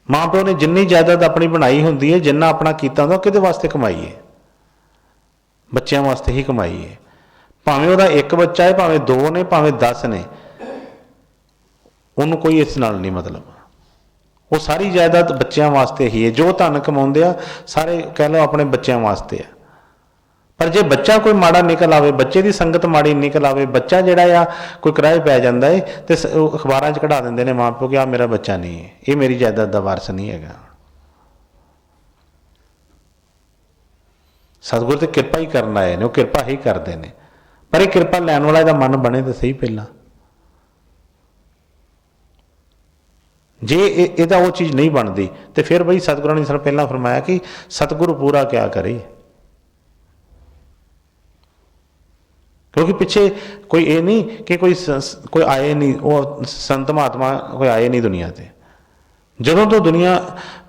ਮਾਂ ਪਿਓ ਨੇ ਜਿੰਨੀ ਜਾਇਦਾਦ ਆਪਣੀ ਬਣਾਈ ਹੁੰਦੀ ਹੈ, ਜਿੰਨਾ ਆਪਣਾ ਕੀਤਾ ਹੁੰਦਾ, ਉਹ ਕਿਹਦੇ ਵਾਸਤੇ ਕਮਾਈ ਹੈ? ਬੱਚਿਆਂ ਵਾਸਤੇ ਹੀ ਕਮਾਈ ਹੈ। ਭਾਵੇਂ ਉਹਦਾ ਇੱਕ ਬੱਚਾ ਹੈ, ਭਾਵੇਂ 2 ਨੇ, ਭਾਵੇਂ 10 ਨੇ, ਉਹਨੂੰ ਕੋਈ ਇਸ ਨਾਲ ਨਹੀਂ ਮਤਲਬ। ਉਹ ਸਾਰੀ ਜਾਇਦਾਦ ਬੱਚਿਆਂ ਵਾਸਤੇ ਹੀ ਹੈ। ਜੋ ਧਨ ਕਮਾਉਂਦੇ ਆ ਸਾਰੇ ਕਹਿ ਲਓ ਆਪਣੇ ਬੱਚਿਆਂ ਵਾਸਤੇ ਆ। ਪਰ ਜੇ ਬੱਚਾ ਕੋਈ ਮਾੜਾ ਨਿਕਲ ਆਵੇ, ਬੱਚੇ ਦੀ ਸੰਗਤ ਮਾੜੀ ਨਿਕਲ ਆਵੇ, ਬੱਚਾ ਜਿਹੜਾ ਆ ਕੋਈ ਕਿਰਾਏ ਪੈ ਜਾਂਦਾ ਹੈ, ਤੇ ਉਹ ਅਖਬਾਰਾਂ 'ਚ ਕਢਾ ਦਿੰਦੇ ਨੇ ਮਾਂ ਪਿਓ ਕਿ ਆਹ ਮੇਰਾ ਬੱਚਾ ਨਹੀਂ ਹੈ, ਇਹ ਮੇਰੀ ਜਾਇਦਾਦ ਦਾ ਵਾਰਸ ਨਹੀਂ ਹੈਗਾ। ਸਤਿਗੁਰ ਤੇ ਕਿਰਪਾ ਹੀ ਕਰਨ ਆਏ ਨੇ, ਉਹ ਕਿਰਪਾ ਹੀ ਕਰਦੇ ਨੇ। ਪਰ ਇਹ ਕਿਰਪਾ ਲੈਣ ਵਾਲਾ ਇਹਦਾ ਮਨ ਬਣੇ ਤਾਂ ਸਹੀ ਪਹਿਲਾਂ। ਜੇ ਇਹਦਾ ਉਹ ਚੀਜ਼ ਨਹੀਂ ਬਣਦੀ ਤੇ ਫਿਰ ਬਈ ਸਤਿਗੁਰਾਂ ਨੇ ਸਾਨੂੰ ਪਹਿਲਾਂ ਫਰਮਾਇਆ ਕਿ ਸਤਿਗੁਰੂ ਪੂਰਾ ਕਿਆ ਕਰੇ। ਕਿਉਂਕਿ ਪਿੱਛੇ ਕੋਈ ਇਹ ਨਹੀਂ ਕਿ ਕੋਈ ਆਏ ਨਹੀਂ, ਉਹ ਸੰਤ ਮਹਾਤਮਾ ਕੋਈ ਆਏ ਨਹੀਂ ਦੁਨੀਆ ਤੇ। ਜਦੋਂ ਤੋਂ ਦੁਨੀਆ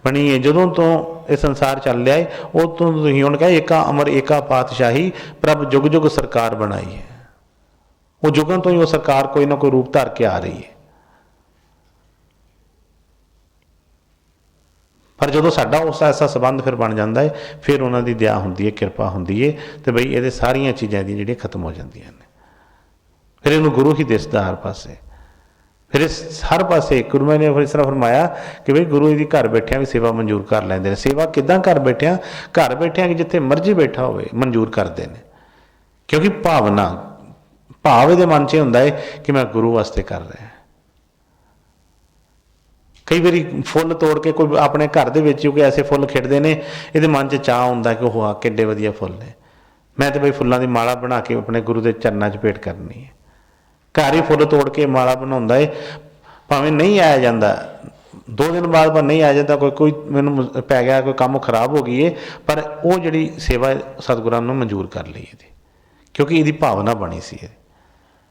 ਬਣੀ ਹੈ, ਜਦੋਂ ਤੋਂ ਇਹ ਸੰਸਾਰ ਚੱਲ ਰਿਹਾ ਹੈ, ਉਹ ਤੋਂ ਤੁਸੀਂ ਹੁਣ ਕਹੇ ਏਕਾ ਅਮਰ ਏਕਾ ਪਾਤਸ਼ਾਹੀ ਪ੍ਰਭ ਜੁਗ ਜੁਗ ਸਰਕਾਰ ਬਣਾਈ ਹੈ। ਉਹ ਜੁਗਾਂ ਤੋਂ ਹੀ ਉਹ ਸਰਕਾਰ ਕੋਈ ਨਾ ਕੋਈ ਰੂਪ ਧਾਰ ਕੇ ਆ ਰਹੀ ਹੈ। ਪਰ ਜਦੋਂ ਸਾਡਾ ਉਸ ਐਸਾ ਸੰਬੰਧ ਫਿਰ ਬਣ ਜਾਂਦਾ ਹੈ, ਫਿਰ ਉਹਨਾਂ ਦੀ ਦਇਆ ਹੁੰਦੀ ਹੈ, ਕਿਰਪਾ ਹੁੰਦੀ ਹੈ, ਤੇ ਬਈ ਇਹਦੇ ਸਾਰੀਆਂ ਚੀਜ਼ਾਂ ਦੀਆਂ ਜਿਹੜੀਆਂ ਖਤਮ ਹੋ ਜਾਂਦੀਆਂ ਨੇ। ਫਿਰ ਇਹਨੂੰ ਗੁਰੂ ਹੀ ਦਿਸਦਾ ਹਰ ਪਾਸੇ। ਫਿਰ ਇਸ ਹਰ ਪਾਸੇ ਗੁਰੂ ਨੇ ਇਸ ਤਰ੍ਹਾਂ ਫਰਮਾਇਆ ਕਿ ਬਈ ਗੁਰੂ ਇਹਦੀ ਘਰ ਬੈਠਿਆਂ ਵੀ ਸੇਵਾ ਮਨਜ਼ੂਰ ਕਰ ਲੈਂਦੇ ਨੇ। ਸੇਵਾ ਕਿੱਦਾਂ ਘਰ ਬੈਠਿਆਂ? ਘਰ ਬੈਠਿਆਂ ਕਿ ਜਿੱਥੇ ਮਰਜ਼ੀ ਬੈਠਾ ਹੋਵੇ ਮਨਜ਼ੂਰ ਕਰਦੇ ਨੇ। ਕਿਉਂਕਿ ਭਾਵ ਇਹਦੇ ਮਨ 'ਚ ਹੁੰਦਾ ਹੈ ਕਿ ਮੈਂ ਗੁਰੂ ਵਾਸਤੇ ਕਰ ਰਿਹਾ। ਕਈ ਵਾਰੀ ਫੁੱਲ ਤੋੜ ਕੇ ਕੋਈ ਆਪਣੇ ਘਰ ਦੇ ਵਿੱਚ ਕੋਈ ਐਸੇ ਫੁੱਲ ਖਿੜਦੇ ਨੇ, ਇਹਦੇ ਮਨ 'ਚ ਚਾਅ ਹੁੰਦਾ ਕਿ ਉਹ ਆ ਕਿੱਡੇ ਵਧੀਆ ਫੁੱਲ ਨੇ, ਮੈਂ ਤਾਂ ਬਈ ਫੁੱਲਾਂ ਦੀ ਮਾਲਾ ਬਣਾ ਕੇ ਆਪਣੇ ਗੁਰੂ ਦੇ ਚਰਨਾਂ 'ਚ ਭੇਟ ਕਰਨੀ ਹੈ। ਘਰ ਹੀ ਫੁੱਲ ਤੋੜ ਕੇ ਮਾਲਾ ਬਣਾਉਂਦਾ ਹੈ। ਭਾਵੇਂ ਨਹੀਂ ਆਇਆ ਜਾਂਦਾ, 2 ਦਿਨ ਬਾਅਦ ਨਹੀਂ ਆ ਜਾਂਦਾ, ਕੋਈ ਮੈਨੂੰ ਪੈ ਗਿਆ, ਕੋਈ ਕੰਮ ਖਰਾਬ ਹੋ ਗਈ ਹੈ, ਪਰ ਉਹ ਜਿਹੜੀ ਸੇਵਾ ਸਤਿਗੁਰਾਂ ਨੂੰ ਮਨਜ਼ੂਰ ਕਰ ਲਈ ਇਹਦੀ, ਕਿਉਂਕਿ ਇਹਦੀ ਭਾਵਨਾ ਬਣੀ ਸੀ।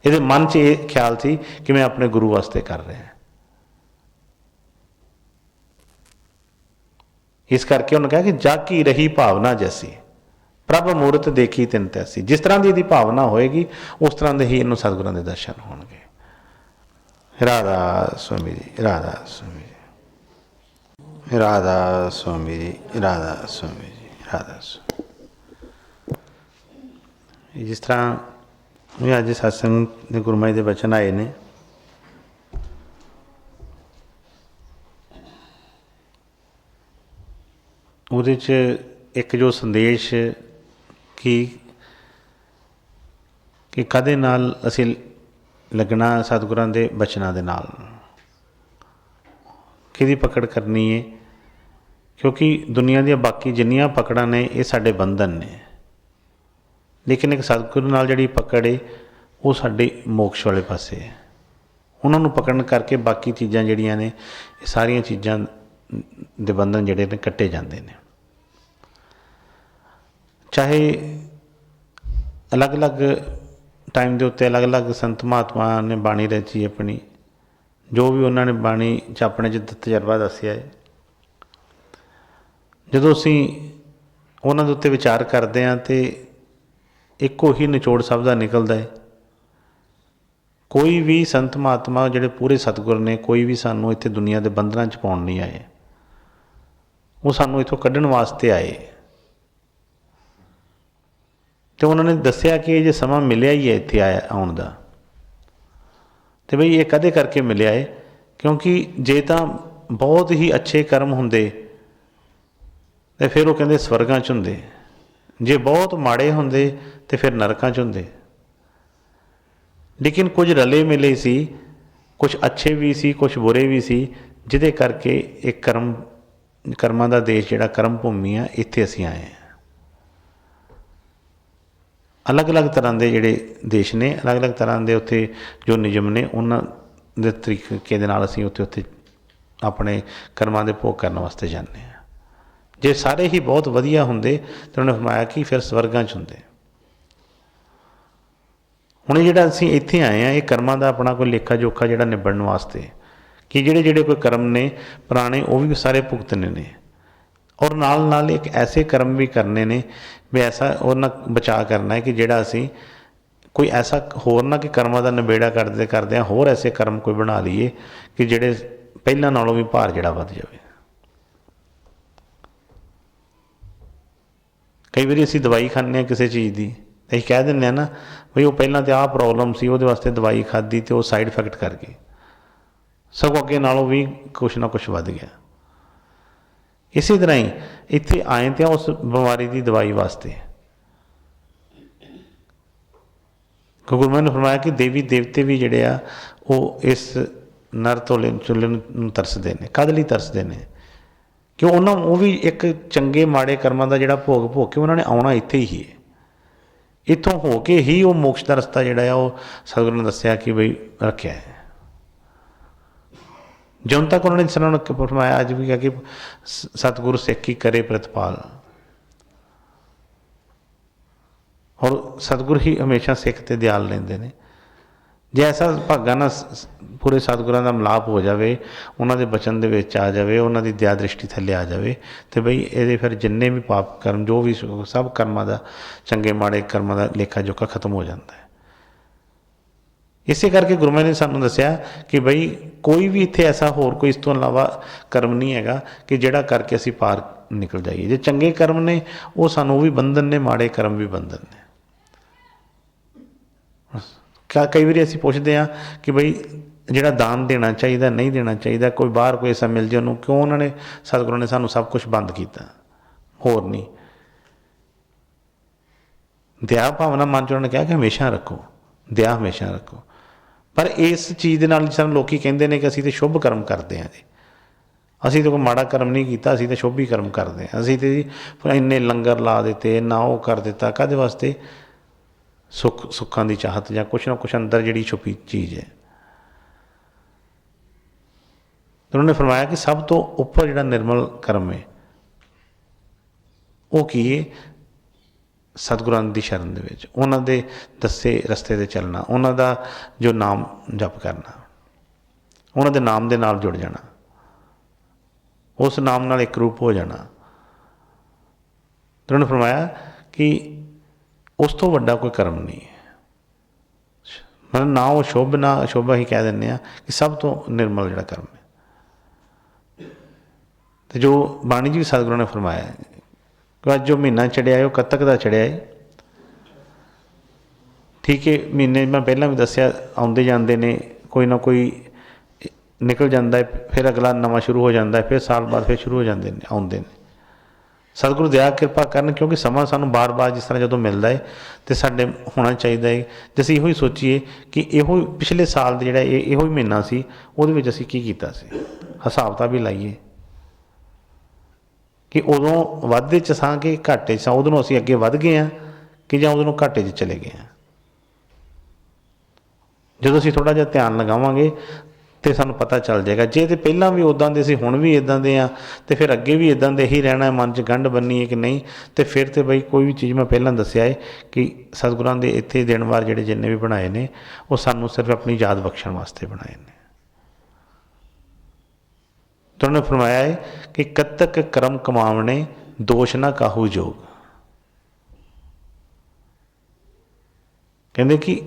ਇਹਦੇ ਮਨ 'ਚ ਇਹ ਖਿਆਲ ਸੀ ਕਿ ਮੈਂ ਆਪਣੇ ਗੁਰੂ ਵਾਸਤੇ ਕਰ ਰਿਹਾ। ਇਸ ਕਰਕੇ ਉਹਨੇ ਕਿਹਾ ਕਿ ਜਾਗੀ ਰਹੀ ਭਾਵਨਾ ਜੈਸੀ ਪ੍ਰਭ ਮੂਰਤ ਦੇਖੀ ਤਿਨ ਤੈਸੀ। ਜਿਸ ਤਰ੍ਹਾਂ ਦੀ ਇਹਦੀ ਭਾਵਨਾ ਹੋਏਗੀ ਉਸ ਤਰ੍ਹਾਂ ਦੇ ਹੀ ਇਹਨੂੰ ਸਤਿਗੁਰਾਂ ਦੇ ਦਰਸ਼ਨ ਹੋਣਗੇ। ਰਾਧਾ ਸੁਆਮੀ ਜੀ, ਰਾਧਾ ਸੁਆਮੀ ਜੀ, ਰਾਧਾ ਸੁਆਮੀ ਜੀ, ਰਾਧਾ ਸੁਆਮੀ ਜੀ, ਰਾਧਾ ਸੁਆਮੀ। ਜਿਸ ਤਰ੍ਹਾਂ ਅੱਜ ਸਤਸੰਗ ਦੇ ਗੁਰਮਤਿ ਦੇ ਬਚਨ ਆਏ ਨੇ, ਉਹਦੇ 'ਚ ਇੱਕ ਜੋ ਸੰਦੇਸ਼ ਕਿ ਕਦੇ ਨਾਲ ਅਸੀਂ ਲੱਗਣਾ ਸਤਿਗੁਰਾਂ ਦੇ ਬਚਨਾਂ ਦੇ ਨਾਲ, ਕਿਹਦੀ ਪਕੜ ਕਰਨੀ ਹੈ। ਕਿਉਂਕਿ ਦੁਨੀਆ ਦੀਆਂ ਬਾਕੀ ਜਿੰਨੀਆਂ ਪਕੜਾਂ ਨੇ ਇਹ ਸਾਡੇ ਬੰਧਨ ਨੇ, ਲੇਕਿਨ ਇੱਕ ਸਤਿਗੁਰੂ ਨਾਲ ਜਿਹੜੀ ਪਕੜ ਹੈ ਉਹ ਸਾਡੇ ਮੋਕਸ਼ ਵਾਲੇ ਪਾਸੇ ਹੈ। ਉਹਨਾਂ ਨੂੰ ਪਕੜਨ ਕਰਕੇ ਬਾਕੀ ਚੀਜ਼ਾਂ ਜਿਹੜੀਆਂ ਨੇ ਇਹ ਸਾਰੀਆਂ ਚੀਜ਼ਾਂ ਦੇ ਬੰਧਨ ਜਿਹੜੇ ਨੇ ਕੱਟੇ ਜਾਂਦੇ ਨੇ। ਚਾਹੇ ਅਲੱਗ-ਅਲੱਗ ਟਾਈਮ ਦੇ ਉੱਤੇ ਅਲੱਗ-ਅਲੱਗ ਸੰਤ ਮਹਾਤਮਾ ਨੇ ਬਾਣੀ ਰਚੀ ਆਪਣੀ, ਜੋ ਵੀ ਉਹਨਾਂ ਨੇ ਬਾਣੀ 'ਚ ਆਪਣੇ 'ਚ ਤਜਰਬਾ ਦੱਸਿਆ ਹੈ। ਜਦੋਂ ਅਸੀਂ ਉਹਨਾਂ ਦੇ ਉੱਤੇ ਵਿਚਾਰ ਕਰਦੇ ਹਾਂ ਤਾਂ ਇੱਕੋ ਹੀ ਨਿਚੋੜ ਸਭ ਦਾ ਨਿਕਲਦਾ ਹੈ। ਕੋਈ ਵੀ ਸੰਤ ਮਹਾਤਮਾ ਜਿਹੜੇ ਪੂਰੇ ਸਤਿਗੁਰ ਨੇ, ਕੋਈ ਵੀ ਸਾਨੂੰ ਇੱਥੇ ਦੁਨੀਆ ਦੇ ਬੰਧਨਾਂ 'ਚ ਪਾਉਣ ਨਹੀਂ ਆਏ, ਉਹ ਸਾਨੂੰ ਇੱਥੋਂ ਕੱਢਣ ਵਾਸਤੇ ਆਏ। ਅਤੇ ਉਹਨਾਂ ਨੇ ਦੱਸਿਆ ਕਿ ਇਹ ਜੇ ਸਮਾਂ ਮਿਲਿਆ ਹੀ ਹੈ ਇੱਥੇ ਆਉਣ ਦਾ, ਅਤੇ ਬਈ ਇਹ ਕਦੇ ਕਰਕੇ ਮਿਲਿਆ ਹੈ, ਕਿਉਂਕਿ ਜੇ ਤਾਂ ਬਹੁਤ ਹੀ ਅੱਛੇ ਕਰਮ ਹੁੰਦੇ ਅਤੇ ਫਿਰ ਉਹ ਕਹਿੰਦੇ ਸਵਰਗਾਂ 'ਚ ਹੁੰਦੇ, ਜੇ ਬਹੁਤ ਮਾੜੇ ਹੁੰਦੇ ਅਤੇ ਫਿਰ ਨਰਕਾਂ 'ਚ ਹੁੰਦੇ। ਲੇਕਿਨ ਕੁਝ ਰਲੇ ਮਿਲੇ ਸੀ, ਕੁਝ ਅੱਛੇ ਵੀ ਸੀ, ਕੁਝ ਬੁਰੇ ਵੀ ਸੀ, ਜਿਹਦੇ ਕਰਕੇ ਇਹ ਕਰਮਾਂ ਦਾ ਦੇਸ਼ ਜਿਹੜਾ ਕਰਮ ਭੂਮੀ ਆ, ਇੱਥੇ ਅਸੀਂ ਆਏ ਹਾਂ। ਅਲੱਗ ਅਲੱਗ ਤਰ੍ਹਾਂ ਦੇ ਜਿਹੜੇ ਦੇਸ਼ ਨੇ, ਅਲੱਗ ਅਲੱਗ ਤਰ੍ਹਾਂ ਦੇ ਉੱਥੇ ਜੋ ਨਿਯਮ ਨੇ, ਉਹਨਾਂ ਦੇ ਤਰੀਕੇ ਦੇ ਨਾਲ ਅਸੀਂ ਉੱਥੇ ਆਪਣੇ ਕਰਮਾਂ ਦੇ ਭੋਗ ਕਰਨ ਵਾਸਤੇ ਜਾਂਦੇ ਹਾਂ। ਜੇ ਸਾਰੇ ਹੀ ਬਹੁਤ ਵਧੀਆ ਹੁੰਦੇ ਤਾਂ ਉਹਨੇ ਫਰਮਾਇਆ ਕਿ ਫਿਰ ਸਵਰਗਾਂ 'ਚ ਹੁੰਦੇ। ਹੁਣ ਜਿਹੜਾ ਅਸੀਂ ਇੱਥੇ ਆਏ ਹਾਂ, ਇਹ ਕਰਮਾਂ ਦਾ ਆਪਣਾ ਕੋਈ ਲੇਖਾ ਜੋਖਾ ਜਿਹੜਾ ਨਿਬੜਨ ਵਾਸਤੇ, ਕਿ ਜਿਹੜੇ ਕੋਈ ਕਰਮ ਨੇ ਪੁਰਾਣੇ, ਉਹ ਵੀ ਸਾਰੇ ਭੁਗਤਣੇ ਨੇ, ਔਰ ਨਾਲ ਨਾਲ ਇੱਕ ਐਸੇ ਕਰਮ ਵੀ ਕਰਨੇ ਨੇ ਵੀ ਐਸਾ ਉਹਨਾਂ ਬਚਾਅ ਕਰਨਾ ਹੈ ਕਿ ਜਿਹੜਾ ਅਸੀਂ ਕੋਈ ਐਸਾ ਹੋਰ ਨਾ ਕਿ ਕਰਮਾਂ ਦਾ ਨਿਬੇੜਾ ਕਰਦੇ ਕਰਦਿਆਂ ਹੋਰ ਐਸੇ ਕਰਮ ਕੋਈ ਬਣਾ ਲਈਏ ਕਿ ਜਿਹੜੇ ਪਹਿਲਾਂ ਨਾਲੋਂ ਵੀ ਭਾਰ ਜਿਹੜਾ ਵੱਧ ਜਾਵੇ। ਕਈ ਵਾਰੀ ਅਸੀਂ ਦਵਾਈ ਖਾਂਦੇ ਹਾਂ ਕਿਸੇ ਚੀਜ਼ ਦੀ, ਅਸੀਂ ਕਹਿ ਦਿੰਦੇ ਹਾਂ ਨਾ ਬਈ ਉਹ ਪਹਿਲਾਂ ਤਾਂ ਆਹ ਪ੍ਰੋਬਲਮ ਸੀ, ਉਹਦੇ ਵਾਸਤੇ ਦਵਾਈ ਖਾਧੀ ਅਤੇ ਉਹ ਸਾਈਡ ਇਫੈਕਟ ਕਰ ਗਈ, ਸਗੋਂ ਅੱਗੇ ਨਾਲੋਂ ਵੀ ਕੁਛ ਨਾ ਕੁਛ ਵੱਧ ਗਿਆ। ਇਸੇ ਤਰ੍ਹਾਂ ਹੀ ਇੱਥੇ ਆਏ ਤਾਂ ਉਸ ਬਿਮਾਰੀ ਦੀ ਦਵਾਈ ਵਾਸਤੇ, ਕਿਉਂਕਿ ਗੁਰੂ ਨੇ ਫਰਮਾਇਆ ਕਿ ਦੇਵੀ ਦੇਵਤੇ ਵੀ ਜਿਹੜੇ ਆ ਉਹ ਇਸ ਨਰ ਧੋਲੇ ਚੁੱਲ੍ਹੇ ਨੂੰ ਤਰਸਦੇ ਨੇ। ਕਦ ਲਈ ਤਰਸਦੇ ਨੇ? ਕਿ ਉਹ ਵੀ ਇੱਕ ਚੰਗੇ ਮਾੜੇ ਕਰਮਾਂ ਦਾ ਜਿਹੜਾ ਭੋਗ ਕੇ ਉਹਨਾਂ ਨੇ ਆਉਣਾ ਇੱਥੇ ਹੀ ਹੈ। ਇੱਥੋਂ ਹੋ ਕੇ ਹੀ ਉਹ ਮੋਕਸ਼ ਦਾ ਰਸਤਾ ਜਿਹੜਾ ਆ ਉਹ ਸਤਿਗੁਰੂ ਨੇ ਦੱਸਿਆ ਕਿ ਬਈ ਰੱਖਿਆ ਹੈ। ਜਦੋਂ ਤੱਕ ਉਹਨਾਂ ਨੇ ਜਿਸ ਤਰ੍ਹਾਂ ਫਰਮਾਇਆ, ਅੱਜ ਵੀ ਕਿਹਾ ਕਿ ਸਤਿਗੁਰੂ ਸਿੱਖੀ ਕਰੇ ਪ੍ਰਤਪਾਲ, ਔਰ ਸਤਿਗੁਰੂ ਹੀ ਹਮੇਸ਼ਾ ਸਿੱਖ 'ਤੇ ਦਿਆਲ ਲੈਂਦੇ ਨੇ। ਜੇ ਐਸਾ ਭਾਗਾਂ ਨਾਲ ਪੂਰੇ ਸਤਿਗੁਰਾਂ ਦਾ ਮਿਲਾਪ ਹੋ ਜਾਵੇ, ਉਹਨਾਂ ਦੇ ਬਚਨ ਦੇ ਵਿੱਚ ਆ ਜਾਵੇ, ਉਹਨਾਂ ਦੀ ਦਇਆ ਦ੍ਰਿਸ਼ਟੀ ਥੱਲੇ ਆ ਜਾਵੇ, ਅਤੇ ਬਈ ਇਹਦੇ ਫਿਰ ਜਿੰਨੇ ਵੀ ਪਾਪ ਕਰਮ ਜੋ ਵੀ ਸਭ ਕਰਮਾਂ ਦਾ, ਚੰਗੇ ਮਾੜੇ ਕਰਮਾਂ ਦਾ ਲੇਖਾ ਜੋਖਾ ਖਤਮ ਹੋ ਜਾਂਦਾ ਹੈ। ਇਸੇ ਕਰਕੇ ਗੁਰੂ ਮਹਾਰਾਜ ਨੇ ਸਾਨੂੰ ਦੱਸਿਆ ਕਿ ਬਈ ਕੋਈ ਵੀ ਇੱਥੇ ਐਸਾ ਹੋਰ ਕੋਈ ਇਸ ਤੋਂ ਇਲਾਵਾ ਕਰਮ ਨਹੀਂ ਹੈਗਾ ਕਿ ਜਿਹੜਾ ਕਰਕੇ ਅਸੀਂ ਪਾਰ ਨਿਕਲ ਜਾਈਏ। ਜੇ ਚੰਗੇ ਕਰਮ ਨੇ ਉਹ ਸਾਨੂੰ ਉਹ ਵੀ ਬੰਧਨ ਨੇ, ਮਾੜੇ ਕਰਮ ਵੀ ਬੰਧਨ ਨੇ। ਕਈ ਵਾਰੀ ਅਸੀਂ ਪੁੱਛਦੇ ਹਾਂ ਕਿ ਬਈ ਜਿਹੜਾ ਦਾਨ ਦੇਣਾ ਚਾਹੀਦਾ, ਨਹੀਂ ਦੇਣਾ ਚਾਹੀਦਾ, ਕੋਈ ਬਾਹਰ ਕੋਈ ਐਸਾ ਮਿਲ ਜਾਏ ਉਹਨੂੰ, ਕਿਉਂ ਉਹਨਾਂ ਨੇ ਸਤਿਗੁਰਾਂ ਨੇ ਸਾਨੂੰ ਸਭ ਕੁਛ ਬੰਦ ਕੀਤਾ, ਹੋਰ ਨਹੀਂ। ਦਇਆ ਭਾਵਨਾ ਮਨ 'ਚ ਉਹਨਾਂ ਨੇ ਕਿਹਾ ਕਿ ਹਮੇਸ਼ਾ ਰੱਖੋ, ਦਇਆ ਹਮੇਸ਼ਾ ਰੱਖੋ। ਪਰ ਇਸ ਚੀਜ਼ ਦੇ ਨਾਲ ਸਾਨੂੰ ਲੋਕ ਕਹਿੰਦੇ ਨੇ ਕਿ ਅਸੀਂ ਤਾਂ ਸ਼ੁਭ ਕਰਮ ਕਰਦੇ ਹਾਂ ਜੀ, ਅਸੀਂ ਤਾਂ ਕੋਈ ਮਾੜਾ ਕਰਮ ਨਹੀਂ ਕੀਤਾ, ਅਸੀਂ ਤਾਂ ਸ਼ੁਭ ਹੀ ਕਰਮ ਕਰਦੇ ਹਾਂ, ਅਸੀਂ ਤਾਂ ਇੰਨੇ ਲੰਗਰ ਲਾ ਦਿੱਤੇ, ਇੰਨਾ ਉਹ ਕਰ ਦਿੱਤਾ। ਕਾਹਦੇ ਵਾਸਤੇ? ਸੁੱਖਾਂ ਦੀ ਚਾਹਤ ਜਾਂ ਕੁਛ ਨਾ ਕੁਛ ਅੰਦਰ ਜਿਹੜੀ ਛੁਪੀ ਚੀਜ਼ ਹੈ। ਉਹਨਾਂ ਨੇ ਫਰਮਾਇਆ ਕਿ ਸਭ ਤੋਂ ਉੱਪਰ ਜਿਹੜਾ ਨਿਰਮਲ ਕਰਮ ਹੈ ਉਹ ਕੀ ਹੈ? ਸਤਿਗੁਰਾਂ ਦੀ ਸ਼ਰਨ ਦੇ ਵਿੱਚ, ਉਹਨਾਂ ਦੇ ਦੱਸੇ ਰਸਤੇ 'ਤੇ ਚੱਲਣਾ, ਉਹਨਾਂ ਦਾ ਜੋ ਨਾਮ ਜਪ ਕਰਨਾ, ਉਹਨਾਂ ਦੇ ਨਾਮ ਦੇ ਨਾਲ ਜੁੜ ਜਾਣਾ, ਉਸ ਨਾਮ ਨਾਲ ਇੱਕ ਰੂਪ ਹੋ ਜਾਣਾ। ਉਹਨਾਂ ਨੇ ਫਰਮਾਇਆ ਕਿ ਉਸ ਤੋਂ ਵੱਡਾ ਕੋਈ ਕਰਮ ਨਹੀਂ ਹੈ। ਮਤਲਬ ਨਾ ਉਹ ਸ਼ੁਭ ਨਾ ਅਸ਼ੁਭ, ਅਸੀਂ ਕਹਿ ਦਿੰਦੇ ਹਾਂ ਕਿ ਸਭ ਤੋਂ ਨਿਰਮਲ ਜਿਹੜਾ ਕਰਮ ਹੈ। ਅਤੇ ਜੋ ਬਾਣੀ ਜੀ ਵੀ ਸਤਿਗੁਰਾਂ ਨੇ ਫਰਮਾਇਆ ਕਿ ਅੱਜ ਜੋ ਮਹੀਨਾ ਚੜ੍ਹਿਆ ਹੈ ਉਹ ਕੱਤਕ ਦਾ ਚੜ੍ਹਿਆ ਹੈ। ਠੀਕ ਹੈ, ਮਹੀਨੇ ਮੈਂ ਪਹਿਲਾਂ ਵੀ ਦੱਸਿਆ ਆਉਂਦੇ ਜਾਂਦੇ ਨੇ, ਕੋਈ ਨਾ ਕੋਈ ਨਿਕਲ ਜਾਂਦਾ ਹੈ, ਫਿਰ ਅਗਲਾ ਨਵਾਂ ਸ਼ੁਰੂ ਹੋ ਜਾਂਦਾ ਹੈ, ਫਿਰ ਸਾਲ ਬਾਅਦ ਫਿਰ ਸ਼ੁਰੂ ਹੋ ਜਾਂਦੇ ਨੇ, ਆਉਂਦੇ ਨੇ। ਸਤਿਗੁਰੂ ਦਇਆ ਕਿਰਪਾ ਕਰਨ, ਕਿਉਂਕਿ ਸਮਾਂ ਸਾਨੂੰ ਬਾਰ ਜਿਸ ਤਰ੍ਹਾਂ ਜਦੋਂ ਮਿਲਦਾ ਹੈ ਅਤੇ ਸਾਡੇ ਹੋਣਾ ਚਾਹੀਦਾ ਹੈ ਜੇ ਅਸੀਂ ਇਹੋ ਹੀ ਸੋਚੀਏ ਕਿ ਇਹੋ ਪਿਛਲੇ ਸਾਲ ਦਾ ਜਿਹੜਾ ਇਹੋ ਹੀ ਮਹੀਨਾ ਸੀ, ਉਹਦੇ ਵਿੱਚ ਅਸੀਂ ਕੀ ਕੀਤਾ ਸੀ, ਹਿਸਾਬ ਤਾਂ ਵੀ ਲਾਈਏ ਕਿ ਉਦੋਂ ਵਾਧੇ 'ਚ ਸਾਂ ਕਿ ਘਾਟੇ 'ਚ ਸਾਂ, ਉਦੋਂ ਅਸੀਂ ਅੱਗੇ ਵੱਧ ਗਏ ਹਾਂ ਕਿ ਜਾਂ ਉਦੋਂ ਘਾਟੇ 'ਚ ਚਲੇ ਗਏ ਹਾਂ। ਜਦੋਂ ਅਸੀਂ ਥੋੜ੍ਹਾ ਜਿਹਾ ਧਿਆਨ ਲਗਾਵਾਂਗੇ ਅਤੇ ਸਾਨੂੰ ਪਤਾ ਚੱਲ ਜਾਏਗਾ। ਜੇ ਤਾਂ ਪਹਿਲਾਂ ਵੀ ਉੱਦਾਂ ਦੇ ਸੀ, ਹੁਣ ਵੀ ਇੱਦਾਂ ਦੇ ਆ, ਅਤੇ ਫਿਰ ਅੱਗੇ ਵੀ ਇੱਦਾਂ ਦੇ ਹੀ ਰਹਿਣਾ, ਮਨ 'ਚ ਗੰਢ ਬੰਨੀ ਹੈ ਕਿ ਨਹੀਂ, ਅਤੇ ਫਿਰ ਤਾਂ ਬਈ ਕੋਈ ਵੀ ਚੀਜ਼ ਮੈਂ ਪਹਿਲਾਂ ਦੱਸਿਆ ਹੈ ਕਿ ਸਤਿਗੁਰਾਂ ਦੇ ਇੱਥੇ ਦਿਨ ਵਾਰ ਜਿਹੜੇ ਜਿੰਨੇ ਵੀ ਬਣਾਏ ਨੇ ਉਹ ਸਾਨੂੰ ਸਿਰਫ ਆਪਣੀ ਯਾਦ ਬਖਸ਼ਣ ਵਾਸਤੇ ਬਣਾਏ ਨੇ। ਤਾਂ ਉਹਨੇ ਫਰਮਾਇਆ ਹੈ ਕਿ ਕੱਤਕ ਕਰਮ ਕਮਾਵਣੇ, ਦੋਸ਼ ਨਾ ਕਾਹੂ ਜੋਗ। ਕਹਿੰਦੇ ਕਿ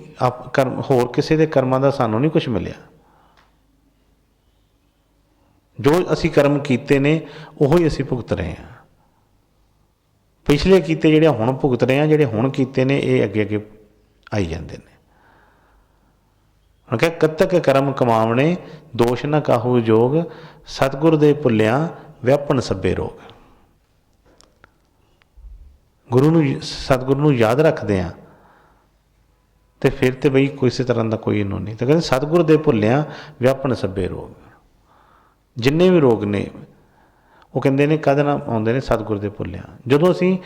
ਕਰਮ ਹੋਰ ਕਿਸੇ ਦੇ ਕਰਮਾਂ ਦਾ ਸਾਨੂੰ ਨਹੀਂ ਕੁਛ ਮਿਲਿਆ, ਜੋ ਅਸੀਂ ਕਰਮ ਕੀਤੇ ਨੇ ਉਹੀ ਅਸੀਂ ਭੁਗਤ ਰਹੇ ਹਾਂ। ਪਿਛਲੇ ਕੀਤੇ ਜਿਹੜੇ ਹੁਣ ਭੁਗਤ ਰਹੇ ਹਾਂ, ਜਿਹੜੇ ਹੁਣ ਕੀਤੇ ਨੇ ਇਹ ਅੱਗੇ ਅੱਗੇ ਆਈ ਜਾਂਦੇ ਨੇ। ਹੁਣ ਕਿਹਾ ਕੱਤਕ ਕਰਮ ਕਮਾਵਣੇ, ਦੋਸ਼ ਨਾ ਕਾਹੂ ਜੋਗ, ਸਤਿਗੁਰ ਦੇ ਭੁੱਲਿਆਂ ਵਿਆਪਣ ਸੱਭੇ ਰੋਗ। ਸਤਿਗੁਰੂ ਨੂੰ ਯਾਦ ਰੱਖਦੇ ਹਾਂ तो फिर तो बई किसी तरह का कोई इनू नहीं। तो कहते सतगुर दे भुल्लिया व्यापन सभे रोग, जिन्ने भी रोग ने वो कहते हैं कद ना आते हैं सतगुर दे भुल्लिया। जदों असीं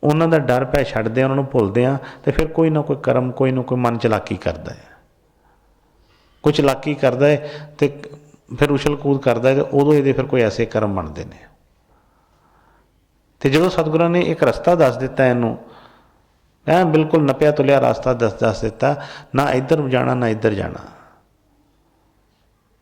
उन्हों का डर भै छड्डदे हैं, उन्होंने भुलते हैं, तो फिर कोई ना कोई कर्म, कोई ना कोई मन चलाकी करता है, कोई चलाकी करता है तो फिर उछल कूद करता है, तो उदों ये फिर कोई ऐसे कर्म बनते हैं। तो जो सतगुਰਾਂ ने एक रस्ता दस दिता इनू, ऐ बिल्कुल नपिया तुलिया रास्ता दस दिता, ना इधर जाना ना इधर जाना।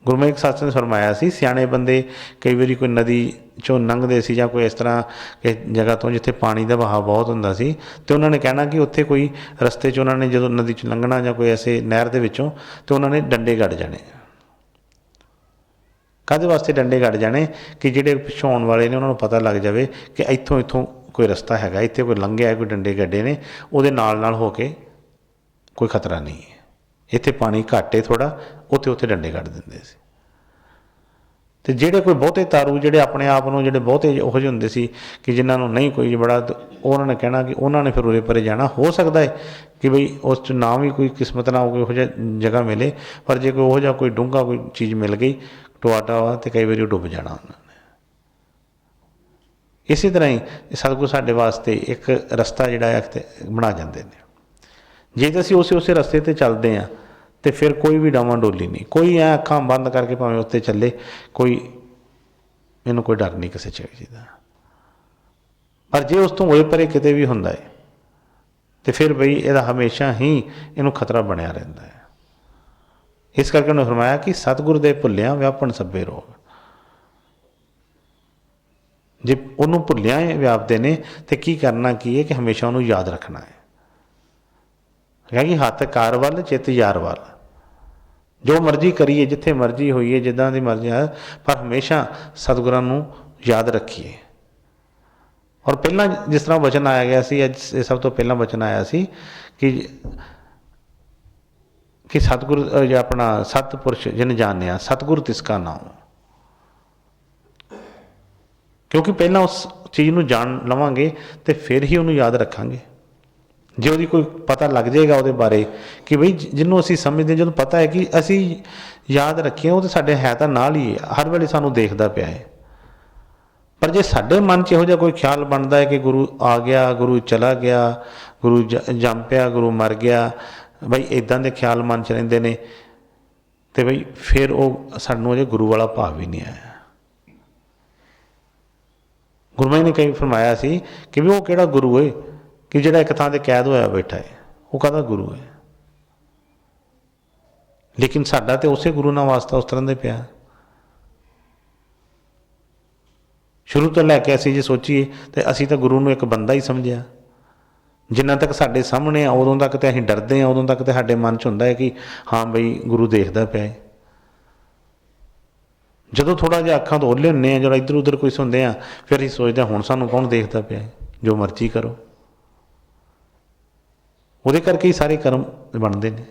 गुरमुख शास्त्र ने फरमाया सी सियाणे बंदे कई बारी कोई नदी चों लंघते सी जां कोई इस तरह के जगह तो जिथे पानी का बहाव बहुत हुंदा सी, तो उन्होंने कहना कि उत्थे कोई रस्ते च उन्होंने जो नदी च लंघना जां कोई ऐसे नहर दे विचों, तो उन्होंने डंडे गड़ जाने। काहदे वास्ते डंडे गड़ जाने कि जिहड़े पिछों आउण वाले ने उन्होंने पता लग जाए कि इत्थों इत्थों कोई रस्ता हैगा, इत्थे कोई लंघिया है, कोई डंडे गड्डे ने, उहदे नाल हो के कोई खतरा नहीं है, इत्थे पानी घट है थोड़ा, उत्थे उत्थे डंडे गड़ दिंदे सी। तो जेडे कोई बहुते तारू जेडे अपने आप में जेडे बहुते उहो जिहे हुंदे सी कि जिन्होंने नहीं कोई बड़ा, उन्होंने कहना कि उन्होंने फिर उरे परे जाना। हो सकता है कि बई उस ना भी कोई किस्मत ना हो कोई जगह मिले, पर जे कोई उहो कोई डूंगा कोई चीज़ मिल गई टोआटा वा, तो कई बार डुब जाना उन्होंने। इसी तरह ही सतगुर साडे वास्ते एक रस्ता जिहड़ा बना जाते हैं। जे तो असीं उस रस्ते ते चलते हैं तो फिर कोई भी डावां डोली नहीं, कोई ऐ अखां बंद करके भावें उत्ते चले, कोई इनू कोई डर नहीं किसी चीज़ का। पर जे उस तो होए परे किते भी हुंदा है तो फिर बई इहदा हमेशा ही इनू खतरा बनया रहिंदा है। इस करके उन्होंने फरमाया कि सतगुर दे भुल्लिया व्यापन सभे रोग। जे उन्होंने भुल्लिया व्यापते ने तो की करना की है कि हमेशा उन्होंने याद रखना है। कि हथ कार वाल चित यार वाल, जो मर्जी करिए जिथे मर्जी होइए जिदा की मर्जी है, पर हमेशा सतगुरां नूं याद रखिए। और पहला जिस तरह वचन आया गया सी, अज सब तो पहला वचन आया सी कि सतगुर अपना सतपुरुष जिन जानिया सतगुर तिसका नाम। क्योंकि पहला उस चीज़ नूं जान लवांगे तो फिर ही उन्होंने याद रखांगे। जे वो कोई पता लग जाएगा वो बारे कि बई जिन्हों असी समझते, जो पता है कि असी याद रखिए वो तो साढ़े है तो नाल ही हर वेले सानू देखता पिया है। पर जे साढ़े मन च इहो जिहा कोई ख्याल बनता है कि गुरु आ गया, गुरु चला गया, गुरु जम पिया, गुरु मर गया, बई इदां दे ख्याल मन च रहिंदे ने, तो बई फिर वो सानू अजे गुरु वाला भाव ही नहीं आया। गुरु महाराज ने कई फरमाया सी कि भी वो किहड़ा गुरु है कि जिहड़ा एक थां ते कैद होया बैठा है, वो कहदा गुरु है। लेकिन साडा तो उसे गुरु नाल वास्ता उस तरह दे पिया। शुरू तो लैके असीं जे सोचीए तो असीं तो गुरु नूं एक बंदा ही समझिया। जिन्ना तक साडे सामने आ उदों तक तो असीं डरदे हैं, उदों तक तो साडे मन च हुंदा है कि हाँ बई गुरु देखदा पिया है। जदों थोड़ा जिहा अखां तो ओहले हुंदे आ, जो इधर उधर कोई सुनते हैं, फिर असीं सोचते हुण सानूं कौन देखदा पिया है, जो मर्जी करो। वो करके ही सारे कर्म बनते हैं।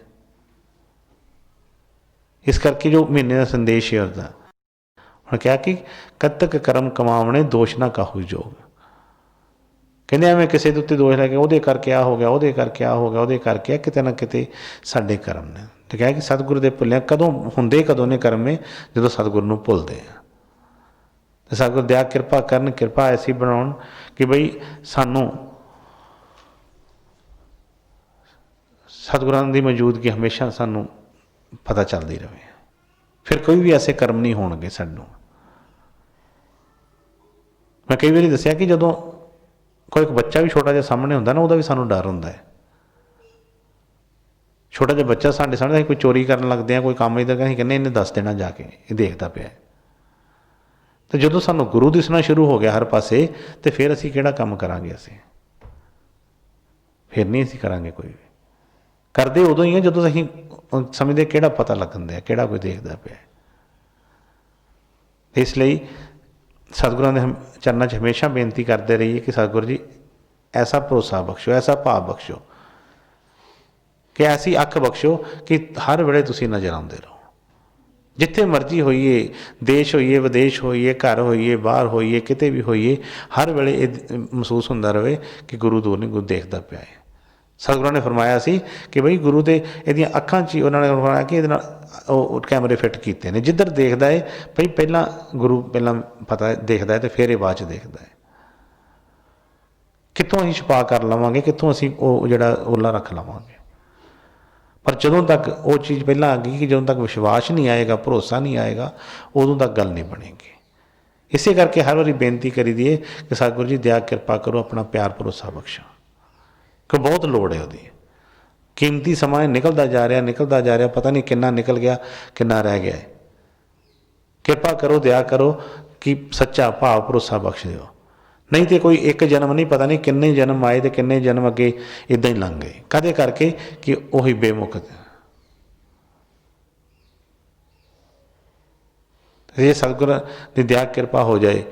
इस करके जो महीने का संदेश है उसका उन्हें क्या कि कद तक कर्म कमावने दोष ना काहू जोग। कहने एवं किसी के उत्ते दोष लैके वो करके आ हो गया, वो करके आ हो गया, वो करके आ, किते ना किते साडे कर्म ने। तो क्या कि सतगुरु दे भुल्लिया कदों हुंदे कदों ने कर्म में, जो सतगुरु नूं भुलदे हैं। तो सतगुरु दया कृपा करन, कृपा ऐसी बनाउण कि बई सानू सतगुरां की मौजूदगी हमेशा सानू पता चलती रहे, फिर कोई भी ऐसे कर्म नहीं होणगे सानू। मैं कई बार दसिया कि जदों कोई एक बच्चा भी छोटा जिहा सामने हुंदा ना, उहदा भी सानू डर हुंदा है। छोटा जिहा बच्चा साडे सामने कोई चोरी करन लगदे आ, कोई काम इधर असीं कहने इन्हें दस देना जाके, ये देखदा पिया। तो जदों सानू गुरु दिसना शुरू हो गया हर पासे, तो फिर असीं किहड़ा काम करांगे, असीं फिर नहीं असीं करांगे कोई भी। करते उदों ही है जो असीं समझते किहड़ा पता लगन दिया, किहड़ा कोई देखदा पिया। इसलिए सतगुरां दे चरणों च हमेशा बेनती करते रहिए कि सतगुरु जी ऐसा भरोसा बख्शो, ऐसा भाव बख्शो, कि ऐसी अख बख्शो कि हर वेले तुसीं नज़र आउंदे रहो। जिथे मर्जी होइए, देश होइए, विदेश होइए, घर होइए, बाहर होइए, किते भी होइए, हर वेले महसूस हुंदा रहे कि गुरु दूर नहीं, गुरु देखदा पिया है। ਸਤਿਗੁਰਾਂ ਨੇ ਫਰਮਾਇਆ ਸੀ ਕਿ ਬਈ ਗੁਰੂ ਦੇ ਇਹਦੀਆਂ ਅੱਖਾਂ 'ਚ ਹੀ ਉਹਨਾਂ ਨੇ ਫਰਮਾਇਆ ਕਿ ਇਹਦੇ ਨਾਲ ਉਹ ਕੈਮਰੇ ਫਿੱਟ ਕੀਤੇ ਨੇ, ਜਿੱਧਰ ਦੇਖਦਾ ਹੈ ਬਈ ਪਹਿਲਾਂ ਗੁਰੂ ਪਹਿਲਾਂ ਪਤਾ ਦੇਖਦਾ ਹੈ ਅਤੇ ਫਿਰ ਇਹ ਬਾਅਦ 'ਚ ਦੇਖਦਾ ਹੈ। ਕਿੱਥੋਂ ਅਸੀਂ ਛੁਪਾ ਕਰ ਲਵਾਂਗੇ, ਕਿੱਥੋਂ ਅਸੀਂ ਉਹ ਜਿਹੜਾ ਓਲਾ ਰੱਖ ਲਵਾਂਗੇ। ਪਰ ਜਦੋਂ ਤੱਕ ਉਹ ਚੀਜ਼ ਪਹਿਲਾਂ ਆ ਗਈ ਕਿ ਜਦੋਂ ਤੱਕ ਵਿਸ਼ਵਾਸ ਨਹੀਂ ਆਏਗਾ, ਭਰੋਸਾ ਨਹੀਂ ਆਏਗਾ, ਉਦੋਂ ਤੱਕ ਗੱਲ ਨਹੀਂ ਬਣੇਗੀ। ਇਸੇ ਕਰਕੇ ਹਰ ਵਾਰੀ ਬੇਨਤੀ ਕਰੀ ਦੀ ਹੈ ਕਿ ਸਤਿਗੁਰੂ ਜੀ ਦਇਆ ਕਿਰਪਾ ਕਰੋ, ਆਪਣਾ ਪਿਆਰ ਭਰੋਸਾ ਬਖਸ਼ੋ, ਕਿ ਬਹੁਤ ਲੋੜ ਹੈ ਉਹਦੀ। ਕੀਮਤੀ ਸਮਾਂ ਨਿਕਲਦਾ ਜਾ ਰਿਹਾ, ਪਤਾ ਨਹੀਂ ਕਿੰਨਾ ਨਿਕਲ ਗਿਆ, ਕਿੰਨਾ ਰਹਿ ਗਿਆ ਹੈ। ਕਿਰਪਾ ਕਰੋ, ਦਇਆ ਕਰੋ ਕਿ ਸੱਚਾ ਭਾਵ ਭਰੋਸਾ ਬਖਸ਼ ਦਿਓ। ਨਹੀਂ ਤਾਂ ਕੋਈ ਇੱਕ ਜਨਮ ਨਹੀਂ, ਪਤਾ ਨਹੀਂ ਕਿੰਨੇ ਜਨਮ ਆਏ ਅਤੇ ਕਿੰਨੇ ਜਨਮ ਅੱਗੇ ਇੱਦਾਂ ਹੀ ਲੰਘ ਗਏ, ਕਾਹਦੇ ਕਰਕੇ ਕਿ ਉਹੀ ਬੇਮੁਖ। ਜੇ ਸਤਿਗੁਰ ਦੀ ਦਇਆ ਕਿਰਪਾ ਹੋ ਜਾਏ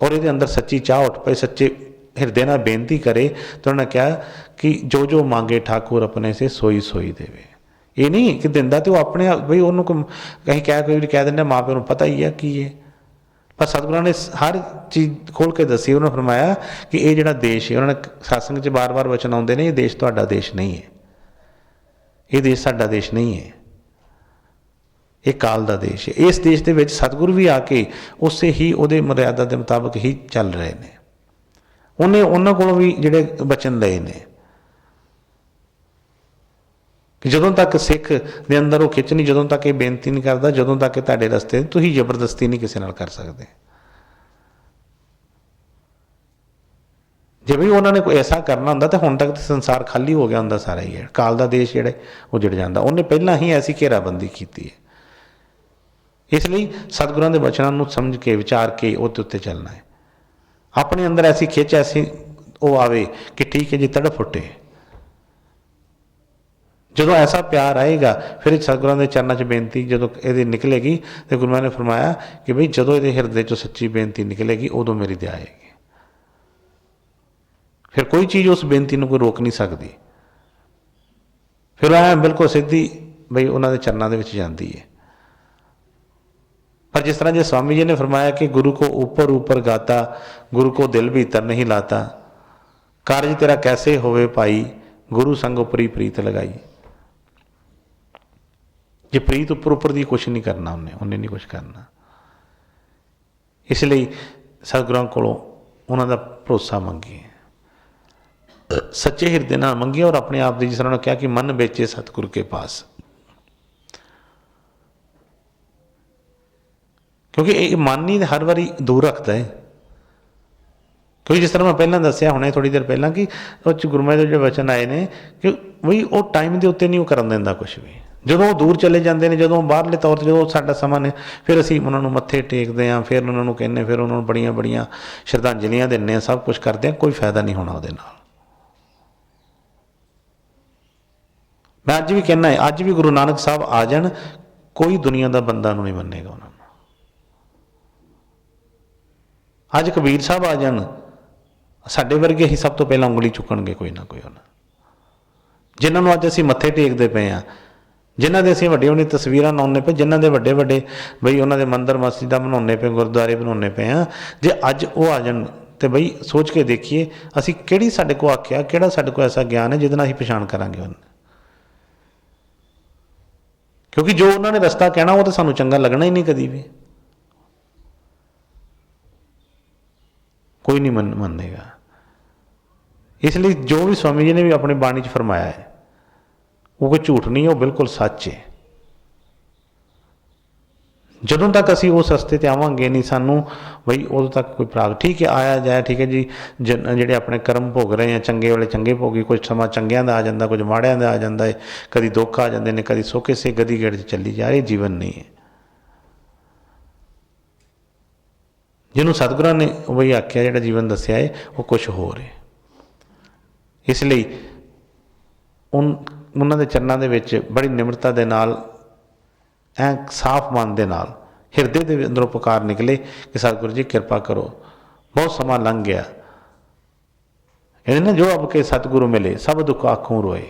ਔਰ ਇਹਦੇ ਅੰਦਰ ਸੱਚੀ ਚਾਹ ਉੱਠ ਪਏ, ਸੱਚੇ ਹਿਰਦੇ ਨਾਲ ਬੇਨਤੀ ਕਰੇ ਤਾਂ ਉਹਨਾਂ ਨੇ ਕਿਹਾ ਕਿ ਜੋ ਜੋ ਮੰਗੇ ਠਾਕੁਰ ਆਪਣੇ ਸੇ ਸੋਈ ਸੋਈ ਦੇਵੇ। ਇਹ ਨਹੀਂ ਕਿ ਦਿੰਦਾ ਤੇ ਉਹ ਆਪਣੇ ਆਪ ਬਈ ਉਹਨੂੰ ਕਹੀਂ ਕਹਿ ਦਿੰਦੇ ਮਾਂ ਪਿਓ ਨੂੰ ਪਤਾ ਹੀ ਹੈ ਕੀ ਹੈ। ਪਰ ਸਤਿਗੁਰਾਂ ਨੇ ਹਰ ਚੀਜ਼ ਖੋਲ੍ਹ ਕੇ ਦੱਸੀ। ਉਹਨਾਂ ਫਰਮਾਇਆ ਕਿ ਇਹ ਜਿਹੜਾ ਦੇਸ਼ ਹੈ, ਉਹਨਾਂ ਨੇ ਸਤਸੰਗ 'ਚ ਵਾਰ-ਵਾਰ ਵਚਨ ਆਉਂਦੇ ਨੇ, ਇਹ ਦੇਸ਼ ਤੁਹਾਡਾ ਦੇਸ਼ ਨਹੀਂ ਹੈ, ਇਹ ਦੇਸ਼ ਸਾਡਾ ਦੇਸ਼ ਨਹੀਂ ਹੈ, ਇਹ ਕਾਲ ਦਾ ਦੇਸ਼ ਹੈ। ਇਸ ਦੇਸ਼ ਦੇ ਵਿੱਚ ਸਤਿਗੁਰੂ ਵੀ ਆ ਕੇ ਉਸੇ ਹੀ ਉਹਦੇ ਮਰਿਆਦਾ ਦੇ ਮੁਤਾਬਕ ਹੀ ਚੱਲ ਰਹੇ ਨੇ। ਉਹਨੇ ਉਹਨਾਂ ਕੋਲੋਂ ਵੀ ਜਿਹੜੇ ਬਚਨ ਲਏ ਨੇ ਕਿ ਜਦੋਂ ਤੱਕ ਸਿੱਖ ਦੇ ਅੰਦਰ ਉਹ ਖਿੱਚ ਨਹੀਂ, ਜਦੋਂ ਤੱਕ ਇਹ ਬੇਨਤੀ ਨਹੀਂ ਕਰਦਾ, ਜਦੋਂ ਤੱਕ ਤੁਹਾਡੇ ਰਸਤੇ ਤੁਸੀਂ ਜ਼ਬਰਦਸਤੀ ਨਹੀਂ ਕਿਸੇ ਨਾਲ ਕਰ ਸਕਦੇ। ਜੇ ਵੀ ਉਹਨਾਂ ਨੇ ਕੋਈ ਐਸਾ ਕਰਨਾ ਹੁੰਦਾ ਤਾਂ ਹੁਣ ਤੱਕ ਤਾਂ ਸੰਸਾਰ ਖਾਲੀ ਹੋ ਗਿਆ ਹੁੰਦਾ ਸਾਰਾ ਹੀ ਹੈ। ਕਾਲ ਦਾ ਦੇਸ਼ ਜਿਹੜਾ ਉਹ ਜੁੜ ਜਾਂਦਾ। ਉਹਨੇ ਪਹਿਲਾਂ ਹੀ ਐਸੀ ਘੇਰਾਬੰਦੀ ਕੀਤੀ ਹੈ। ਇਸ ਲਈ ਸਤਿਗੁਰਾਂ ਦੇ ਬਚਨਾਂ ਨੂੰ ਸਮਝ ਕੇ ਵਿਚਾਰ ਕੇ ਉਹਦੇ ਉੱਤੇ ਚੱਲਣਾ ਹੈ। ਆਪਣੇ ਅੰਦਰ ਐਸੀ ਖਿੱਚ, ਐਸੀ ਉਹ ਆਵੇ ਕਿ ਠੀਕ ਹੈ ਜੀ, ਤੜਫ ਉੱਠੇ। ਜਦੋਂ ਐਸਾ ਪਿਆਰ ਆਏਗਾ ਫਿਰ ਸਤਿਗੁਰਾਂ ਦੇ ਚਰਨਾਂ 'ਚ ਬੇਨਤੀ ਜਦੋਂ ਇਹਦੀ ਨਿਕਲੇਗੀ ਤਾਂ ਗੁਰੂ ਮਹਾਰਾਜ ਨੇ ਫਰਮਾਇਆ ਕਿ ਬਈ ਜਦੋਂ ਇਹਦੇ ਹਿਰਦੇ 'ਚੋਂ ਸੱਚੀ ਬੇਨਤੀ ਨਿਕਲੇਗੀ ਉਦੋਂ ਮੇਰੀ ਦਇਆ ਆਏਗੀ। ਫਿਰ ਕੋਈ ਚੀਜ਼ ਉਸ ਬੇਨਤੀ ਨੂੰ ਕੋਈ ਰੋਕ ਨਹੀਂ ਸਕਦੀ। ਫਿਰ ਐ ਬਿਲਕੁਲ ਸਿੱਧੀ ਬਈ ਉਹਨਾਂ ਦੇ ਚਰਨਾਂ ਦੇ ਵਿੱਚ ਜਾਂਦੀ ਹੈ। पर जिस तरह जो स्वामी जी ने फरमाया कि गुरु को ऊपर ऊपर गाता, गुरु को दिल भीतर नहीं लाता, कार्य तेरा कैसे होवे पाई, गुरु संग उपरी प्रीत लगाई। ये प्रीत उपर उपर दी कुछ नहीं करना, उन्हें नहीं कुछ करना। इसलिए सतगुरां कोलों उन्हां दा भरोसा मंगिए, सच्चे हिरदे नाल मंगिए और अपने आप दी जिस तरह कहा कि मन बेचे सतगुरु के पास। क्योंकि ये मन ही हर बारी दूर रखता है। क्योंकि जिस तरह मैं पहला दसिया होने थोड़ी देर पहला कि गुरु महाराज के जो वचन आए ने कि बई वो टाइम के उत्ते नहीं करन देंदा कुछ भी। ਜਦੋਂ ਦੂਰ ਚਲੇ ਜਾਂਦੇ ਨੇ, ਜਦੋਂ ਬਾਹਰਲੇ ਤੌਰ 'ਤੇ ਜਦੋਂ ਸਾਡਾ ਸਮਾਂ ਨੇ ਫਿਰ ਅਸੀਂ ਉਹਨਾਂ ਨੂੰ ਮੱਥੇ ਟੇਕਦੇ ਹਾਂ, ਫਿਰ ਉਹਨਾਂ ਨੂੰ ਕਹਿੰਦੇ, ਫਿਰ ਉਹਨਾਂ ਨੂੰ ਬੜੀਆਂ ਬੜੀਆਂ ਸ਼ਰਧਾਂਜਲੀਆਂ ਦਿੰਦੇ ਹਾਂ, ਸਭ ਕੁਛ ਕਰਦੇ ਹਾਂ, ਕੋਈ ਫਾਇਦਾ ਨਹੀਂ ਹੋਣਾ ਉਹਦੇ ਨਾਲ। ਮੈਂ ਅੱਜ ਵੀ ਕਹਿੰਦਾ ਹੈ, ਅੱਜ ਵੀ ਗੁਰੂ ਨਾਨਕ ਸਾਹਿਬ ਆ ਜਾਣ, ਕੋਈ ਦੁਨੀਆ ਦਾ ਬੰਦਾ ਨੂੰ ਨਹੀਂ ਮੰਨੇਗਾ ਉਹਨਾਂ ਨੂੰ। ਅੱਜ ਕਬੀਰ ਸਾਹਿਬ ਆ ਜਾਣ, ਸਾਡੇ ਵਰਗੇ ਹੀ ਸਭ ਤੋਂ ਪਹਿਲਾਂ ਉਂਗਲੀ ਚੁੱਕਣਗੇ ਕੋਈ ਨਾ ਕੋਈ ਉਹਨਾਂ, ਜਿਨ੍ਹਾਂ ਨੂੰ ਅੱਜ ਅਸੀਂ ਮੱਥੇ ਟੇਕਦੇ ਪਏ ਹਾਂ, ਜਿਨ੍ਹਾਂ ਦੇ ਅਸੀਂ ਵੱਡੀਆਂ ਵੱਡੀਆਂ ਤਸਵੀਰਾਂ ਬਣਾਉਂਦੇ ਪਏ, ਜਿਨ੍ਹਾਂ ਦੇ ਵੱਡੇ ਵੱਡੇ ਬਈ ਉਹਨਾਂ ਦੇ ਮੰਦਰ ਮਸਜਿਦਾਂ ਬਣਾਉਂਦੇ ਪਏ, ਗੁਰਦੁਆਰੇ ਬਣਾਉਂਦੇ ਪਏ ਹਾਂ, ਜੇ ਅੱਜ ਉਹ ਆ ਜਾਣ ਤਾਂ ਬਈ ਸੋਚ ਕੇ ਦੇਖੀਏ ਅਸੀਂ ਕਿਹੜੀ ਸਾਡੇ ਕੋਲ ਆਖਿਆ, ਕਿਹੜਾ ਸਾਡੇ ਕੋਲ ਐਸਾ ਗਿਆਨ ਹੈ ਜਿਹਦੇ ਨਾਲ ਅਸੀਂ ਪਛਾਣ ਕਰਾਂਗੇ ਉਹਨੂੰ। ਕਿਉਂਕਿ ਜੋ ਉਹਨਾਂ ਨੇ ਰਸਤਾ ਕਹਿਣਾ ਉਹ ਤਾਂ ਸਾਨੂੰ ਚੰਗਾ ਲੱਗਣਾ ਹੀ ਨਹੀਂ ਕਦੀ ਵੀ, ਕੋਈ ਨਹੀਂ ਮੰਨੇਗਾ। ਇਸ ਲਈ ਜੋ ਵੀ ਸਵਾਮੀ ਜੀ ਨੇ ਵੀ ਆਪਣੀ ਬਾਣੀ 'ਚ ਫਰਮਾਇਆ ਹੈ ਉਹ ਕੋਈ ਝੂਠ ਨਹੀਂ, ਉਹ ਬਿਲਕੁਲ ਸੱਚ ਹੈ। ਜਦੋਂ ਤੱਕ ਅਸੀਂ ਉਸ ਰਸਤੇ 'ਤੇ ਆਵਾਂਗੇ ਨਹੀਂ ਸਾਨੂੰ ਬਈ ਉਦੋਂ ਤੱਕ ਕੋਈ ਪ੍ਰਾਗ ਠੀਕ ਹੈ ਆਇਆ ਜਾਇਆ, ਠੀਕ ਹੈ ਜੀ, ਜਿਹੜੇ ਆਪਣੇ ਕਰਮ ਭੋਗ ਰਹੇ ਆ, ਚੰਗੇ ਵੇਲੇ ਚੰਗੇ ਭੋਗੀ, ਕੁਝ ਸਮਾਂ ਚੰਗਿਆਂ ਦਾ ਆ ਜਾਂਦਾ, ਕੁਝ ਮਾੜਿਆਂ ਦਾ ਆ ਜਾਂਦਾ ਹੈ, ਕਦੀ ਦੁੱਖ ਆ ਜਾਂਦੇ ਨੇ, ਕਦੀ ਸੁੱਖ, ਕਿਸੇ ਗਦੀ ਗੇੜ 'ਚ ਚੱਲੀ ਜਾ ਰਹੀ, ਜੀਵਨ ਨਹੀਂ ਹੈ। ਜਿਹਨੂੰ ਸਤਿਗੁਰਾਂ ਨੇ ਵਹੀ ਆਖਿਆ, ਜਿਹੜਾ ਜੀਵਨ ਦੱਸਿਆ ਹੈ ਉਹ ਕੁਛ ਹੋਰ ਹੈ। ਇਸ ਲਈ ਉਹਨਾਂ ਦੇ ਚਰਨਾਂ ਦੇ ਵਿੱਚ ਬੜੀ ਨਿਮਰਤਾ ਦੇ ਨਾਲ, ਐਂ ਸਾਫ਼ ਮਨ ਦੇ ਨਾਲ, ਹਿਰਦੇ ਦੇ ਅੰਦਰੋਂ ਪੁਕਾਰ ਨਿਕਲੇ ਕਿ ਸਤਿਗੁਰੂ ਜੀ ਕਿਰਪਾ ਕਰੋ, ਬਹੁਤ ਸਮਾਂ ਲੰਘ ਗਿਆ, ਇਹਨੇ ਨਾ ਜੋ ਅਬ ਕੇ ਸਤਿਗੁਰੂ ਮਿਲੇ ਸਭ ਦੁੱਖ ਆਖੋਂ ਰੋਏ।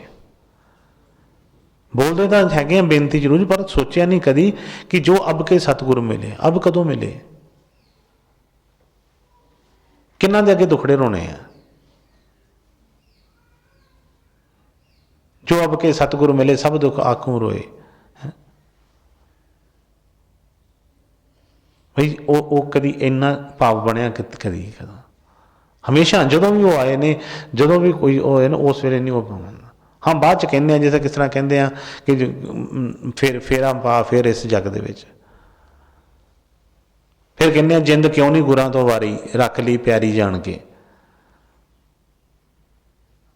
ਬੋਲਦੇ ਤਾਂ ਹੈਗੇ ਆ ਬੇਨਤੀ ਜ਼ਰੂਰ, ਪਰ ਸੋਚਿਆ ਨਹੀਂ ਕਦੀ ਕਿ ਜੋ ਅਬ ਕੇ ਸਤਿਗੁਰੂ ਮਿਲੇ, ਅਬ ਕਦੋਂ ਮਿਲੇ, ਕਿਹਨਾਂ ਦੇ ਅੱਗੇ ਦੁਖੜੇ ਰੋਣੇ ਆ। जो अब के सतगुरु मिले सब दुख आखूं रोए। भाई वो कदी इन्ना भाव बनया कदी कदा, हमेशा जो भी वो आए ने, जो भी कोई हो ना उस वेले नहीं वो पावन। हाँ बाद च कहने जिस किस तरह कहते हैं कि फिर फेरा पा फिर इस जग दे विच, फिर कहने जिंद क्यों नहीं गुरां तो वारी रख ली प्यारी जान के।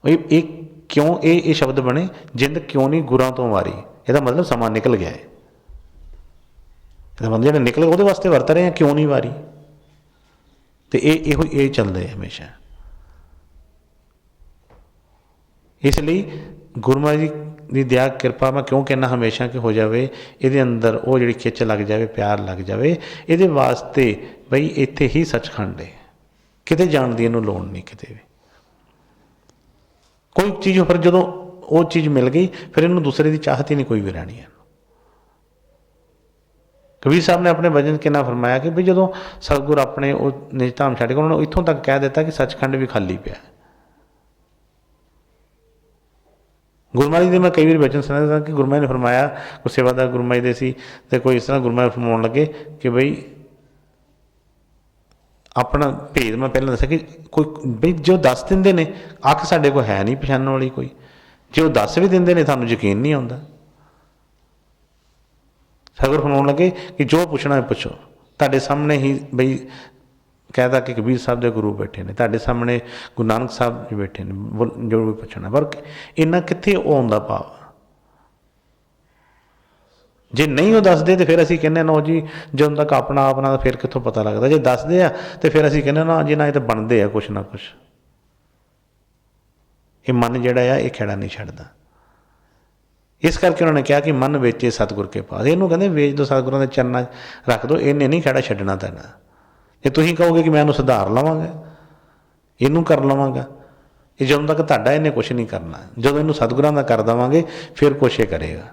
ये क्यों ये शब्द बने जिंद क्यों नहीं गुरां तो वारी, ਇਹਦਾ मतलब समा निकल गया है, मतलब जो निकल वो वास्ते वरत रहे हैं क्यों नहीं वारी। तो ये चलते है हमेशा। इसलिए गुरु महाराज जी की दया कृपा मैं क्यों कहना हमेशा कि हो जाए, ये अंदर वो जी खिच लग जाए, प्यार लग जाए, ये वास्ते बई इत्थे ही सचखंड है, किते जाण दी इहनूं लोड़ नहीं किते भी। कोई चीज़ फिर जो वो चीज़ मिल गई फिर इन्होंने दूसरे की चाहत ही नहीं कोई भी रहनी है। कबीर साहब ने अपने वचन किन्ना फरमाया कि भी जो सतगुर अपने निज धाम छड्ड के उन्होंने इत्थों तक कह दिता कि सचखंड भी खाली पिया। गुरु महाराज जी मैं कई बार वचन सुना कि गुरु महाराज ने फरमाया, कोई सेवादार गुरु महाराज दे सी ते कोई इस तरह गुरु महाराज फरमाउण लगे कि बई अपना भेद मैं पहले दसा कि कोई बई जो दस देंदे ने अख साडे कोल है नहीं पछाणन वाली कोई, जो दस भी देंदे ने सानूं यकीन नहीं आउंदा। सतगुर फरमाउण लगे कि जो पुछना है पुछो, तुहाडे सामने ही बई कहता कि कबीर साहब के गुरु बैठे ने, तुहाडे सामने गुरु नानक साहब जी बैठे ने, जो भी पुछना। पर इन्ना कित्थे वो आउंदा भाव, जे नहीं वो दसदे तो फिर असीं कहने नो जी ਜਦੋਂ तक अपना अपना फिर कित्थों पता लगता, जे दसदे आ तो फिर असीं कहने ना जी ना ये तो बनते आ कुछ ना कुछ। ये मन जिहड़ा आ ये खैड़ा नहीं छड्डदा। इस करके उन्होंने कहा कि मन वेचे सतगुर के पास, इनू कहते वेच दो सतगुरों के चरणों रख दो, इन्हें नहीं खैड़ा छड्डना तैना। जे तुसीं कहोगे कि मैं इहनूं सुधार लवांगा, इनू कर लवांगा, ये ਜਦੋਂ तक ਤੁਹਾਡਾ इन्हें कुछ नहीं करना, ਜਦੋਂ ਇਹਨੂੰ सतगुरां दा कर देवांगे फिर कुछ ये करेगा।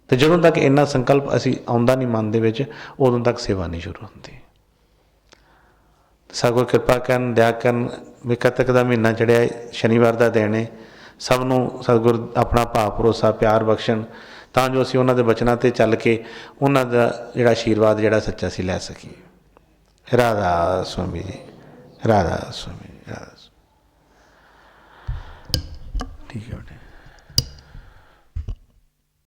तो ਜਦੋਂ तक इन्ना संकल्प असी आउंदा नहीं मन दे विच उदों तक सेवा नहीं शुरू होंदी। सतगुर कृपा करन दया करन भी कतक दा महीना चढ़िया शनिवार दा दिन है, सब नूं सतगुर अपना भाव भरोसा प्यार बख्शण तां जो असीं उन्हां दे बचनां ते चल के उन्हां दा जिहड़ा आशीर्वाद जिहड़ा सच्चा असीं लै सकीए। राधा स्वामी जी, राधा स्वामी, राधा स्वामी। ठीक है बेटे।